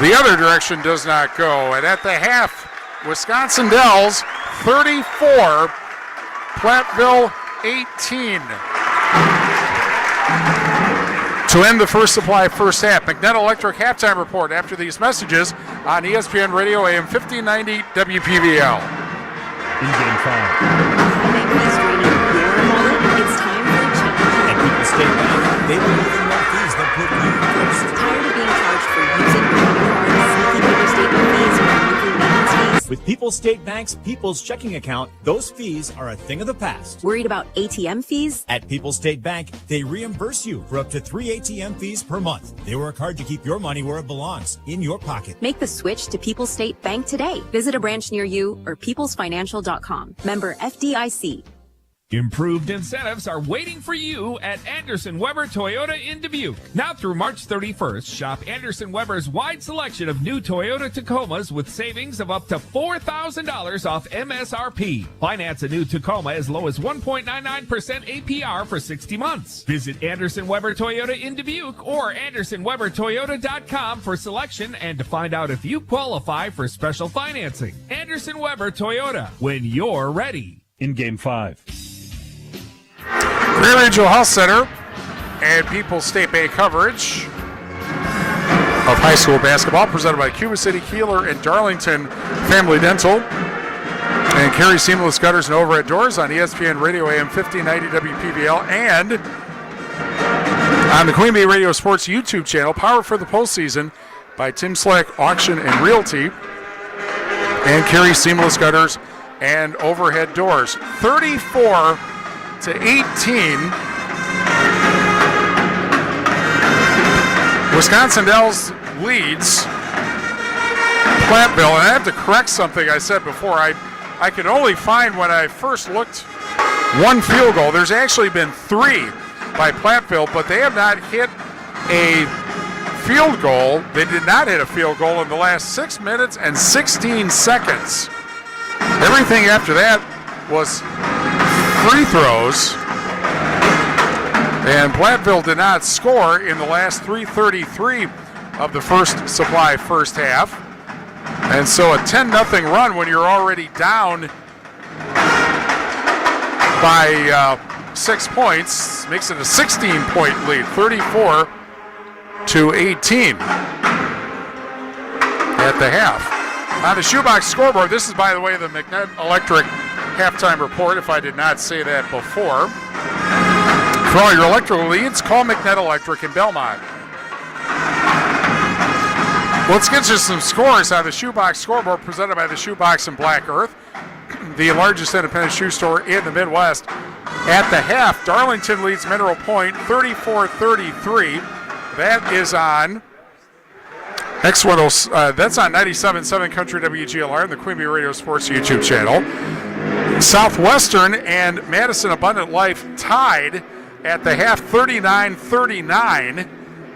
the other direction does not go. And at the half, Wisconsin Dells 34, Platteville 18. To end the First Supply first half, McNett Electric halftime report after these messages on ESPN Radio AM 1590 WPVL. In Game 5. It's time for a change. At People's State Bank, they believe in more fees that put you first. Tired of being charged for using credit cards, keeping your statement fees, or monthly maintenance fees? With People's State Bank's People's Checking Account, those fees are a thing of the past. Worried about ATM fees? At People's State Bank, they reimburse you for up to 3 ATM fees per month. They work hard to keep your money where it belongs, in your pocket. Make the switch to People's State Bank today. Visit a branch near you or peoplesfinancial.com. Member FDIC. Improved incentives are waiting for you at Anderson Weber Toyota in Dubuque. Now through March 31st, shop Anderson Weber's wide selection of new Toyota Tacomas with savings of up to $4,000 off MSRP. Finance a new Tacoma as low as 1.99% APR for 60 months. Visit Anderson Weber Toyota in Dubuque or AndersonWeberToyota.com for selection and to find out if you qualify for special financing. Anderson Weber Toyota, when you're ready. In Game 5. Great Regional Health Center and People's State Bank coverage of high school basketball presented by Cuba City, Kieler, and Darlington Family Dental. And Carey Seamless Gutters and Overhead Doors on ESPN Radio AM 1590 WPVL and on the Queen Bee Radio Sports YouTube channel, Power for the Postseason by Tim Slack Auction and Realty and Carey Seamless Gutters and Overhead Doors. 34 to 18. Wisconsin Dells leads Platteville, and I have to correct something I said before. I could only find when I first looked one field goal. There's actually been 3 by Platteville, but they have not hit a field goal. They did not hit a field goal in the last 6 minutes and 16 seconds. Everything after that was free throws. And Platteville did not score in the last 3:33 of the First Supply first half. And so a 10-0 run when you're already down by 6 points makes it a 16-point lead, 34 to 18 at the half. On the Shoebox scoreboard, this is, by the way, the McNett Electric halftime report, if I did not say that before. For all your electrical leads, call McNett Electric in Belmont. Let's get you some scores on the Shoebox scoreboard presented by the Shoebox in Black Earth, the largest independent shoe store in the Midwest. At the half, Darlington leads Mineral Point 34-33. That is on X10. That's on 97.7 Country WGLR and the Queen Bee Radio Sports YouTube channel. Southwestern and Madison Abundant Life tied at the half, 39-39,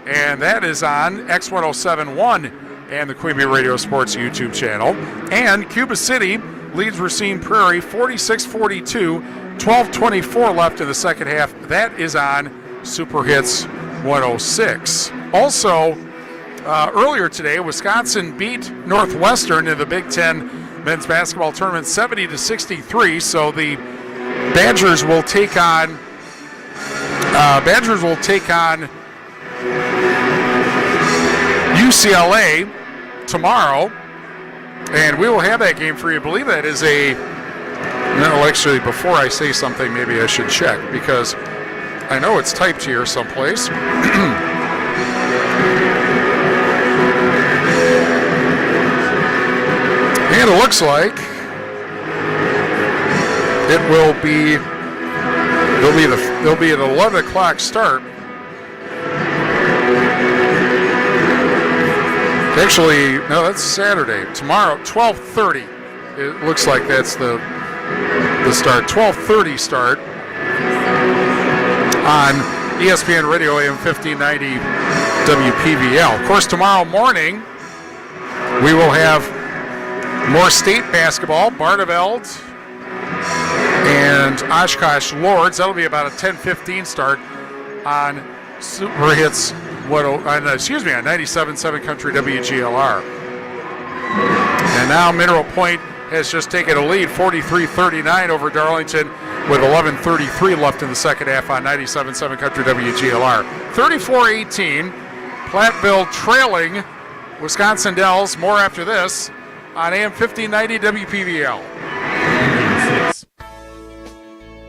and that is on X1071 and the Queen Bee Radio Sports YouTube channel. And Cuba City leads Racine Prairie 46-42, 12:24 left in the second half. That is on Super Hits 106. Also, earlier today, Wisconsin beat Northwestern in the Big Ten men's basketball tournament 70-63. So the Badgers will take on UCLA tomorrow, and we will have that game for you. I believe that is actually, before I say something, maybe I should check, because I know it's typed here someplace. And it looks like there'll be an 11 o'clock start. Actually, no, that's Saturday. Tomorrow, 12:30. It looks like that's the the start, 12:30 start on ESPN Radio AM 1590 WPVL. Of course, tomorrow morning we will have more state basketball, Barneveld and Oshkosh Lords. That'll be about a 10:15 start on Super Hits, on 97.7 Country WGLR. And now Mineral Point has just taken a lead, 43-39 over Darlington, with 11:33 left in the second half on 97.7 Country WGLR. 34-18, Platteville trailing Wisconsin Dells. More after this on AM 1590 WPVL.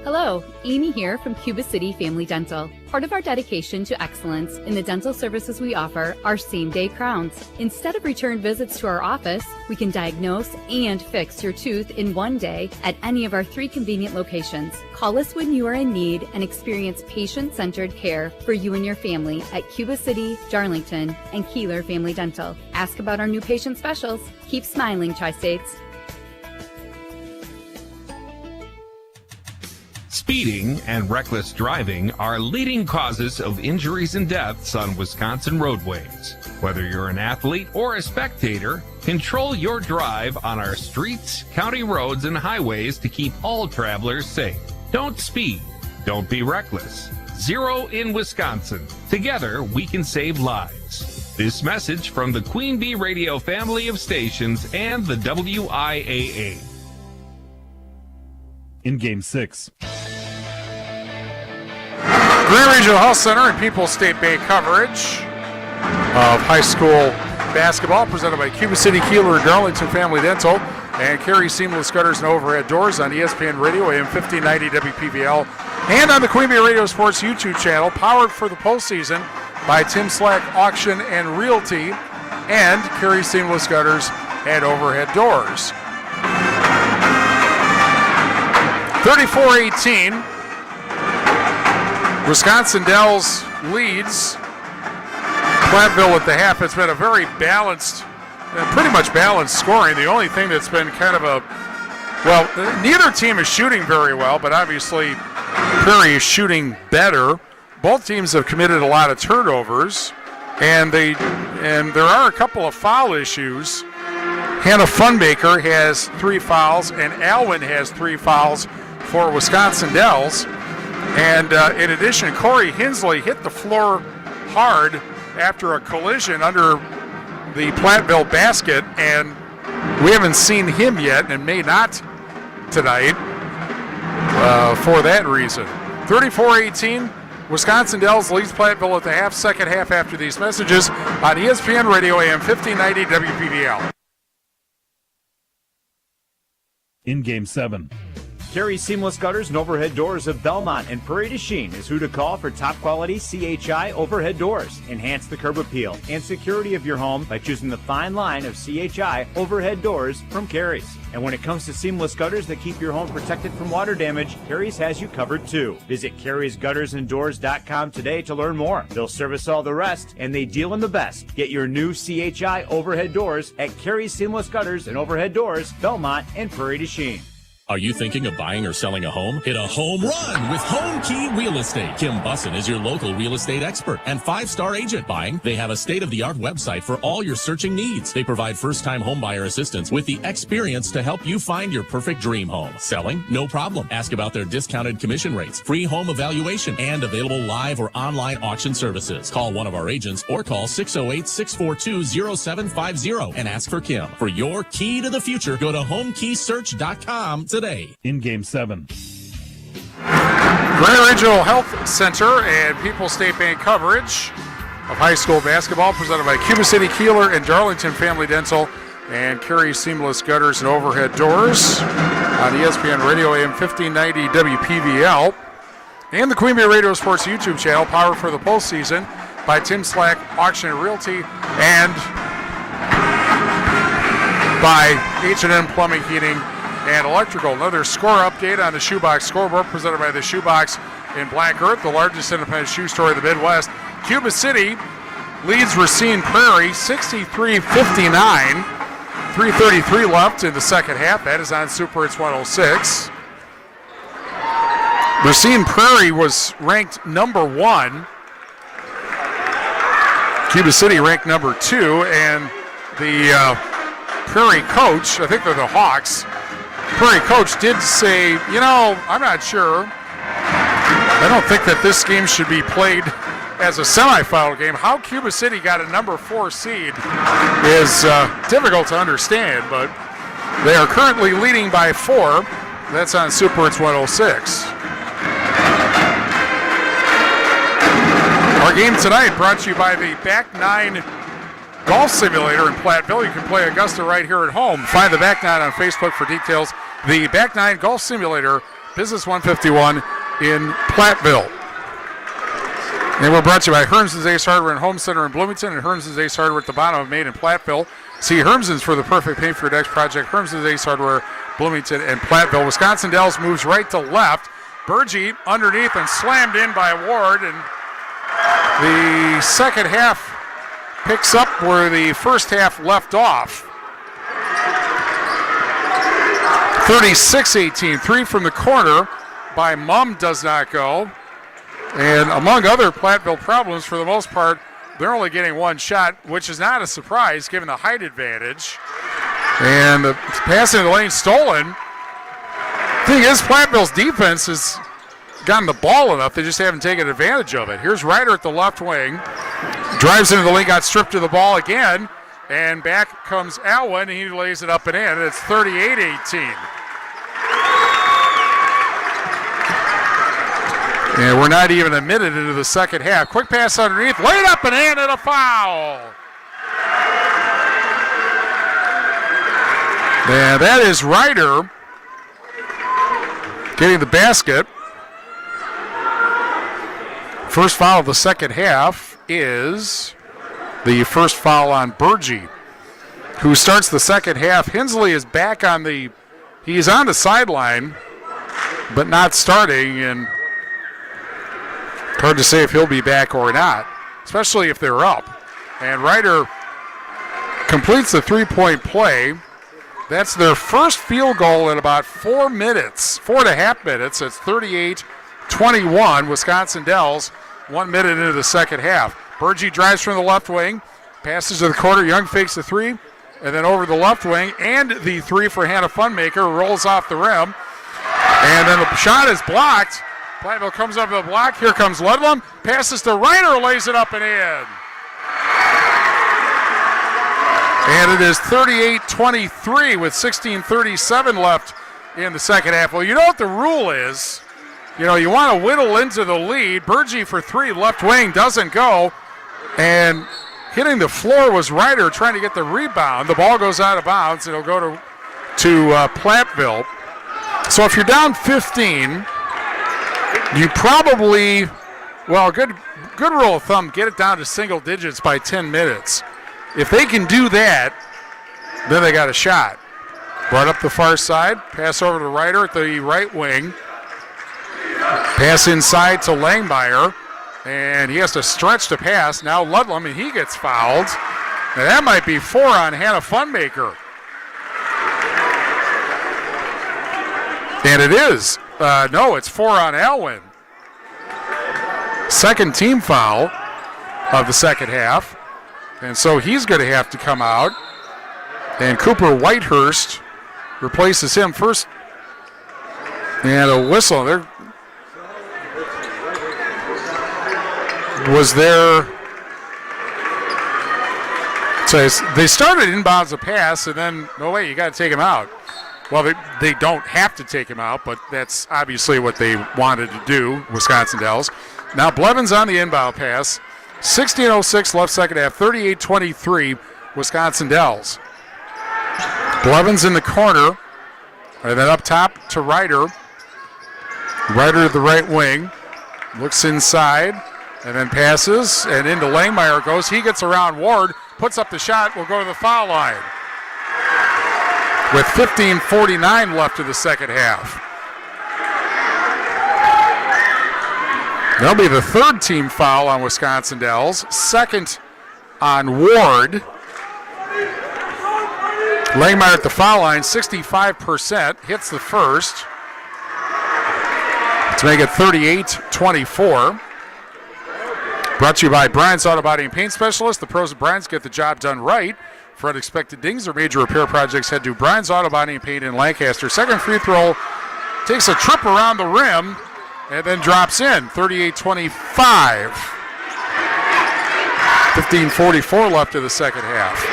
Hello, Amy here from Cuba City Family Dental. Part of our dedication to excellence in the dental services we offer are same-day crowns. Instead of return visits to our office, we can diagnose and fix your tooth in one day at any of our 3 convenient locations. Call us when you are in need and experience patient-centered care for you and your family at Cuba City, Darlington, and Kieler Family Dental. Ask about our new patient specials. Keep smiling, Tri-States. Speeding and reckless driving are leading causes of injuries and deaths on Wisconsin roadways. Whether you're an athlete or a spectator, control your drive on our streets, county roads, and highways to keep all travelers safe. Don't speed. Don't be reckless. Zero in Wisconsin. Together, we can save lives. This message from the Queen Bee Radio family of stations and the WIAA. In Game 6. Grand Regional Health Center and People's State Bank coverage of high school basketball presented by Cuba City, Kieler, and Darlington Family Dental, and Carey Seamless Gutters and Overhead Doors on ESPN Radio AM 1590 WPVL, and on the Queen Bee Radio Sports YouTube channel, powered for the postseason by Tim Slack Auction and Realty and Carey Seamless Gutters and Overhead Doors. 34-18. Wisconsin Dells leads Platteville at the half. It's been a very balanced, pretty much balanced scoring. The only thing that's been kind of neither team is shooting very well, but obviously Prairie is shooting better. Both teams have committed a lot of turnovers, and there are a couple of foul issues. Hannah Funbaker has 3 fouls, and Alwyn has 3 fouls for Wisconsin Dells. And in addition, Corey Hensley hit the floor hard after a collision under the Platteville basket, and we haven't seen him yet and may not tonight for that reason. 34-18, Wisconsin Dells leads Platteville at the half, second half after these messages on ESPN Radio AM 1590 WPVL. In Game 7. Carey Seamless Gutters and Overhead Doors of Belmont and Prairie du Chien is who to call for top quality CHI overhead doors. Enhance the curb appeal and security of your home by choosing the fine line of CHI overhead doors from Carey's. And when it comes to seamless gutters that keep your home protected from water damage, Carey's has you covered too. Visit Carey'sGuttersandDoors.com today to learn more. They'll service all the rest, and they deal in the best. Get your new CHI overhead doors at Carey's Seamless Gutters and Overhead Doors, Belmont and Prairie du Chien. Are you thinking of buying or selling a home? Hit a home run with Home Key Real Estate. Kim Bussin is your local real estate expert and 5-star agent. Buying? They have a state-of-the-art website for all your searching needs. They provide first-time homebuyer assistance with the experience to help you find your perfect dream home. Selling? No problem. Ask about their discounted commission rates, free home evaluation, and available live or online auction services. Call one of our agents or call 608-642-0750 and ask for Kim. For your key to the future, go to homekeysearch.com today. In Game 7. Grand Regional Health Center and People's State Bank coverage of high school basketball presented by Cuba City, Kieler, and Darlington Family Dental and Carey Seamless Gutters and Overhead Doors on ESPN Radio AM 1590 WPVL and the Queen Bee Radio Sports YouTube channel, powered for the postseason by Tim Slack Auction and Realty and by H&M Plumbing, Heating, and Electrical. Another score update on the Shoebox scoreboard presented by the Shoebox in Black Earth, the largest independent shoe store in the Midwest. Cuba City leads Racine Prairie 63-59. 3:33 left in the second half. That is on Super Hits 106. Racine Prairie was ranked number 1. Cuba City ranked number 2, and the Prairie coach, I think they're the Hawks, Prairie coach did say, I'm not sure. I don't think that this game should be played as a semifinal game. How Cuba City got a number 4 seed is difficult to understand, but they are currently leading by 4. That's on Super Hits 106. Our game tonight brought to you by the Back 9 Golf Simulator in Platteville. You can play Augusta right here at home. Find the Back 9 on Facebook for details. The Back 9 Golf Simulator, Business 151 in Platteville. And we're brought to you by Hermson's Ace Hardware and Home Center in Bloomington and Hermson's Ace Hardware at the bottom of Main in Platteville. See Hermson's for the perfect paint for your next project. Hermson's Ace Hardware, Bloomington and Platteville. Wisconsin Dells moves right to left. Burgee underneath and slammed in by Ward, and the second half picks up where the first half left off. 36-18, 3 from the corner by Mumm does not go. And among other Platteville problems, for the most part, they're only getting one shot, which is not a surprise given the height advantage. And the pass into the lane stolen. Thing is, Platteville's defense has gotten the ball enough, they just haven't taken advantage of it. Here's Ryder at the left wing. Drives into the lane, got stripped of the ball again, and back comes Alwyn, and he lays it up and in. It's 38-18. And we're not even a minute into the second half. Quick pass underneath, laid up and in, and a foul. And that is Ryder getting the basket. First foul of the second half is the first foul on Burgee, who starts the second half. Hensley is back on he's on the sideline, but not starting, and hard to say if he'll be back or not, especially if they're up. And Ryder completes the three-point play. That's their first field goal in about 4 minutes, 4.5 minutes. It's 38-21, Wisconsin Dells, 1 minute into the second half. Burgee drives from the left wing, passes to the corner. Young fakes the three, and then over the left wing, and the three for Hannah Funmaker, rolls off the rim. And then the shot is blocked. Platteville comes up to the block. Here comes Ludlam. Passes to Ryder, lays it up and in. And it is 38-23 with 16:37 left in the second half. Well, you know what the rule is. You want to whittle into the lead. Burgee for three, left wing, doesn't go. And hitting the floor was Ryder trying to get the rebound. The ball goes out of bounds, and it'll go to Platteville. So if you're down 15, you probably, good rule of thumb, get it down to single digits by 10 minutes. If they can do that, then they got a shot. Brought up the far side, pass over to Ryder at the right wing. Pass inside to Langmeyer, and he has to stretch to pass. Now Ludlam, and he gets fouled. And that might be 4 on Hannah Funmaker. And it is. No, it's 4 on Alwyn. Second team foul of the second half. And so he's going to have to come out. And Cooper Whitehurst replaces him first. And a whistle. There was there. So they started inbounds a pass, and then, no way, you got to take him out. Well, they don't have to take him out, but that's obviously what they wanted to do, Wisconsin Dells. Now Blevins on the inbound pass. 16:06 left second half, 38-23, Wisconsin Dells. Blevins in the corner, and then up top to Ryder. Ryder at the right wing, looks inside, and then passes, and into Langmeyer goes. He gets around Ward, puts up the shot, will go to the foul line. With 15:49 left of the second half. That'll be the third team foul on Wisconsin Dells, second on Ward. Langmeyer at the foul line, 65%, hits the first to make it 38-24. Brought to you by Brian's Auto Body and Paint Specialist. The pros of Brian's get the job done right. For unexpected dings or major repair projects, head to Brian's Auto Body and Paint in Lancaster. Second free throw takes a trip around the rim and then drops in, 38-25. 15:44 left of the second half.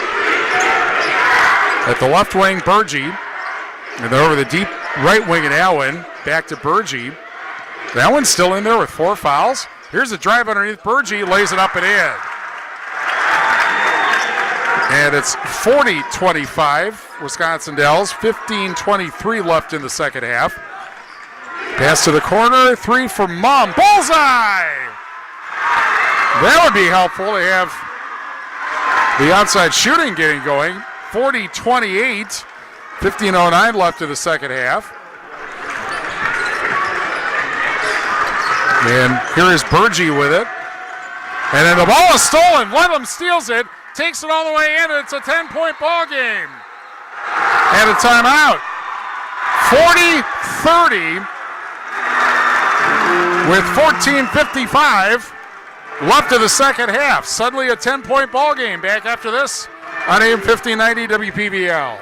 At the left wing, Burgee. And then over the deep right wing in Allen. Back to Burgee. Allen's still in there with 4 fouls. Here's a drive underneath Burgee, lays it up and in. And it's 40-25, Wisconsin Dells. 15:23 left in the second half. Pass to the corner, 3 for Mum. Bullseye! That would be helpful to have the outside shooting getting going. 40-28, 15:09 left in the second half. And here is Burgee with it. And then the ball is stolen. Ludlam steals it, takes it all the way in, and it's a 10-point ball game. And a timeout. 40-30 with 14:55 left of the second half. Suddenly a 10-point ball game. Back after this on AM 1590 WPVL.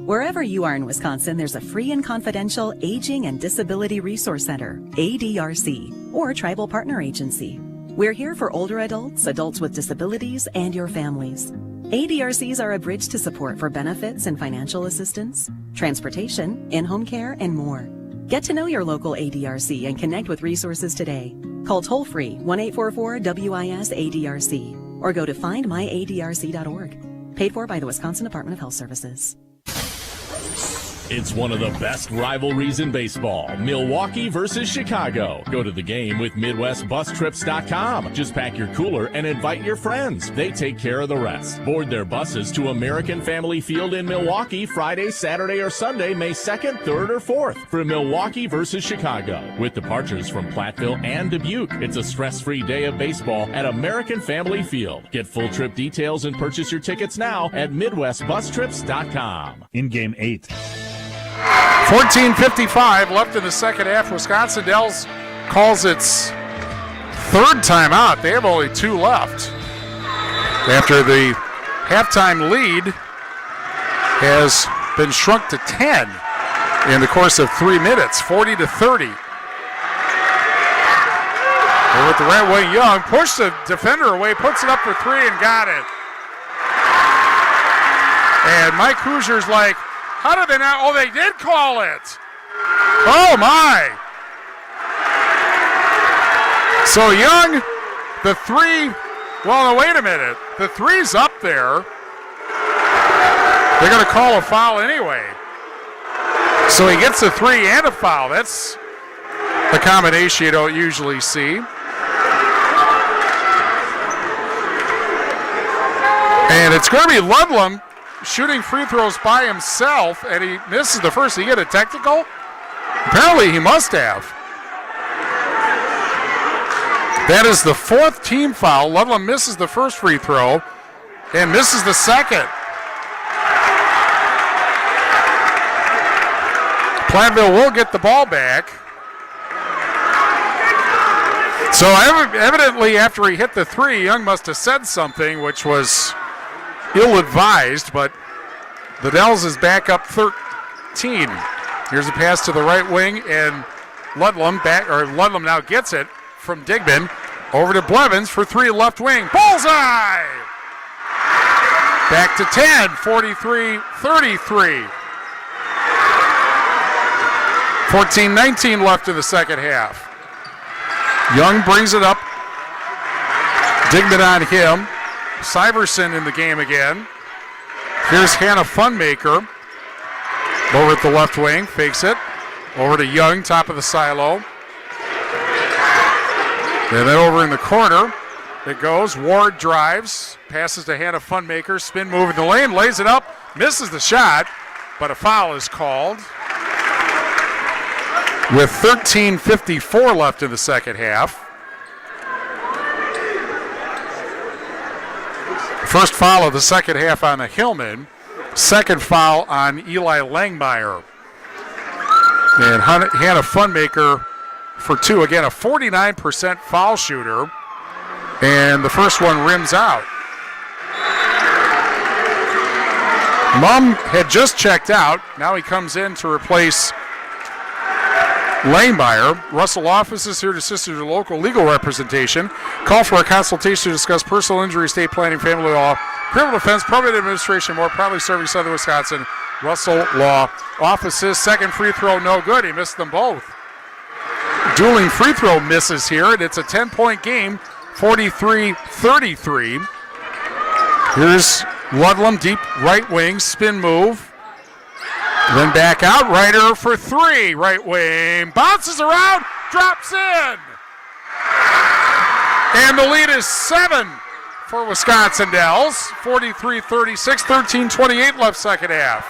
Wherever you are in Wisconsin, there's a free and confidential Aging and Disability Resource Center, ADRC, or Tribal Partner Agency. We're here for older adults, adults with disabilities, and your families. ADRCs are a bridge to support for benefits and financial assistance, transportation, in-home care, and more. Get to know your local ADRC and connect with resources today. Call toll-free 1-844-WIS-ADRC or go to findmyadrc.org. Paid for by the Wisconsin Department of Health Services. It's one of the best rivalries in baseball, Milwaukee versus Chicago. Go to the game with MidwestBusTrips.com. Just pack your cooler and invite your friends. They take care of the rest. Board their buses to American Family Field in Milwaukee Friday, Saturday, or Sunday, May 2nd, 3rd, or 4th for Milwaukee versus Chicago. With departures from Platteville and Dubuque, it's a stress-free day of baseball at American Family Field. Get full trip details and purchase your tickets now at MidwestBusTrips.com. In Game 8. 14:55 left in the second half. Wisconsin Dells calls its third timeout. They have only 2 left after the halftime lead has been shrunk to 10 in the course of 3 minutes, 40-30. And with the right wing, Young pushed the defender away, puts it up for 3 and got it. And Mike Hoosier's like, how did they not? Oh, they did call it. Oh, my. So Young, the 3, well, no, wait a minute. The 3's up there. They're going to call a foul anyway. So he gets a 3 and a foul. That's a combination you don't usually see. And it's going to be Ludlam shooting free throws by himself, and he misses the first. Did he get a technical? Apparently he must have. That is the 4th team foul. Ludlam misses the first free throw and misses the second. Platteville will get the ball back. So evidently after he hit the 3, Young must have said something which was ill-advised, but the Dells is back up 13. Here's a pass to the right wing, and Ludlam now gets it from Digman over to Blevins for 3 left wing. Bullseye! Back to 10, 43-33. 14-19 left in the second half. Young brings it up. Digman on him. Syverson in the game again. Here's Hannah Funmaker over at the left wing, fakes it. Over to Young, top of the silo. And then over in the corner, it goes. Ward drives, passes to Hannah Funmaker, spin move in the lane, lays it up, misses the shot, but a foul is called. With 13:54 left in the second half. First foul of the second half on the Hillman. second foul on Eli Langmeyer. And Hannah Funmaker for 2. Again, a 49% foul shooter. And the first one rims out. Mum had just checked out. Now he comes in to replace Langmeyer. Russell Office is here to assist your local legal representation. Call for a consultation to discuss personal injury, estate planning, family law, criminal defense, probate administration, more. Proudly serving Southern Wisconsin. Russell Law Offices. Second free throw, no good. He missed them both. Dueling free throw misses here, and it's a 10-point game, 43-33. Here's Ludlam, deep right wing, spin move. Then back out, Ryder for 3, right wing. Bounces around, drops in. And the lead is 7 for Wisconsin Dells. 43-36, 13:28 left second half.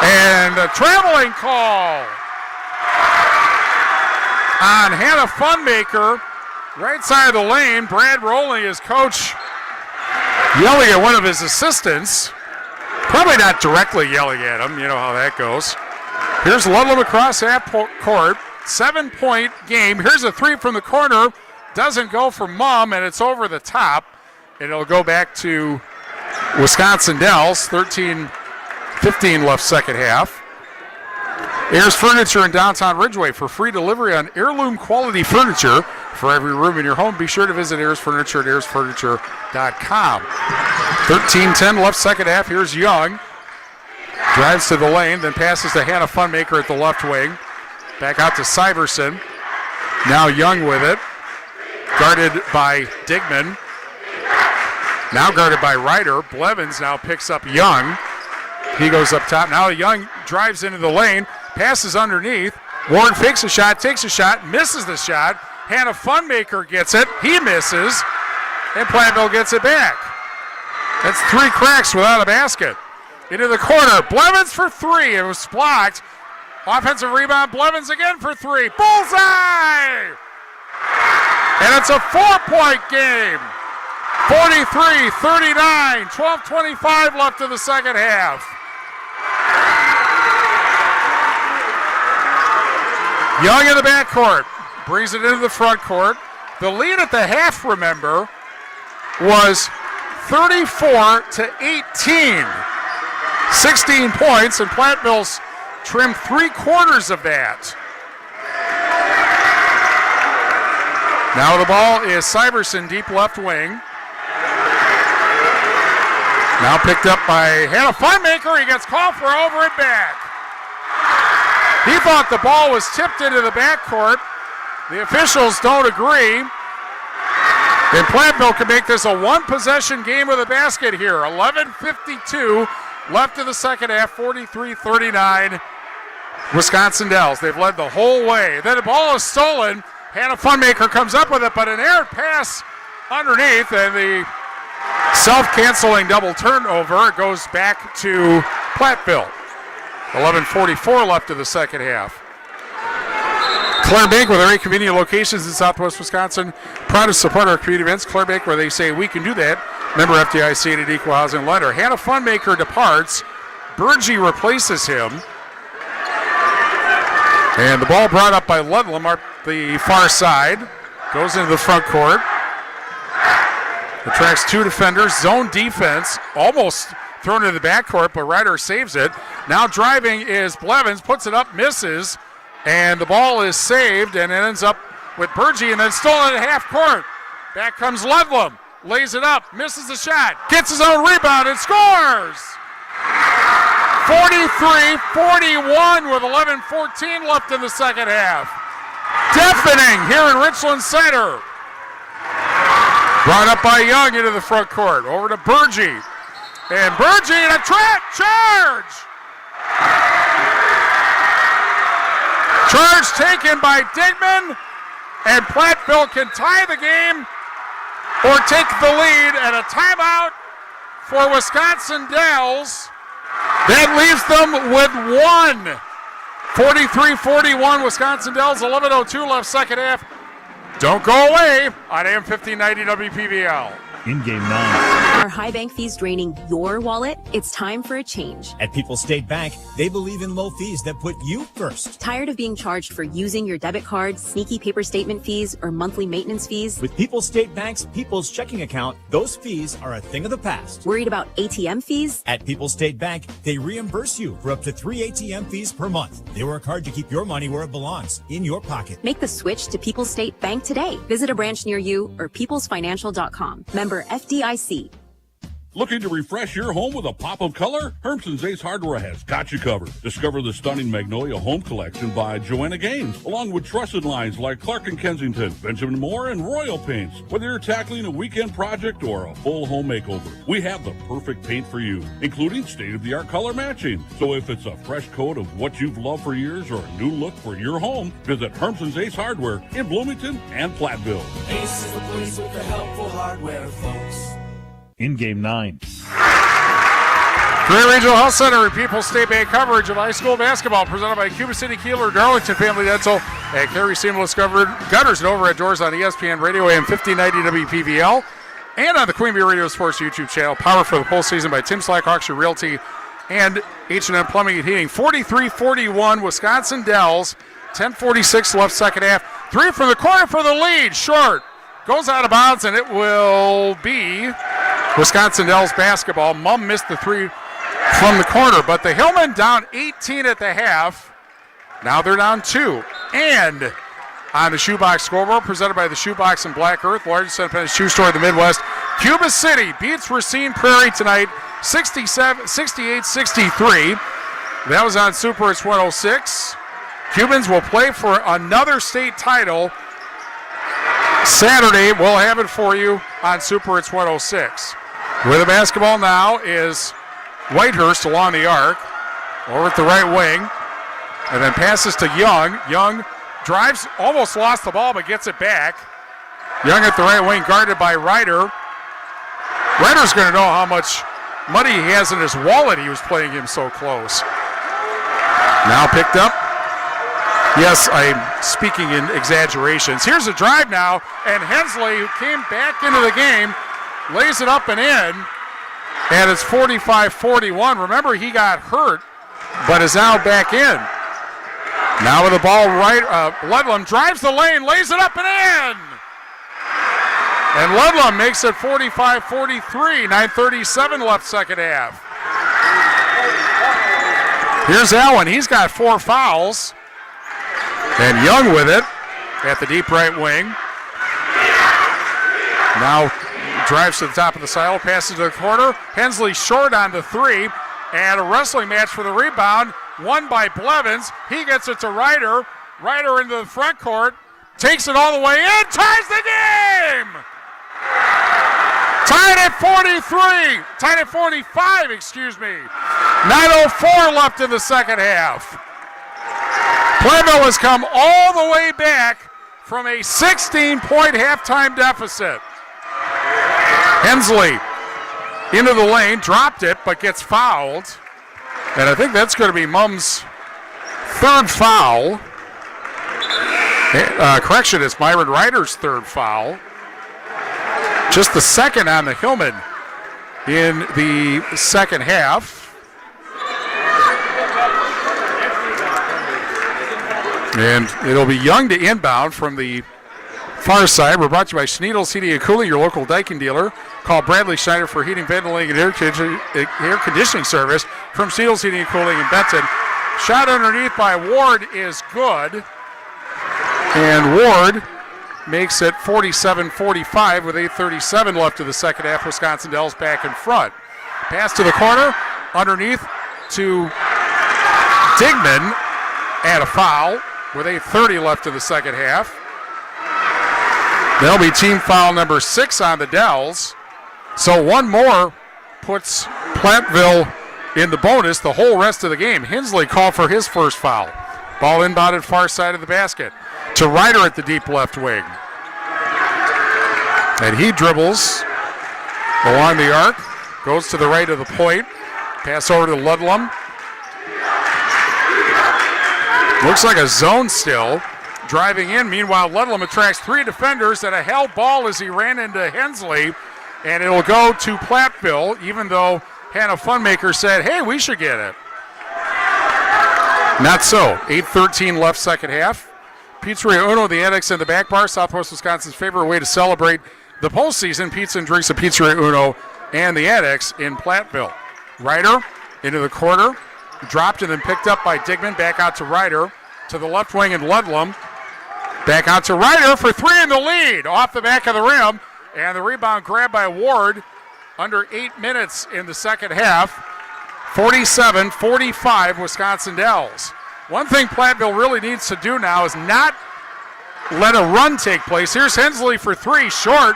And a traveling call on Hannah Funmaker. Right side of the lane, Brad Rowley, his coach, yelling at one of his assistants. Probably not directly yelling at him, you know how that goes. Here's Ludlam across half court. 7-point game. Here's a 3 from the corner. Doesn't go for Mum, and it's over the top. And it'll go back to Wisconsin Dells. 13:15 left second half. Ayers Furniture in downtown Ridgeway for free delivery on heirloom quality furniture for every room in your home. Be sure to visit Ayers Furniture at ayersfurniture.com. 13:10 left second half. Here's Young. Drives to the lane, then passes to Hannah Funmaker at the left wing. Back out to Syverson. Now Young with it. Guarded by Digman. Now guarded by Ryder. Blevins now picks up Young. He goes up top. Now Young drives into the lane. Passes underneath. Warren fakes a shot, takes a shot, misses the shot. Hannah Funmaker gets it. He misses. And Platteville gets it back. That's 3 cracks without a basket. Into the corner. Blevins for 3. It was blocked. Offensive rebound. Blevins again for 3. Bullseye! And it's a 4-point game. 43-39. 12:25 left in the second half. Young in the backcourt. Brings it into the front court. The lead at the half, remember, was 34-18. 16 points, and Platteville's trimmed 3/4 of that. Now the ball is Syverson, deep left wing. Now picked up by Hannah Funmaker. He gets called for over and back. He thought the ball was tipped into the backcourt. The officials don't agree. And Platteville can make this a 1-possession game with a basket here. 11:52 left in the second half, 43-39. Wisconsin Dells. They've led the whole way. Then the ball is stolen. Hannah Funmaker comes up with it, but an errant pass underneath, and the self-canceling double turnover. It goes back to Platteville. 11:44 left in the second half. Claire Bank, with our 8 convenient locations in southwest Wisconsin, proud to support our community events. Claire Bank, where they say we can do that. Member FDIC and an equal housing lender. Hannah Funmaker departs. Burgee replaces him. And the ball brought up by Ludlam up the far side. Goes into the front court. Attracts 2 defenders. Zone defense. Almost thrown into the backcourt, but Ryder saves it. Now driving is Blevins. Puts it up, misses. And the ball is saved, and it ends up with Burgee, and then stolen at half court. Back comes Ludlam. Lays it up. Misses the shot. Gets his own rebound and scores! 43-41 with 11:14 left in the second half. Deafening here in Richland Center. Brought up by Young into the front court. Over to Burgee. And Burgee in a trap charge. Charge taken by Digman. And Platteville can tie the game or take the lead, and a timeout for Wisconsin Dells. That leaves them with 1. 43-41 Wisconsin Dells, 11:02 left second half. Don't go away on AM 1590 WPVL. In game 9. Are high bank fees draining your wallet? It's time for a change. At People's State Bank, they believe in low fees that put you first. Tired of being charged for using your debit card, sneaky paper statement fees, or monthly maintenance fees? With People's State Bank's People's Checking Account, those fees are a thing of the past. Worried about ATM fees? At People's State Bank, they reimburse you for up to 3 ATM fees per month. They work hard to keep your money where it belongs, in your pocket. Make the switch to People's State Bank today. Visit a branch near you or peoplesfinancial.com. Member FDIC. Looking to refresh your home with a pop of color? Hermson's Ace Hardware has got you covered. Discover the stunning Magnolia Home Collection by Joanna Gaines, along with trusted lines like Clark & Kensington, Benjamin Moore, and Royal Paints. Whether you're tackling a weekend project or a full home makeover, we have the perfect paint for you, including state-of-the-art color matching. So if it's a fresh coat of what you've loved for years or a new look for your home, visit Hermson's Ace Hardware in Bloomington and Platteville. Ace is the place with the helpful hardware, folks. In Game 9. Carey Regional Health Center and People's State Bank coverage of high school basketball presented by Cuba City, Kieler, Darlington Family Dental, and Carey Seamless Gutters and Overhead Doors on ESPN Radio AM 1590 WPVL, and on the Queen Bee Radio Sports YouTube channel. Power for the postseason by Tim Slack Auction Realty and H&M Plumbing and Heating. 43-41, Wisconsin Dells. 10:46 left second half. Three from the corner for the lead. Short. Goes out of bounds, and it will be Wisconsin Dells basketball. Mumm missed the three from the corner, but the Hillmen down 18 at the half. Now they're down 2. And on the Shoebox scoreboard, presented by the Shoebox and Black Earth, largest independent shoe store in the Midwest, Cuba City beats Racine Prairie tonight, 68-63. That was on Super It's 106. Cubans will play for another state title Saturday. We'll have it for you on Super It's 106. With the basketball now is Whitehurst along the arc, over at the right wing, and then passes to Young. Young drives, almost lost the ball, but gets it back. Young at the right wing, guarded by Ryder. Ryder's going to know how much money he has in his wallet. He was playing him so close. Now picked up. Yes, I'm speaking in exaggerations. Here's a drive now, and Hensley, who came back into the game, lays it up and in, and it's 45-41. Remember, he got hurt, but is now back in. Now with the ball right, Ludlam drives the lane, lays it up and in. And Ludlam makes it 45-43, 9:37 left second half. Here's Allen, he's got 4 fouls. And Young with it at the deep right wing. Now drives to the top of the silo, passes to the corner. Hensley short on the 3, and a wrestling match for the rebound, won by Blevins. He gets it to Ryder. Ryder into the front court, takes it all the way in, ties the game! Tied at 45, 9:04 left in the second half. Platteville has come all the way back from a 16-point halftime deficit. Hensley into the lane, dropped it, but gets fouled. And I think that's going to be Mumm's 3rd foul. Correction, it's Myron Ryder's 3rd foul. Just the 2nd on the Hillmen in the second half. And it'll be Young to inbound from the far side. We're brought to you by Schneidl's Heating and Cooling, your local Daikin dealer. Call Bradley Schneider for heating, ventilating, and air conditioning service from Schneidl's Heating and Cooling in Benton. Shot underneath by Ward is good. And Ward makes it 47-45 with 8:37 left of the second half. Wisconsin Dells back in front. Pass to the corner, underneath to Digman, and a foul with 8:30 left of the second half. There'll be team foul number 6 on the Dells. So one more puts Platteville in the bonus the whole rest of the game. Hensley called for his first foul. Ball inbounded far side of the basket to Ryder at the deep left wing. And he dribbles along the arc, goes to the right of the point. Pass over to Ludlam. Looks like a zone still. Driving in, meanwhile, Ludlam attracts 3 defenders and a held ball as he ran into Hensley. and it'll go to Platteville, even though Hannah Funmaker said, hey, we should get it. Not so. 8:13 left second half. Pizzeria Uno, the Addicts in the back bar, Southwest Wisconsin's favorite way to celebrate the postseason. Pizza and drinks at Pizzeria Uno and the Addicts in Platteville. Ryder into the corner, dropped and then picked up by Digman. Back out to Ryder, to the left wing and Ludlam. Back out to Ryder for three in the lead, off the back of the rim, and the rebound grabbed by Ward under 8 minutes in the second half. 47-45 Wisconsin Dells. One thing Platteville really needs to do now is not let a run take place. Here's Hensley for three, short,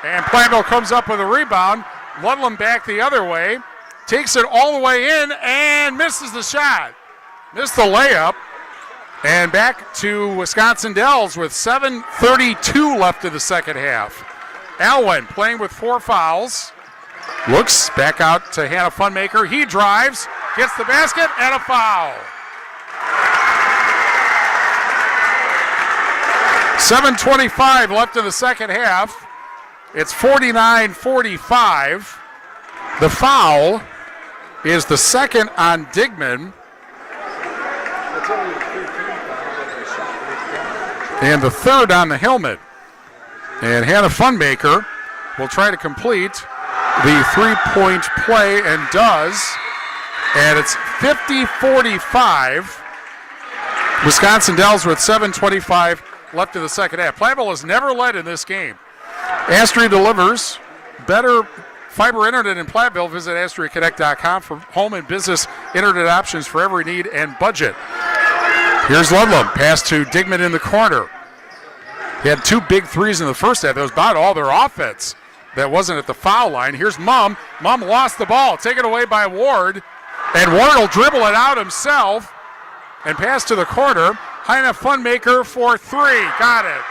and Platteville comes up with a rebound. Ludlam back the other way, takes it all the way in and misses the shot. Missed the layup, and back to Wisconsin Dells with 7:32 left in the second half. Alwyn playing with 4 fouls. Looks back out to Hannah Funmaker. He drives, gets the basket, and a foul. 7:25 left in the second half. It's 49-45. The foul is the second on Digman. And the third on the helmet. And Hannah Funmaker will try to complete the three-point play and does. And it's 50-45. Wisconsin Dells with 7:25 left in the second half. Platteville has never led in this game. Astria delivers better fiber internet in Platteville. Visit AstriaConnect.com for home and business internet options for every need and budget. Here's Ludlam. Pass to Digman in the corner. He had 2 big threes in the first half. That was about all their offense. That wasn't at the foul line. Here's Mum. Mum lost the ball. Taken away by Ward. And Ward will dribble it out himself and pass to the corner. Hannah Funmaker for 3. Got it.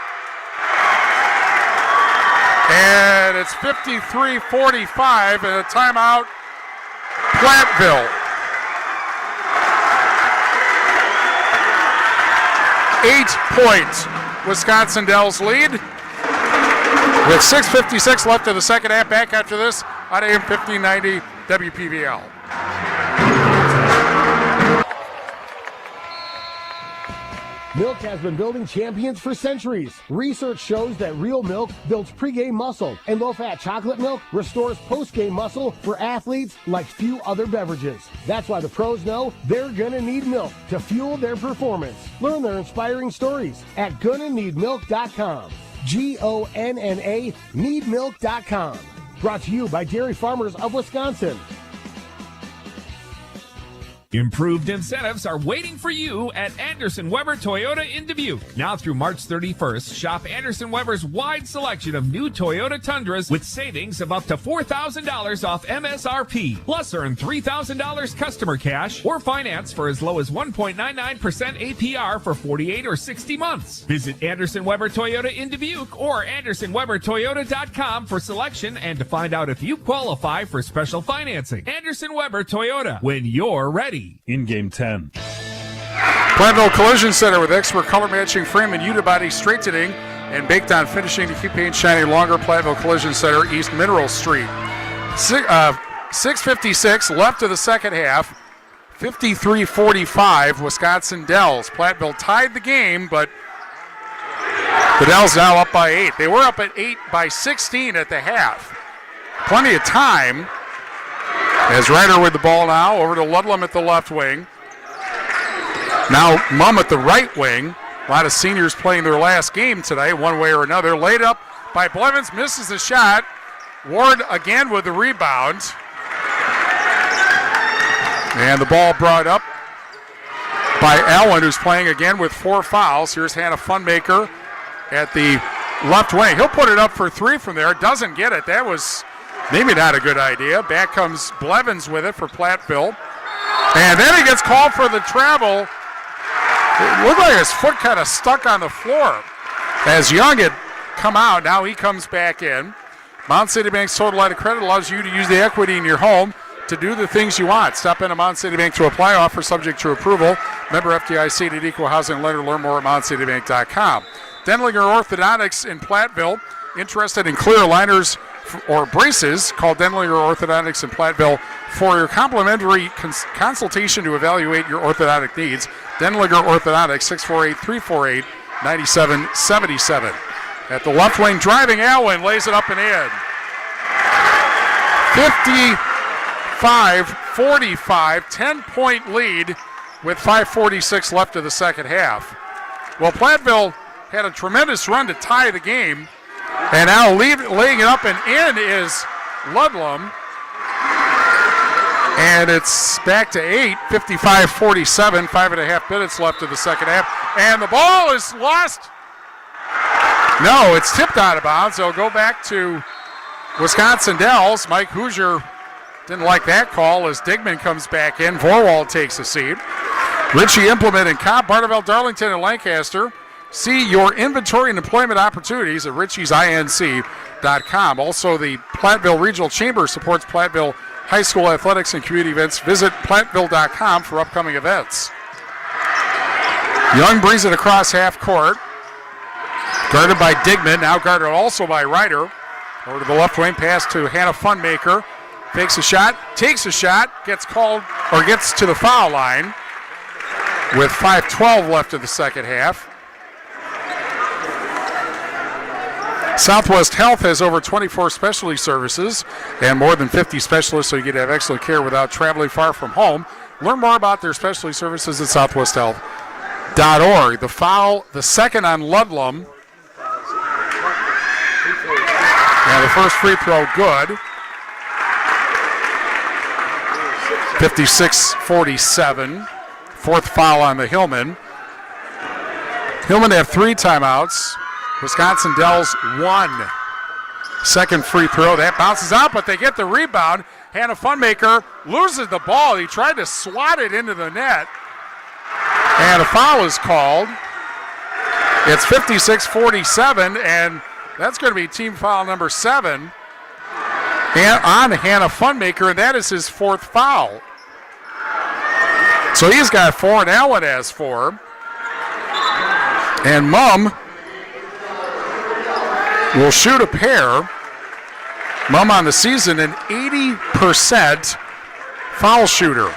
And it's 53-45 and a timeout. Platteville. 8-point Wisconsin Dells lead. With 6:56 left in the second half. Back after this on AM 1590 WPVL. Milk has been building champions for centuries. Research shows that real milk builds pregame muscle, and low-fat chocolate milk restores postgame muscle for athletes like few other beverages. That's why the pros know they're gonna need milk to fuel their performance. Learn their inspiring stories at GonnaNeedMilk.com. GONNA needmilk.com. Brought to you by Dairy Farmers of Wisconsin. Improved incentives are waiting for you at Anderson Weber Toyota in Dubuque. Now through March 31st, shop Anderson Weber's wide selection of new Toyota Tundras with savings of up to $4,000 off MSRP. Plus earn $3,000 customer cash or finance for as low as 1.99% APR for 48 or 60 months. Visit Anderson Weber Toyota in Dubuque or AndersonWeberToyota.com for selection and to find out if you qualify for special financing. Anderson Weber Toyota, when you're ready. In Game 10. Platteville Collision Center with expert color matching frame and unibody straightening and baked on finishing to keep paint shining longer. Platteville Collision Center, East Mineral Street. 6:56 left of the second half. 53-45 Wisconsin Dells. Platteville tied the game, but the Dells now up by 8. They were up at 8 by 16 at the half. Plenty of time. As Ryder with the ball now, over to Ludlam at the left wing. Now Mum at the right wing. A lot of seniors playing their last game tonight, one way or another. Laid up by Blevins, misses the shot. Ward again with the rebound. And the ball brought up by Allen, who's playing again with 4 fouls. Here's Hannah Funmaker at the left wing. He'll put it up for 3 from there. Doesn't get it. That was maybe not a good idea. Back comes Blevins with it for Platteville. And then he gets called for the travel. It looked like his foot kind of stuck on the floor. As Young had come out, now he comes back in. Mount City Bank's total line of credit allows you to use the equity in your home to do the things you want. Stop into Mount City Bank to apply. Offer subject to approval. Member FDIC and equal housing lender. Learn more at MountCityBank.com. Denlinger Orthodontics in Platteville. Interested in clear aligners or braces, call Denlinger Orthodontics in Platteville for your complimentary consultation to evaluate your orthodontic needs. Denlinger Orthodontics, 648-348-9777. At the left wing, driving Alwyn, lays it up and in. 55-45, 10-point lead with 5:46 left of the second half. Well, Platteville had a tremendous run to tie the game, and now laying it up and in is Ludlam. And it's back to 8, 55-47, 5.5 minutes left of the second half. And the ball is lost. No, it's tipped out of bounds. It'll go back to Wisconsin Dells. Mike Hoosier didn't like that call as Digman comes back in. Vorwald takes a seat. Ritchie Implement and Cobb, Barneveld, Darlington, and Lancaster. See your inventory and employment opportunities at ritchiesinc.com. Also, the Platteville Regional Chamber supports Platteville High School athletics and community events. Visit platteville.com for upcoming events. Young brings it across half court. Guarded by Digman, now guarded also by Ryder. Over to the left wing, pass to Hannah Funmaker. Fakes a shot, takes a shot, gets called, or gets to the foul line with 5:12 left of the second half. Southwest Health has over 24 specialty services and more than 50 specialists, so you get to have excellent care without traveling far from home. Learn more about their specialty services at southwesthealth.org. The foul, the second on Ludlam. And the first free throw good. 56-47. Fourth foul on the Hillman. Hillman have 3 timeouts. Wisconsin Dells 1. Second free throw. That bounces out, but they get the rebound. Hannah Funmaker loses the ball. He tried to swat it into the net. And a foul is called. It's 56-47, and that's going to be team foul number 7 on Hannah Funmaker, and that is his 4th foul. So he's got 4, and Allen has 4. And Mumm will shoot a pair. Mumm on the season, an 80% foul shooter.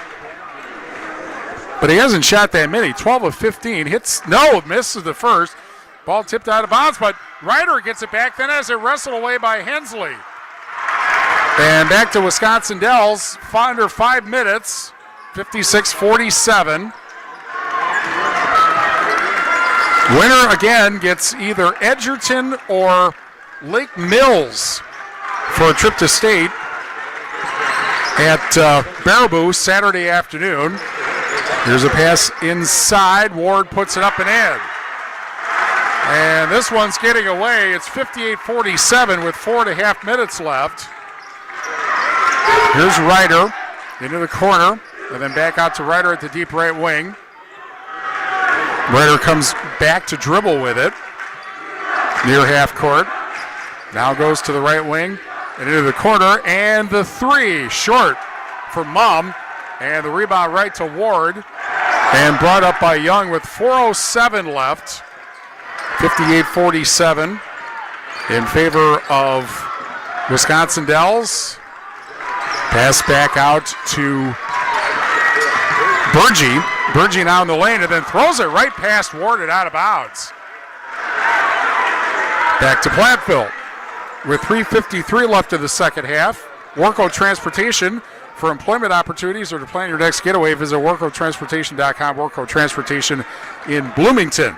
But he hasn't shot that many. 12 of 15. Misses the first. Ball tipped out of bounds, but Ryder gets it back, then has it wrestled away by Hensley. And back to Wisconsin Dells, under 5 minutes, 56-47. Winner again gets either Edgerton or Lake Mills for a trip to state at Baraboo Saturday afternoon. Here's a pass inside. Ward puts it up and in. And this one's getting away. It's 58-47 with 4.5 minutes left. Here's Ryder into the corner, and then back out to Ryder at the deep right wing. Ryder comes back to dribble with it near half court. Now goes to the right wing and into the corner, and the 3 short for Mumm, and the rebound right to Ward, and brought up by Young with 4:07 left. 58-47 in favor of Wisconsin Dells. Pass back out to Burgee. Burgee now in the lane, and then throws it right past Ward and out of bounds. Back to Platteville with 3:53 left of the second half. Worco Transportation for employment opportunities or to plan your next getaway. Visit worcotransportation.com. Worco Transportation in Bloomington.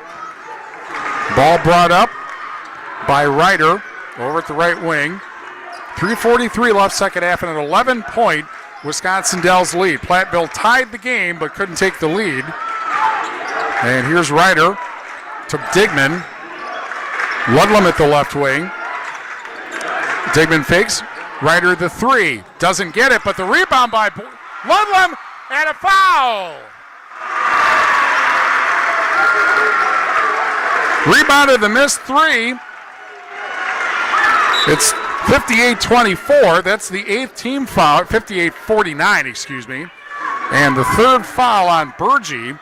Ball brought up by Ryder over at the right wing. 3:43 left second half, and an 11-point Wisconsin Dells lead. Platteville tied the game but couldn't take the lead. And here's Ryder to Digman. Ludlam at the left wing. Digman fakes. Ryder the 3. Doesn't get it, but the rebound by Ludlam and a foul. Rebounded the missed 3. It's 58-24. That's the 8th team foul. 58-49, excuse me. And the 3rd foul on Burgee.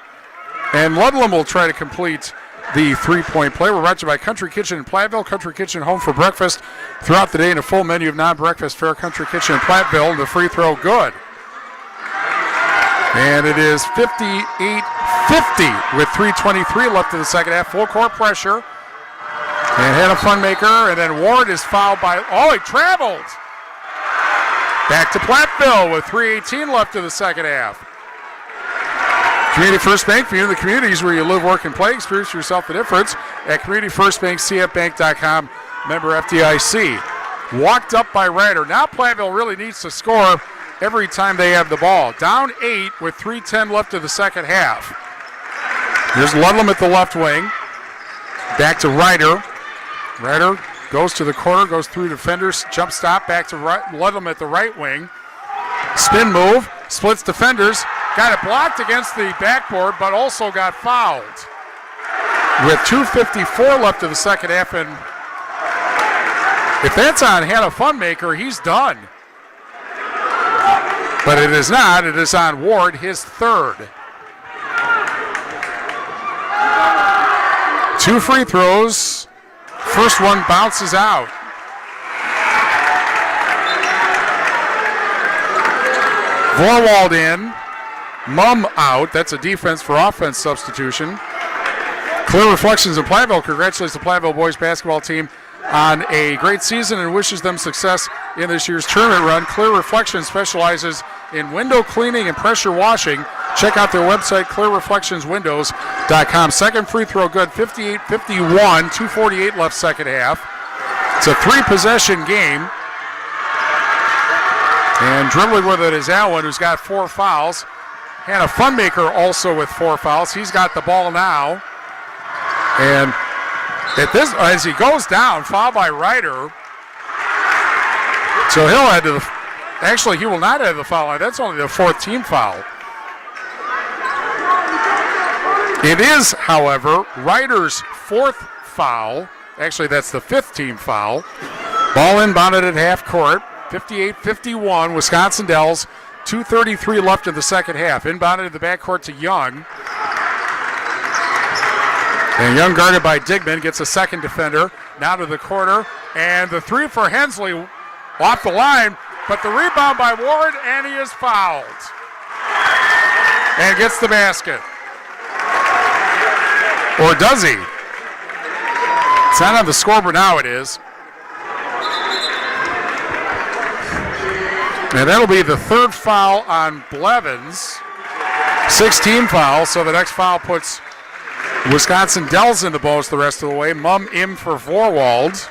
And Ludlam will try to complete the three-point play. We're brought to you by Country Kitchen in Platteville. Country Kitchen, home for breakfast throughout the day, and a full menu of non-breakfast fare. Country Kitchen in Platteville, and the free throw good. And it is 58-50 with 3:23 left in the second half. Full court pressure. And Hannah Funmaker, and then Ward is fouled by, he traveled. Back to Platteville with 3:18 left in the second half. Community First Bank, for you in the communities where you live, work, and play. Experience yourself the difference at Community First Bank, cfbank.com, member FDIC. Walked up by Ryder. Now Platteville really needs to score every time they have the ball. Down 8 with 3:10 left of the second half. Here's Ludlam at the left wing. Back to Ryder. Ryder goes to the corner, goes through defenders, jump stop, back to Ludlam at the right wing. Spin move, splits defenders, got it blocked against the backboard, but also got fouled. With 2:54 left of the second half, and if that's on Hannah Funmaker, he's done. But it is not, it is on Ward, his third. 2 free throws. First one bounces out. Vorwald in. Mum out. That's a defense for offense substitution. Clear Reflections in Platteville congratulates the Platteville boys basketball team on a great season and wishes them success in this year's tournament run. Clear Reflections specializes in window cleaning and pressure washing. Check out their website, clearreflectionswindows.com. Second free throw good, 58-51, 2:48 left second half. It's a 3-possession game. And dribbling with it is Allen, who's got 4 fouls. Hannah Funmaker also with 4 fouls. He's got the ball now. And as he goes down, foul by Ryder. So he'll head to actually, he will not have the foul line. That's only the 4th team foul. It is, however, Ryder's 4th foul. Actually, that's the 5th team foul. Ball inbounded at half court. 58-51, Wisconsin Dells. 2:33 left in the second half. Inbounded in the backcourt to Young. And Young, guarded by Digman, gets a second defender. Now to the corner. And the 3 for Hensley off the line. But the rebound by Ward, and he is fouled. And gets the basket. Or does he? It's not on the scoreboard now, it is. And that'll be the 3rd foul on Blevins. 6-team foul, so the next foul puts Wisconsin Dells in the bonus the rest of the way. Mum in for Vorwald.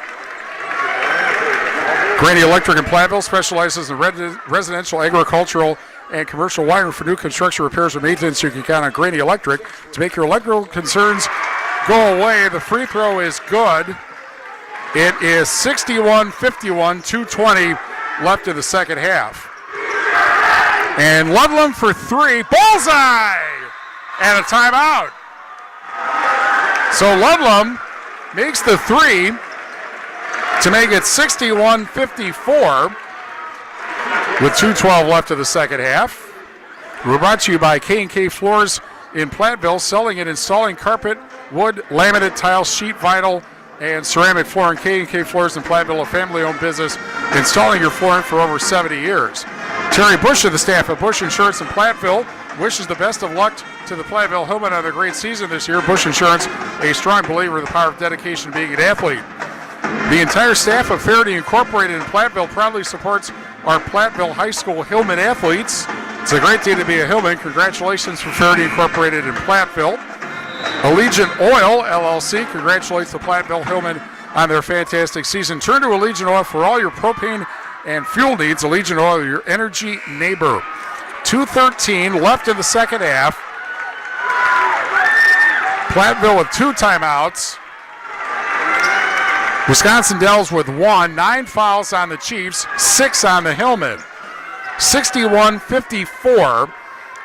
Granny Electric in Platteville specializes in residential, agricultural, and commercial wiring for new construction, repairs, and maintenance. You can count on Granny Electric to make your electrical concerns go away. The free throw is good. It is 61-51, 2:20 left in the second half. And Ludlam for 3, bullseye! And a timeout. So Ludlam makes the 3 to make it 61-54 with 2:12 left of the second half. We're brought to you by K&K Floors in Platteville, selling and installing carpet, wood, laminate, tile, sheet, vinyl, and ceramic flooring. K&K Floors in Platteville, a family-owned business, installing your flooring for over 70 years. Terry Bush of the staff at Bush Insurance in Platteville wishes the best of luck to the Platteville Hillmen on a great season this year. Bush Insurance, a strong believer in the power of dedication to being an athlete. The entire staff of Faraday Incorporated in Platteville proudly supports our Platteville High School Hillman athletes. It's a great day to be a Hillman. Congratulations from Faraday Incorporated in Platteville. Allegiant Oil, LLC, congratulates the Platteville Hillmen on their fantastic season. Turn to Allegiant Oil for all your propane and fuel needs. Allegiant Oil, your energy neighbor. 2:13 left in the second half. Platteville with 2 timeouts. Wisconsin Dells with 1. 9 fouls on the Chiefs, 6 on the Hillmen. 61-54,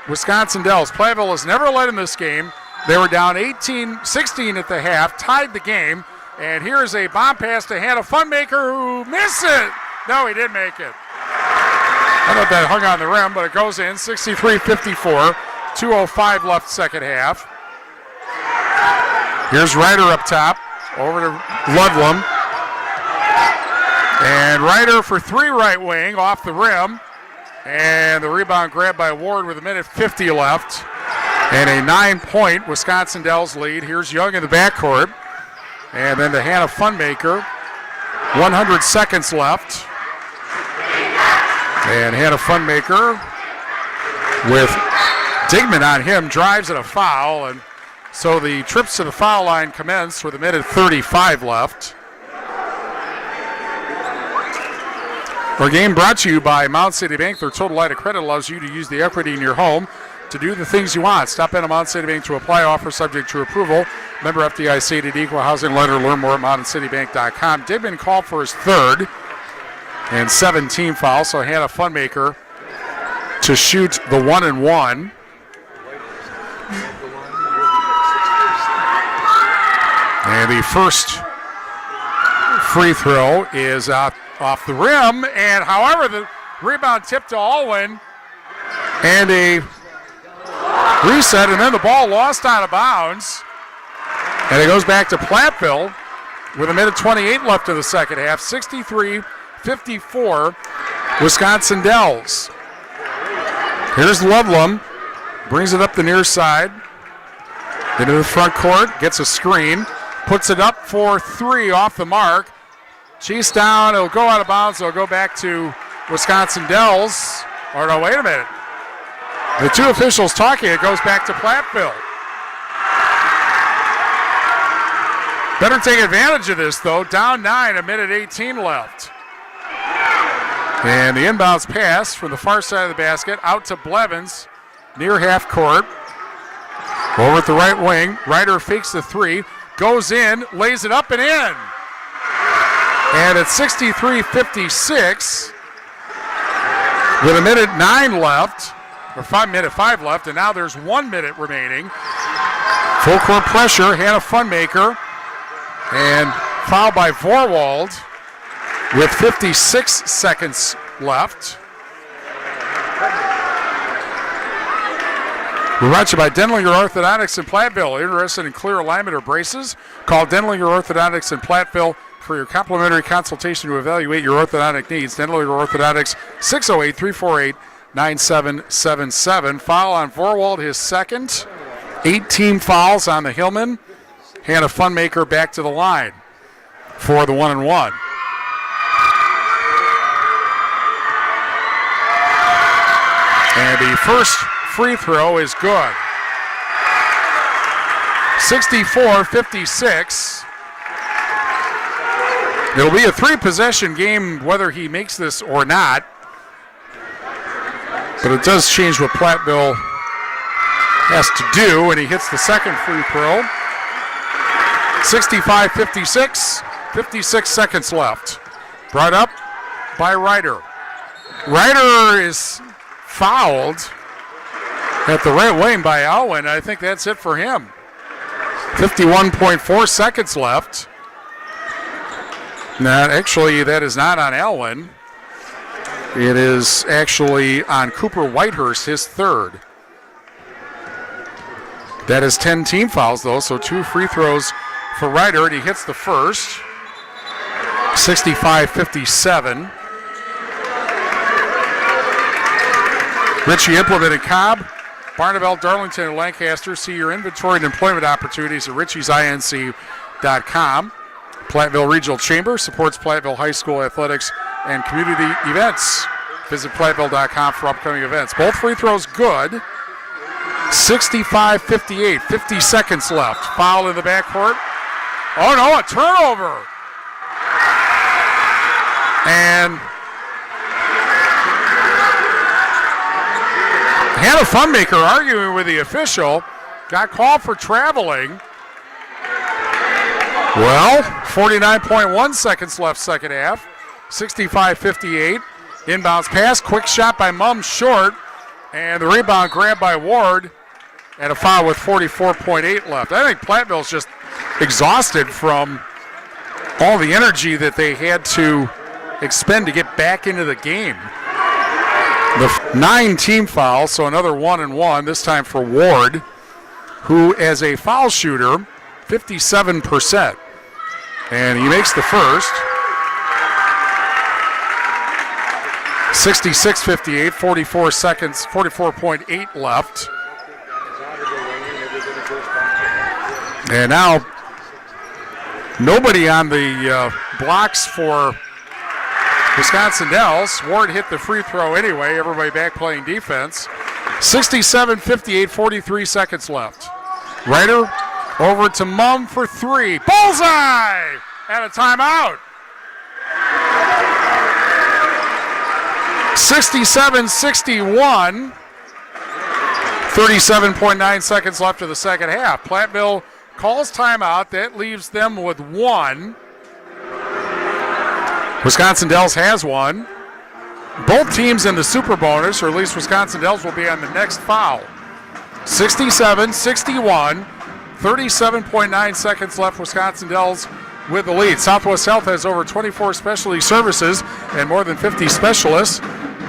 Wisconsin Dells. Platteville has never led in this game. They were down 18-16 at the half, tied the game. And here's a bomb pass to Hannah Funmaker, who missed it. No, he did make it. I thought that hung on the rim, but it goes in. 63-54, 2:05 left second half. Here's Ryder up top, over to Ludlam. And Ryder for three right wing, off the rim. And the rebound grabbed by Ward with 1:50 left. And a 9-point Wisconsin Dells lead. Here's Young in the backcourt. And then to Hannah Funmaker. 100 seconds left. And Hannah Funmaker with Digman on him, drives at a foul. And so the trips to the foul line commence with 1:35 left. Our game brought to you by Mount City Bank. Their total line of credit allows you to use the equity in your home to do the things you want. Stop in at Mount City Bank to apply. Offer subject to approval. Member FDIC, to equal housing lender. Learn more at mountaincitybank.com. Digman called for his third and 17 fouls. So Hannah Funmaker to shoot the 1-and-1. And the first free throw is out off the rim, and however, the rebound tipped to Alwyn, and a reset, and then the ball lost out of bounds, and it goes back to Platteville with 1:28 left in the second half. 63-54, Wisconsin Dells. Here's Ludlam, brings it up the near side, into the front court, gets a screen, puts it up for three off the mark. She's down. It'll go out of bounds. It'll go back to Wisconsin Dells. Or no, wait a minute. The two officials talking. It goes back to Platteville. Better take advantage of this, though. Down 9, 1:18 left. And the inbounds pass from the far side of the basket out to Blevins near half court. Over at the right wing. Ryder fakes the three. Goes in. Lays it up and in. And it's 63-56 with 1:09 left, or 5 left, and now there's 1 minute remaining. Full court pressure, Hannah Funmaker, and foul by Vorwald with 56 seconds left. We're brought to you by Denlinger Orthodontics in Platteville. Interested in clear alignment or braces? Call Denlinger Orthodontics in Platteville for your complimentary consultation to evaluate your orthodontic needs. Denlinger Orthodontics, 608-348-9777. Foul on Vorwald, his second. 18 fouls on the Hillman. Hannah Funmaker back to the line for the 1-and-1. And the first free throw is good. 64-56. It'll be a three-possession game whether he makes this or not. But it does change what Platteville has to do, and he hits the second free throw. 65-56, 56 seconds left. Brought up by Ryder. Ryder is fouled at the right wing by Alwyn. I think that's it for him. 51.4 seconds left. Now, actually, that is not on Alwyn. It is actually on Cooper Whitehurst, his third. That is 10 team fouls, though, so 2 free throws for Ryder, and he hits the first. 65-57. Ritchie implemented Cobb, Barneveld, Darlington, and Lancaster. See your inventory and employment opportunities at ritchiesinc.com. Platteville Regional Chamber supports Platteville High School athletics and community events. Visit platteville.com for upcoming events. Both free throws good. 65-58, 50 seconds left. Foul in the backcourt. Oh no, a turnover. And Hannah Funmaker arguing with the official. Got called for traveling. Well, 49.1 seconds left second half. 65-58. Inbounds pass. Quick shot by Mum short. And the rebound grabbed by Ward. And a foul with 44.8 left. I think Platteville's just exhausted from all the energy that they had to expend to get back into the game. The 9 team fouls, so another 1-and-1, this time for Ward, who as a foul shooter 57%. And he makes the first. 66-58, 44 seconds, 44.8 left. And now nobody on the blocks for Wisconsin Dells. Ward hit the free throw anyway. Everybody back playing defense. 67-58, 43 seconds left. Ryder over to Mum for three. Bullseye! And a timeout. 67-61. 37.9 seconds left of the second half. Platteville calls timeout. That leaves them with one. Wisconsin Dells has one. Both teams in the super bonus, or at least Wisconsin Dells will be on the next foul. 67-61. 37.9 seconds left. Wisconsin Dells with the lead. Southwest Health has over 24 specialty services and more than 50 specialists,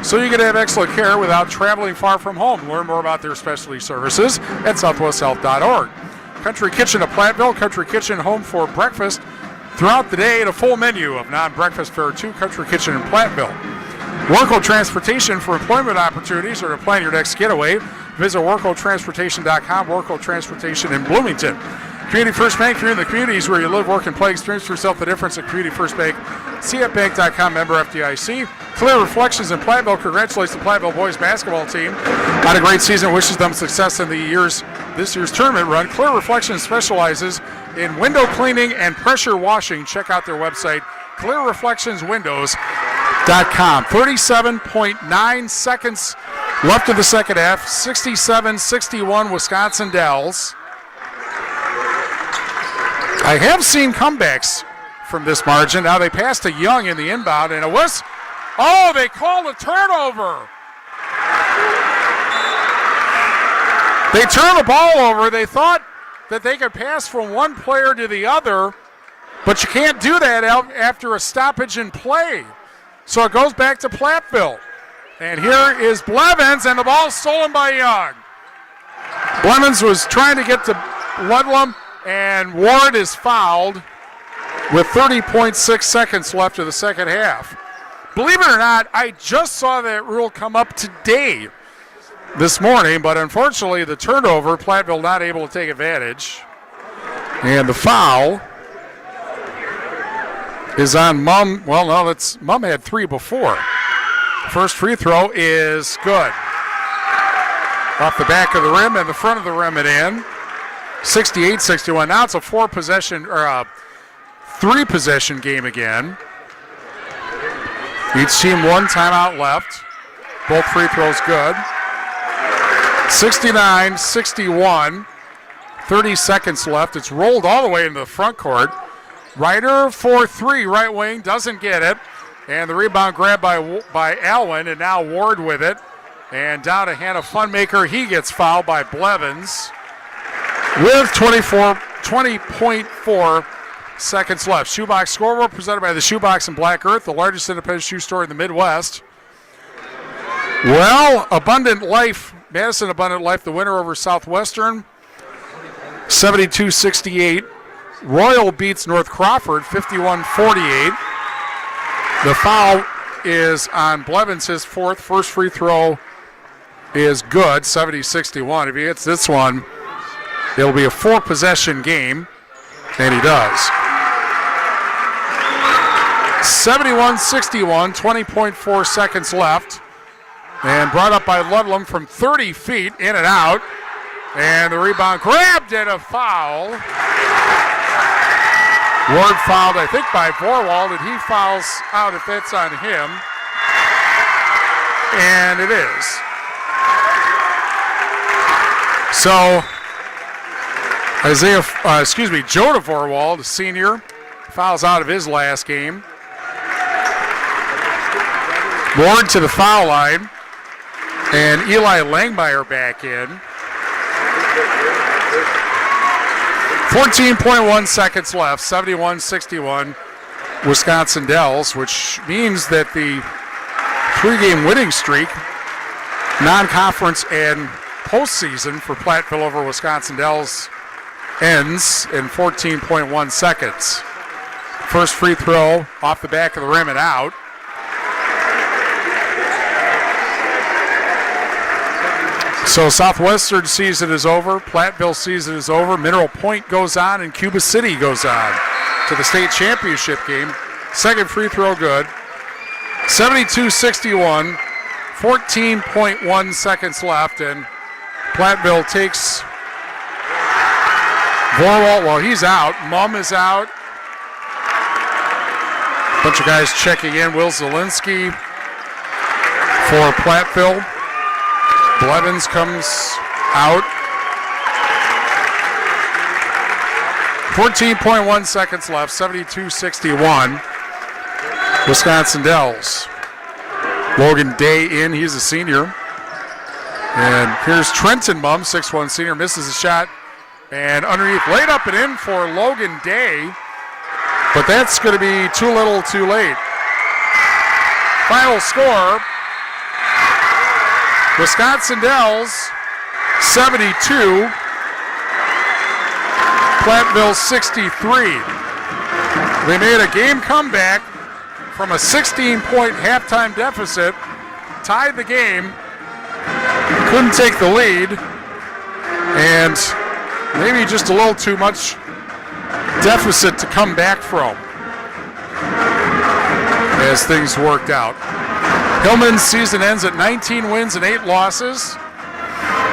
so you can have excellent care without traveling far from home. Learn more about their specialty services at southwesthealth.org. Country Kitchen of Platteville. Country Kitchen, home for breakfast throughout the day and a full menu of non-breakfast fare to Country Kitchen in Platteville. Worco Transportation for employment opportunities or to plan your next getaway. Visit WorcoTransportation.com. Worco Transportation in Bloomington. Community First Bank, if you're in the communities where you live, work, and play, experience for yourself the difference at Community First Bank. CFBank.com, member FDIC. Clear Reflections in Platteville congratulates the Platteville boys basketball team on a great season. Wishes them success in this year's tournament run. Clear Reflections specializes in window cleaning and pressure washing. Check out their website, clearreflectionswindows.com. 37.9 seconds left of the second half. 67-61 Wisconsin Dells. I have seen comebacks from this margin. Now they passed to Young in the inbound, and it was, oh, they called a turnover. They turned the ball over. They thought that they could pass from one player to the other, but you can't do that after a stoppage in play. So it goes back to Platteville. And here is Blevins, and the ball stolen by Young. Blevins was trying to get to Ludlam, and Ward is fouled with 30.6 seconds left of the second half. Believe it or not, I just saw that rule come up today, this morning, but unfortunately the turnover, Platteville not able to take advantage. And the foul is on Mum. Well, no, Mum had three before. First free throw is good. Off the back of the rim and the front of the rim and in. 68-61. Now it's a three-possession game again. Each team one timeout left. Both free throws good. 69-61. 30 seconds left. It's rolled all the way into the front court. Ryder for three, right wing, doesn't get it. And the rebound grabbed by Alwyn, and now Ward with it. And down to Hannah Funmaker. He gets fouled by Blevins with 20.4 seconds left. Shoebox scoreboard presented by the Shoebox in Black Earth, the largest independent shoe store in the Midwest. Well, Abundant Life, Madison Abundant Life, the winner over Southwestern, 72-68. Royal beats North Crawford, 51-48. The foul is on Blevins, his fourth. First free throw is good, 70-61. If he hits this one, it'll be a four-possession game, and he does. 71-61, 20.4 seconds left. And brought up by Ludlam from 30 feet, in and out. And the rebound grabbed and a foul. Ward fouled, I think, by Vorwald, and he fouls out if that's on him. And it is. So, Jonah Vorwald, a senior, fouls out of his last game. Ward to the foul line. And Eli Langmeyer back in. 14.1 seconds left, 71-61 Wisconsin Dells, which means that the three-game winning streak, non-conference and postseason for Platteville over Wisconsin Dells ends in 14.1 seconds. First free throw off the back of the rim and out. So Southwestern season is over. Platteville season is over. Mineral Point goes on, and Cuba City goes on to the state championship game. Second free throw good. 72-61. 14.1 seconds left, and Platteville takes Vorwalt. Well, he's out. Mum is out. Bunch of guys checking in. Will Zielinski for Platteville. Blevins comes out. 14.1 seconds left, 72-61. Wisconsin Dells. Logan Day in, he's a senior. And here's Trenton Mum, 6'1" senior, misses a shot. And underneath, laid up and in for Logan Day. But that's going to be too little too late. Final score, Wisconsin Dells 72, Platteville 63. They made a game comeback from a 16-point halftime deficit, tied the game, couldn't take the lead, and maybe just a little too much deficit to come back from as things worked out. Hillman's season ends at 19 wins and 8 losses.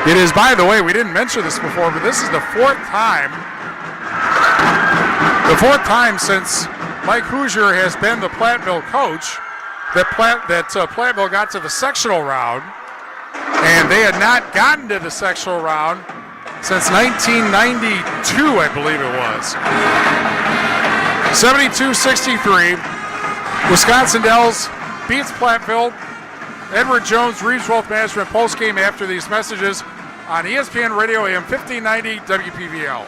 It is, by the way, we didn't mention this before, but this is the fourth time since Mike Hoosier has been the Platteville coach that Platteville got to the sectional round, and they had not gotten to the sectional round since 1992, I believe it was. 72-63. Wisconsin Dells beats Platteville. Edward Jones, Reeves Wealth Management postgame after these messages on ESPN Radio AM 1590 WPVL.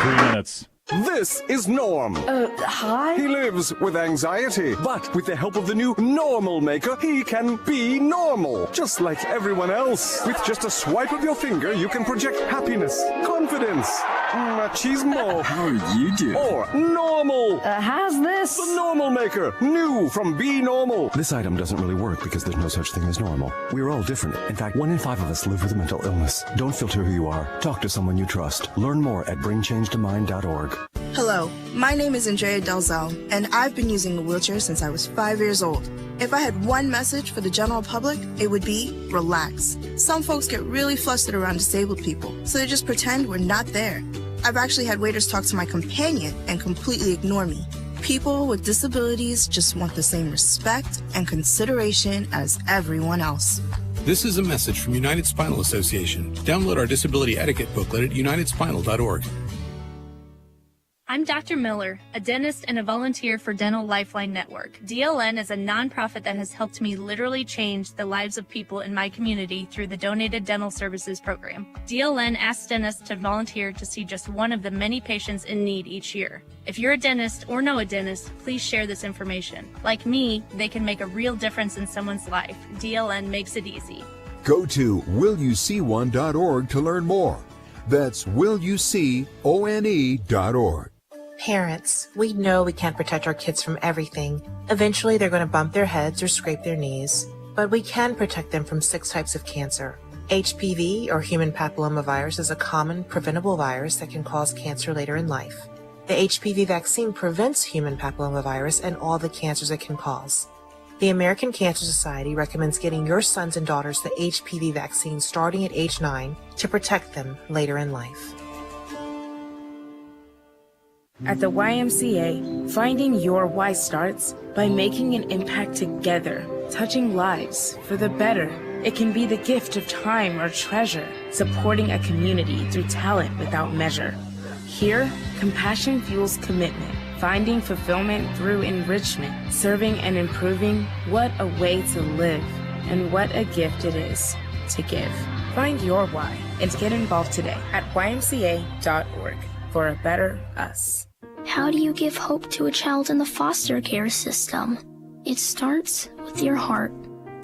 3 minutes. This is Norm. Hi? He lives with anxiety, but with the help of the new Normal Maker, he can be normal, just like everyone else. With just a swipe of your finger, you can project happiness, confidence, machismo. How are you doing? Or normal. How's this? The Normal Maker, new from Be Normal. This item doesn't really work because there's no such thing as normal. We're all different. In fact, 1 in 5 of us live with a mental illness. Don't filter who you are. Talk to someone you trust. Learn more at bringchangetamind.org. Hello, my name is Andrea Dalzell, and I've been using a wheelchair since I was 5 years old. If I had one message for the general public, it would be relax. Some folks get really flustered around disabled people, so they just pretend we're not there. I've actually had waiters talk to my companion and completely ignore me. People with disabilities just want the same respect and consideration as everyone else. This is a message from United Spinal Association. Download our disability etiquette booklet at unitedspinal.org. I'm Dr. Miller, a dentist and a volunteer for Dental Lifeline Network. DLN is a nonprofit that has helped me literally change the lives of people in my community through the Donated Dental Services program. DLN asks dentists to volunteer to see just one of the many patients in need each year. If you're a dentist or know a dentist, please share this information. Like me, they can make a real difference in someone's life. DLN makes it easy. Go to willyouseeone.org to learn more. That's willyouseeone.org. Parents, we know we can't protect our kids from everything. Eventually, they're going to bump their heads or scrape their knees. But we can protect them from 6 types of cancer. HPV, or human papillomavirus, is a common, preventable virus that can cause cancer later in life. The HPV vaccine prevents human papillomavirus and all the cancers it can cause. The American Cancer Society recommends getting your sons and daughters the HPV vaccine starting at age 9 to protect them later in life. At the YMCA, finding your why starts by making an impact together, touching lives for the better. It can be the gift of time or treasure, supporting a community through talent without measure. Here, compassion fuels commitment, finding fulfillment through enrichment, serving and improving. What a way to live, and what a gift it is to give. Find your why and get involved today at ymca.org for a better us. How do you give hope to a child in the foster care system? It starts with your heart.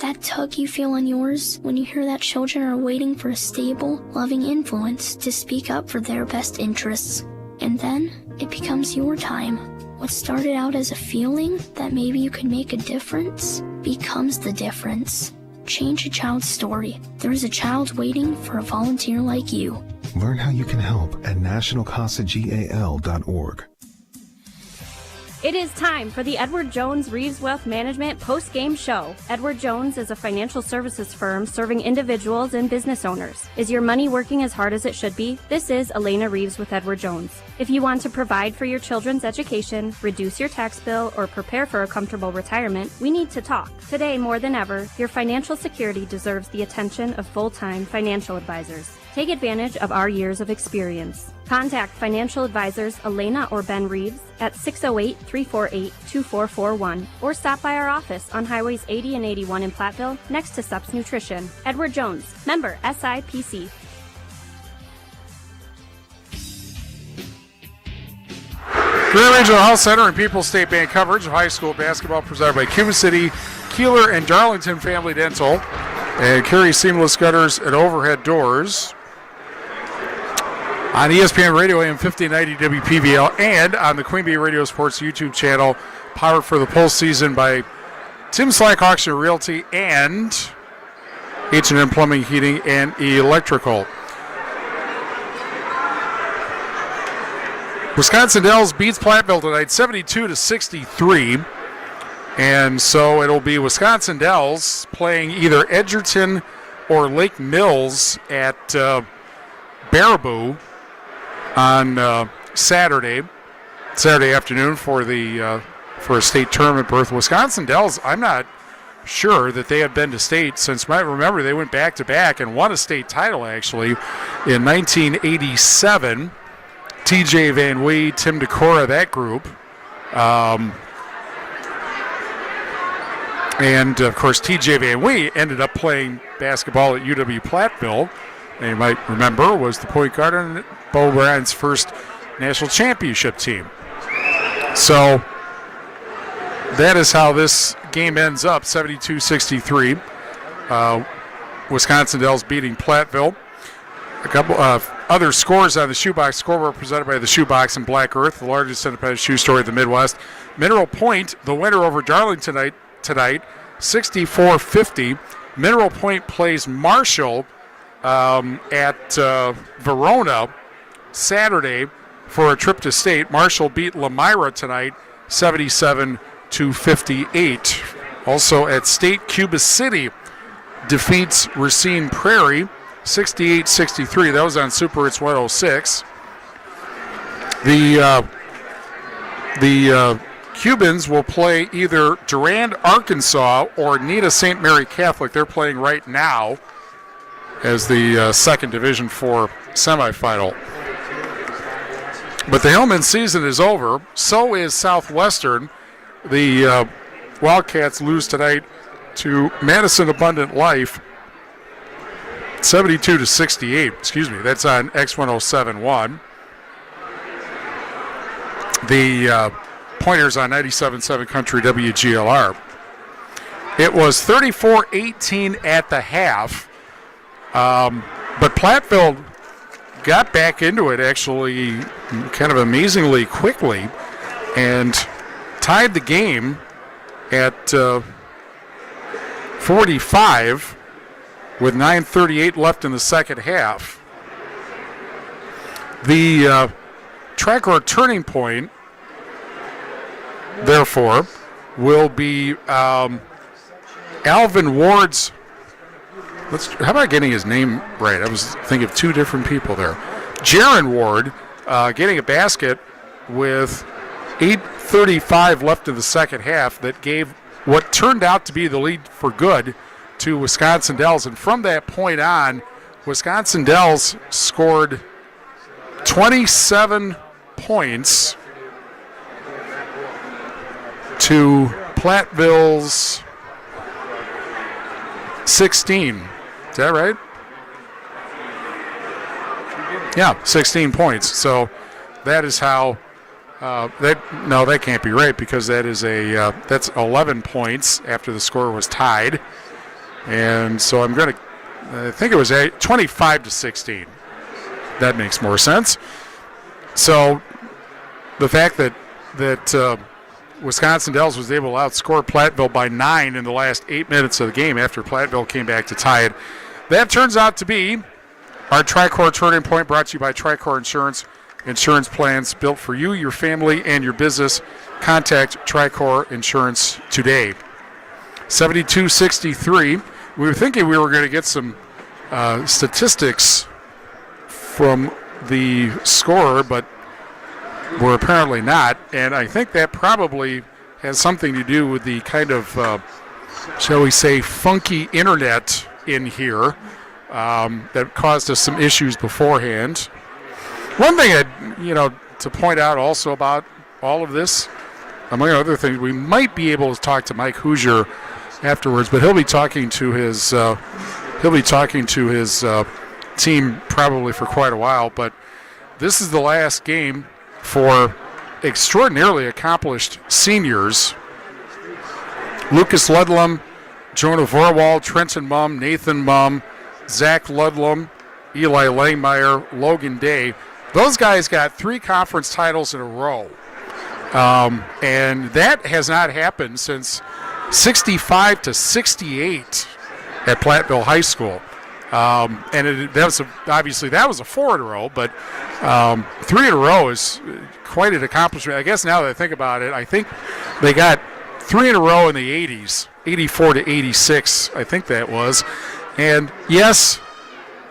That tug you feel on yours when you hear that children are waiting for a stable, loving influence to speak up for their best interests. And then it becomes your time. What started out as a feeling that maybe you could make a difference becomes the difference. Change a child's story. There is a child waiting for a volunteer like you. Learn how you can help at nationalcasagal.org. It is time for the Edward Jones Reeves Wealth Management post-game show. Edward Jones is a financial services firm serving individuals and business owners. Is your money working as hard as it should be? This is Elena Reeves with Edward Jones. If you want to provide for your children's education, reduce your tax bill, or prepare for a comfortable retirement, we need to talk. Today, more than ever, your financial security deserves the attention of full-time financial advisors. Take advantage of our years of experience. Contact financial advisors Elena or Ben Reeves at 608-348-2441 or stop by our office on Highways 80 and 81 in Platteville next to Sups Nutrition. Edward Jones, member SIPC. Grand Regional Health Center and People's State Bank coverage of high school basketball presented by Cuba City, Kieler, and Darlington Family Dental, and Carey Seamless Gutters and Overhead Doors. On ESPN Radio AM 1590 WPVL and on the Queen Bee Radio Sports YouTube channel, powered for the postseason by Tim Slack Auction Realty and H&M Plumbing, Heating, and Electrical. Wisconsin Dells beats Platteville tonight 72-63. And so it'll be Wisconsin Dells playing either Edgerton or Lake Mills at Baraboo on Saturday afternoon for a state tournament berth. Wisconsin Dells, I'm not sure that they have been to state since, remember, they went back-to-back and won a state title, actually, in 1987. T.J. Van Wee, Tim DeCora, that group. And, of course, T.J. Van Wee ended up playing basketball at UW-Platteville. And you might remember was the point guard on Bo Bryant's first national championship team. So that is how this game ends up, 72-63. Wisconsin Dells beating Platteville. A couple of other scores on the Shoebox scoreboard presented by the Shoebox and Black Earth, the largest independent shoe store in the Midwest. Mineral Point, the winner over Darlington tonight, 64-50. Mineral Point plays Marshall at Verona Saturday for a trip to state. Marshall beat Lamira tonight, 77-58. Also at state, Cuba City defeats Racine Prairie, 68-63. That was on Super Hits 106. The Cubans will play either Durand, Arkansas, or Nita St. Mary Catholic. They're playing right now as the second Division IV semifinal. But the Hillman season is over. So is Southwestern. The Wildcats lose tonight to Madison Abundant Life, 72-68. Excuse me. That's on X1071. The Pointers on 97.7 Country WGLR. It was 34-18 at the half, but Platteville got back into it actually kind of amazingly quickly and tied the game at 45 with 9:38 left in the second half. The track road turning point, therefore, will be Alvin Ward's. How about getting his name right? I was thinking of two different people there. Jaron Ward getting a basket with 8:35 left in the second half that gave what turned out to be the lead for good to Wisconsin Dells. And from that point on, Wisconsin Dells scored 27 points to Platteville's 16. Is that right? Yeah, 16 points. So that is how that can't be right because that is that's 11 points after the score was tied. And so I think it was 25-16. That makes more sense. So the fact that Wisconsin Dells was able to outscore Platteville by 9 in the last 8 minutes of the game after Platteville came back to tie it, that turns out to be our Tricor Turning Point, brought to you by Tricor Insurance. Insurance plans built for you, your family, and your business. Contact Tricor Insurance today. 72-63. We were thinking we were going to get some statistics from the scorer, but we're apparently not. And I think that probably has something to do with the kind of, shall we say, funky internet in here that caused us some issues beforehand. One thing to point out also about all of this, among other things, we might be able to talk to Mike Hoosier afterwards, but he'll be talking to his team probably for quite a while. But this is the last game for extraordinarily accomplished seniors. Lucas Ludlam, Jonah Vorwald, Trenton Mumm, Nathan Mumm, Zach Ludlam, Eli Langmeyer, Logan Day. Those guys got 3 conference titles in a row. And that has not happened since 65-68 at Platteville High School. That was a 4 in a row, but 3 in a row is quite an accomplishment. I guess now that I think about it, I think they got 3 in a row in the 80s, 84-86, I think that was. And yes,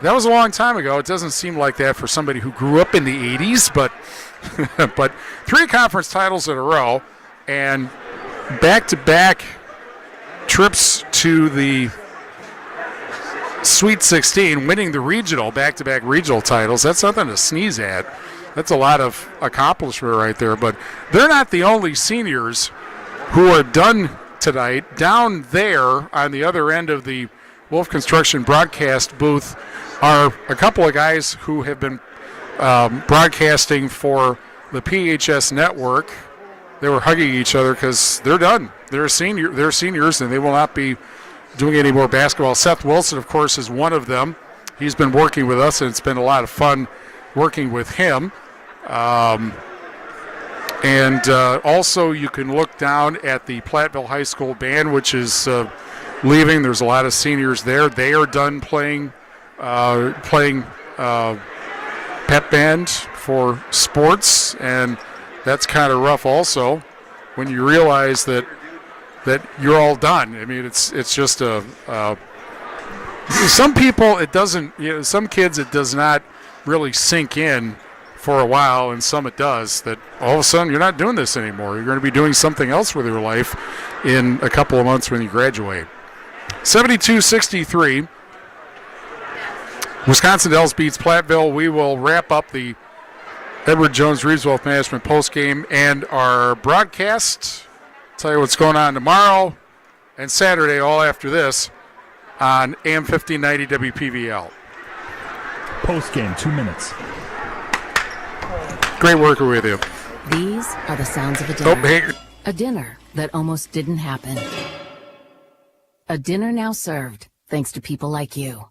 that was a long time ago. It doesn't seem like that for somebody who grew up in the 80s, but but 3 conference titles in a row and back-to-back trips to the Sweet 16, winning the regional, back-to-back regional titles. That's nothing to sneeze at. That's a lot of accomplishment right there. But they're not the only seniors who are done tonight. Down there on the other end of the Wolf Construction broadcast booth are a couple of guys who have been broadcasting for the PHS network. They were hugging each other because they're done. They're seniors, and they will not be doing any more basketball. Seth Wilson, of course, is one of them. He's been working with us, and it's been a lot of fun working with him. Also, you can look down at the Platteville High School band, which is leaving. There's a lot of seniors there. They are done playing pep band for sports, and that's kind of rough also when you realize that you're all done. I mean, it's just some people it doesn't, some kids it does not really sink in for a while, and some it does, that all of a sudden you're not doing this anymore. You're going to be doing something else with your life in a couple of months when you graduate. 72-63. Wisconsin Dells beats Platteville. We will wrap up the Edward Jones Reeves Wealth Management postgame and our broadcast. Tell you what's going on tomorrow and Saturday, all after this, on AM 1590 WPVL. Postgame, 2 minutes. Great working with you. These are the sounds of a dinner. Oh, hey. A dinner that almost didn't happen. A dinner now served, thanks to people like you.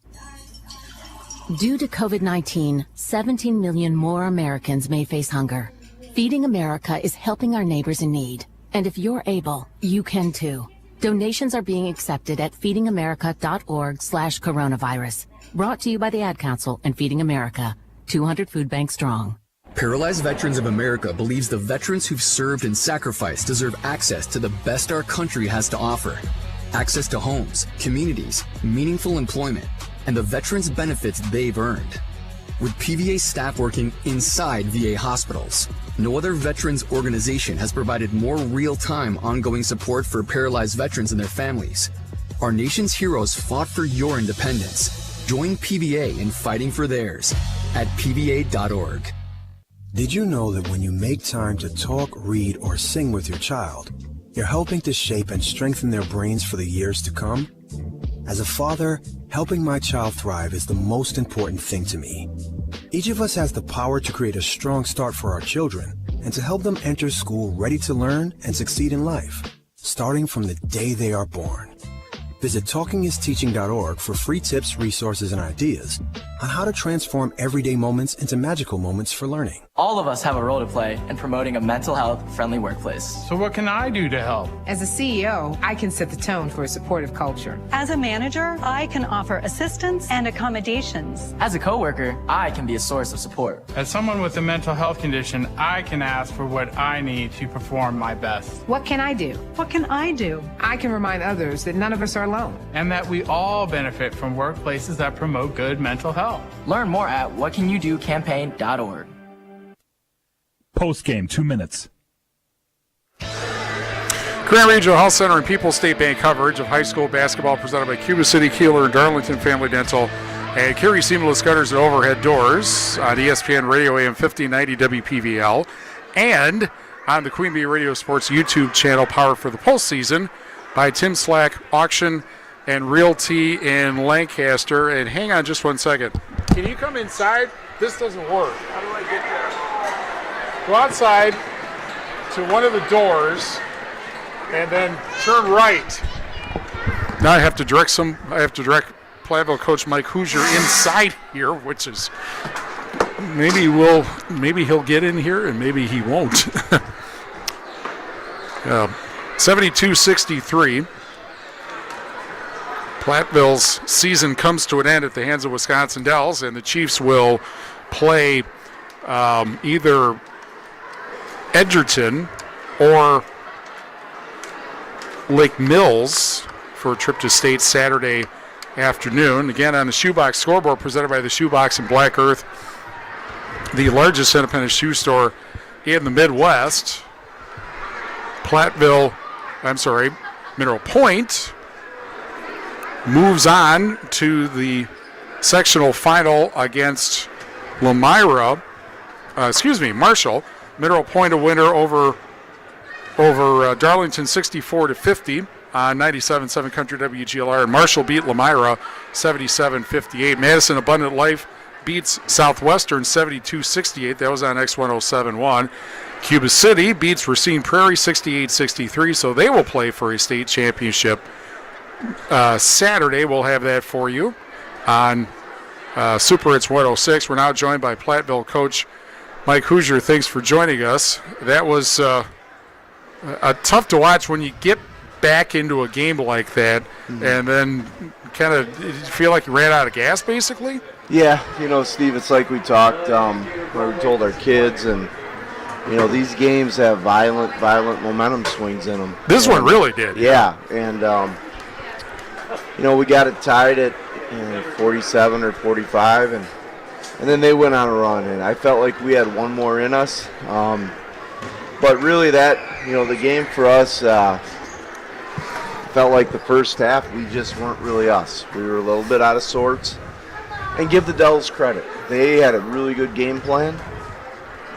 Due to COVID-19, 17 million more Americans may face hunger. Feeding America is helping our neighbors in need. And if you're able, you can too. Donations are being accepted at feedingamerica.org/coronavirus. Brought to you by the Ad Council and Feeding America, 200 food banks strong. Paralyzed Veterans of America believes the veterans who've served and sacrificed deserve access to the best our country has to offer. Access to homes, communities, meaningful employment, and the veterans' benefits they've earned. With PVA staff working inside VA hospitals, no other veterans organization has provided more real-time ongoing support for paralyzed veterans and their families. Our nation's heroes fought for your independence. Join PVA in fighting for theirs at PVA.org. Did you know that when you make time to talk, read, or sing with your child, you're helping to shape and strengthen their brains for the years to come? As a father, helping my child thrive is the most important thing to me. Each of us has the power to create a strong start for our children and to help them enter school ready to learn and succeed in life, starting from the day they are born. Visit talkingisteaching.org for free tips, resources, and ideas on how to transform everyday moments into magical moments for learning. All of us have a role to play in promoting a mental health friendly workplace. So what can I do to help? As a CEO, I can set the tone for a supportive culture. As a manager, I can offer assistance and accommodations. As a coworker, I can be a source of support. As someone with a mental health condition, I can ask for what I need to perform my best. What can I do? What can I do? I can remind others that none of us are alone. And that we all benefit from workplaces that promote good mental health. Learn more at whatcanyoudocampaign.org. Post-game, 2 minutes. Grand Regional Health Center and People's State Bank coverage of high school basketball presented by Cuba City, Kieler, and Darlington Family Dental, and Carey Seamless Gutters and Overhead Doors on ESPN Radio AM 1590 WPVL, and on the Queen Bee Radio Sports YouTube channel, powered for the postseason by Tim Slack Auction and Realty in Lancaster. And hang on just 1 second. Can you come inside? This doesn't work. How do I get there? Go outside to one of the doors and then turn right. Now I have to direct Platteville coach Mike Hoosier inside here, which is maybe he'll get in here and maybe he won't. 72-63. Platteville's season comes to an end at the hands of Wisconsin Dells, and the Chiefs will play either Edgerton or Lake Mills for a trip to state Saturday afternoon. Again, on the Shoebox scoreboard presented by the Shoebox in Black Earth, the largest independent shoe store in the Midwest. Mineral Point moves on to the sectional final against Marshall. Mineral Point a winner over Darlington 64-50 on 97.7 Country WGLR, and Marshall beat Lamira 77-58. Madison Abundant Life beats Southwestern 72-68. That was on X1071. Cuba City beats Racine Prairie 68-63, so they will play for a state championship Saturday. We'll have that for you on Super Hits 106. We're now joined by Platteville coach Mike Hoosier. Thanks for joining us. That was tough to watch when you get back into a game like that, and then kind of feel like you ran out of gas, basically? Yeah, Steve, it's like we talked, where we told our kids, and, these games have violent momentum swings in them. This one really did. Yeah, and, we got it tied at 47 or 45, and then they went on a run, and I felt like we had one more in us. But really the game for us felt like the first half we just weren't really us. We were a little bit out of sorts. And give the Dells credit. They had a really good game plan.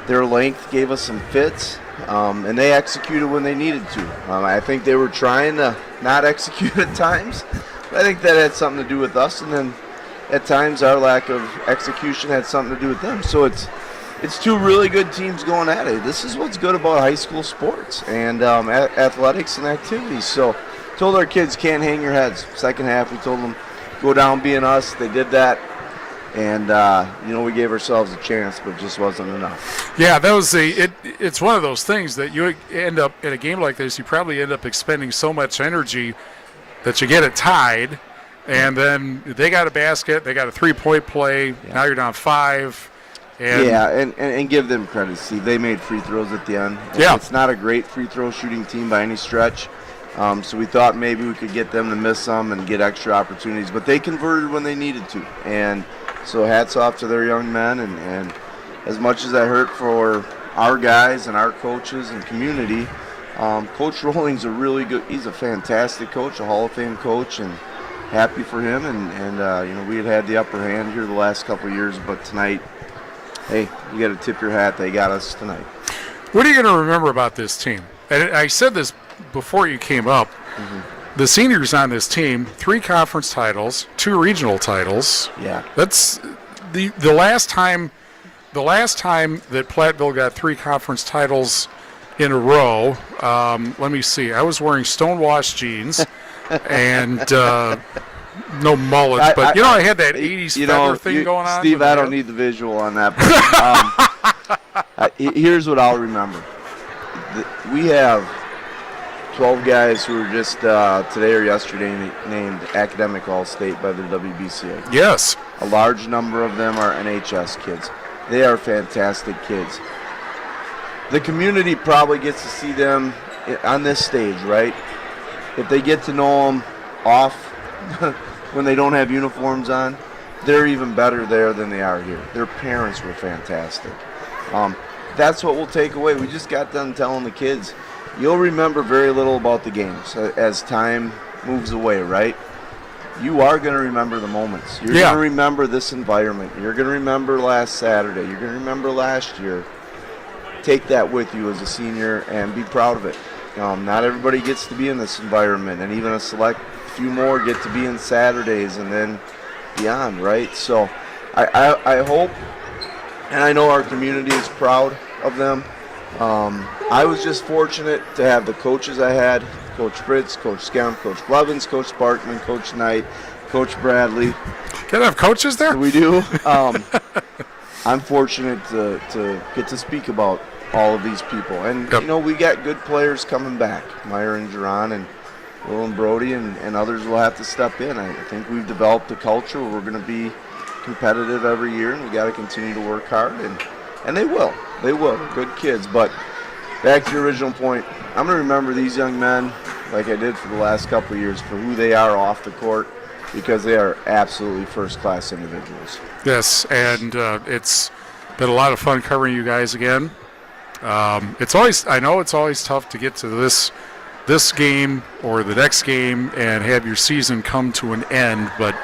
Their length gave us some fits, and they executed when they needed to. I think they were trying to not execute at times. But I think that had something to do with us, and then at times our lack of execution had something to do with them. So it's two really good teams going at it. This is what's good about high school sports and athletics and activities. So told our kids, can't hang your heads. Second half, we told them, go down being us. They did that. And, we gave ourselves a chance, but it just wasn't enough. Yeah, that was it's one of those things that you end up, in a game like this, you probably end up expending so much energy that you get it tied, and then they got a basket, they got a three-point play, now you're down 5. And give them credit, Steve. They made free throws at the end. Yeah. It's not a great free throw shooting team by any stretch. So we thought maybe we could get them to miss some and get extra opportunities, but they converted when they needed to. And so hats off to their young men, and as much as that hurt for our guys and our coaches and community, Coach Rolling's he's a fantastic coach, a Hall of Fame coach, and happy for him. And we had the upper hand here the last couple of years, but tonight, hey, you got to tip your hat. They got us tonight. What are you going to remember about this team? And I said this before you came up. The seniors on this team, 3 conference titles, 2 regional titles. Yeah. That's the last time that Platteville got 3 conference titles in a row. Let me see. I was wearing stonewashed jeans, and no mullets. But, I had that 80s feather thing going on. Steve, I don't need the visual on that. But, here's what I'll remember. We have 12 guys who were just today or yesterday named Academic All-State by the WBCA. Yes. A large number of them are NHS kids. They are fantastic kids. The community probably gets to see them on this stage, right? If they get to know them off when they don't have uniforms on, they're even better there than they are here. Their parents were fantastic. That's what we'll take away. We just got done telling the kids, you'll remember very little about the games as time moves away, right? You are going to remember the moments. You're going to remember this environment. You're going to remember last Saturday. You're going to remember last year. Take that with you as a senior and be proud of it. Not everybody gets to be in this environment, and even a select few more get to be in Saturdays and then beyond, right? So I hope, and I know our community is proud of them. I was just fortunate to have the coaches I had, Coach Fritz, Coach Skemp, Coach Blevins, Coach Sparkman, Coach Knight, Coach Bradley. Can I have coaches there? We do. I'm fortunate to get to speak about all of these people. And, we got good players coming back. Meyer and Geron and Will and Brody and others will have to step in. I think we've developed a culture where we're going to be competitive every year, and we got to continue to work hard. And they will. They will. They're good kids. But back to your original point, I'm going to remember these young men like I did for the last couple of years for who they are off the court, because they are absolutely first-class individuals. Yes, and it's been a lot of fun covering you guys again. I know it's always tough to get to this game or the next game and have your season come to an end, but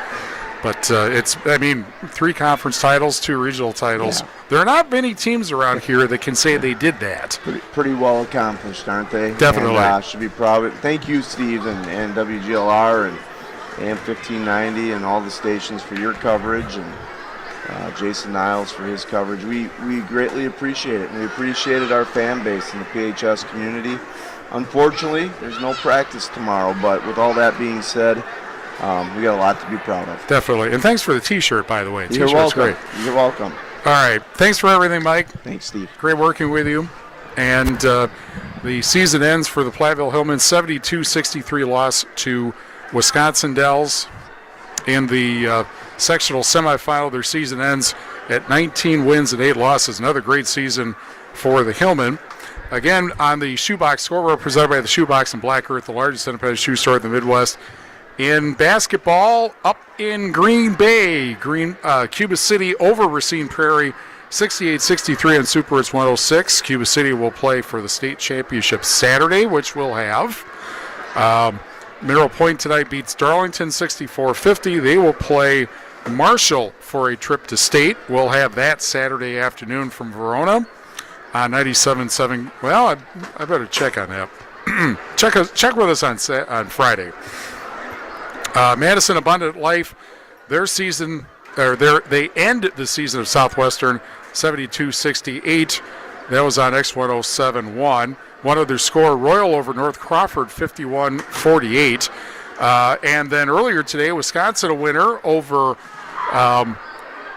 it's 3 conference titles, 2 regional titles. Yeah. There are not many teams around here that can say they did that. Pretty well accomplished, aren't they? Definitely. And, should be proud of it. Thank you, Steve, and WGLR and AM 1590 and all the stations for your coverage, and Jason Niles for his coverage. We greatly appreciate it, and we appreciated our fan base in the PHS community. Unfortunately, there's no practice tomorrow, but with all that being said, we got a lot to be proud of. Definitely. And thanks for the T-shirt, by the way. You're welcome. Great. You're welcome. All right. Thanks for everything, Mike. Thanks, Steve. Great working with you. And the season ends for the Platteville Hillmen, 72-63 loss to Wisconsin Dells. In the sectional semifinal, their season ends at 19 wins and 8 losses. Another great season for the Hillmen. Again, on the Shoebox scoreboard, presented by the Shoebox in Black Earth, the largest independent shoe store in the Midwest. In basketball, up in Green Bay, Cuba City over Racine Prairie, 68-63 on Super. It's 106. Cuba City will play for the state championship Saturday, which we'll have. Mineral Point tonight beats Darlington 64-50. They will play Marshall for a trip to state. We'll have that Saturday afternoon from Verona on 97.7. Well, I better check on that. check with us on Friday. Madison Abundant Life, their season, they end the season of Southwestern 72-68. That was on X1071. One other score, Royal over North Crawford 51-48. And then earlier today, Wisconsin a winner over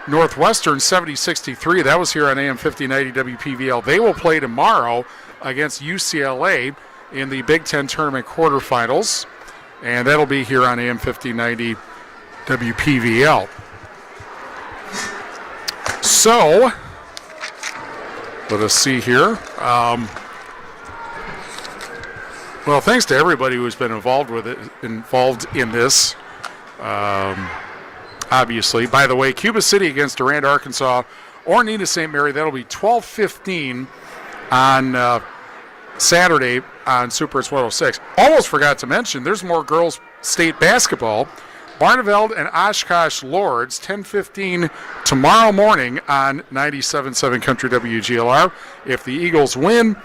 Northwestern 70-63. That was here on AM 1590 WPVL. They will play tomorrow against UCLA in the Big Ten Tournament quarterfinals. And that'll be here on AM 1590 WPVL. So, let us see here. Well, thanks to everybody who's been involved in this. Obviously, by the way, Cuba City against Durand, Arkansas, or Nina St. Mary. That'll be 12:15 on Saturday on Super. It's 106. Almost forgot to mention, there's more girls state basketball. Barneveld and Oshkosh Lords, 10:15 tomorrow morning on 97.7 Country WGLR. If the Eagles win,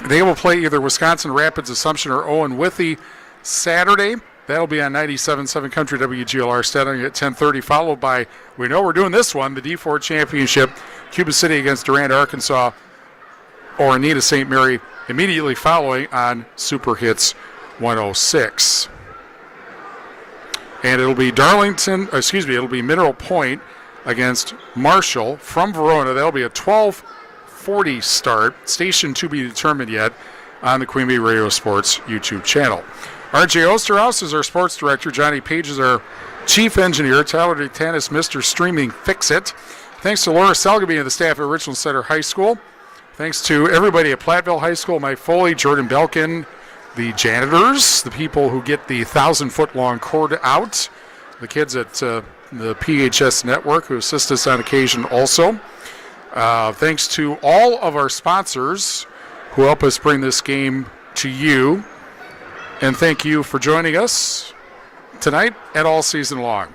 they will play either Wisconsin Rapids Assumption or Owen Withee Saturday. That'll be on 97.7 Country WGLR starting at 10:30, followed by, we know we're doing this one, the D4 Championship, Cuba City against Durand, Arkansas, or Anita St. Mary immediately following on Super Hits 106. And it'll be it'll be Mineral Point against Marshall from Verona. That'll be a 12:40 start. Station to be determined yet on the Queen Bee Radio Sports YouTube channel. RJ Osterhaus is our sports director. Johnny Page is our chief engineer. Tyler DeTanis, Mr. Streaming Fix-It. Thanks to Laura Selgaby and the staff at Richland Center High School. Thanks to everybody at Platteville High School, Mike Foley, Jordan Belkin, the janitors, the people who get the 1,000-foot-long cord out, the kids at the PHS Network who assist us on occasion also. Thanks to all of our sponsors who help us bring this game to you. And thank you for joining us tonight and all season long.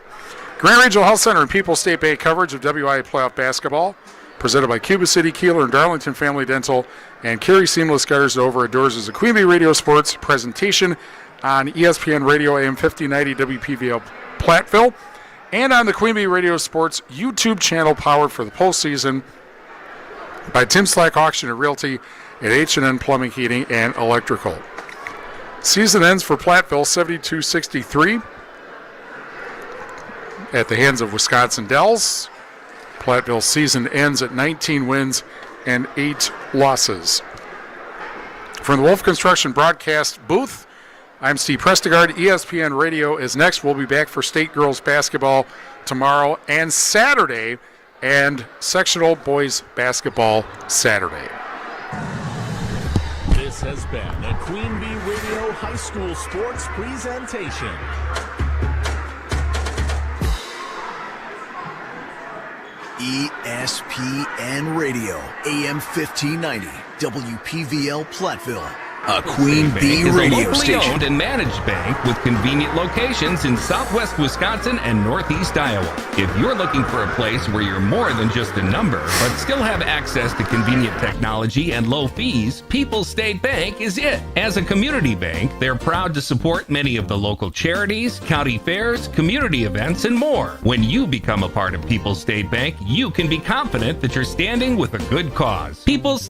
Grand Regional Health Center and People's State Bank coverage of WIA playoff basketball, presented by Cuba City, Kieler, and Darlington Family Dental, and Carey Seamless Gutters Over Doors is a Queen Bee Radio Sports presentation on ESPN Radio AM 1590 WPVL Platteville, and on the Queen Bee Radio Sports YouTube channel, powered for the postseason by Tim Slack Auction and Realty at H&N Plumbing, Heating, and Electrical. Season ends for Platteville 72-63 at the hands of Wisconsin Dells. Platteville's season ends at 19 wins and 8 losses. From the Wolf Construction broadcast booth, I'm Steve Prestegard. ESPN Radio is next. We'll be back for state girls basketball tomorrow and Saturday, and sectional boys basketball Saturday. This has been a Queen Bee Radio High School Sports presentation. ESPN Radio, AM 1590, WPVL Platteville. A Queen Bee radio station. Owned and managed bank with convenient locations in southwest Wisconsin and northeast Iowa. If you're looking for a place where you're more than just a number, but still have access to convenient technology and low fees, People's State Bank is it. As a community bank, they're proud to support many of the local charities, county fairs, community events, and more. When you become a part of People's State Bank, you can be confident that you're standing with a good cause. People's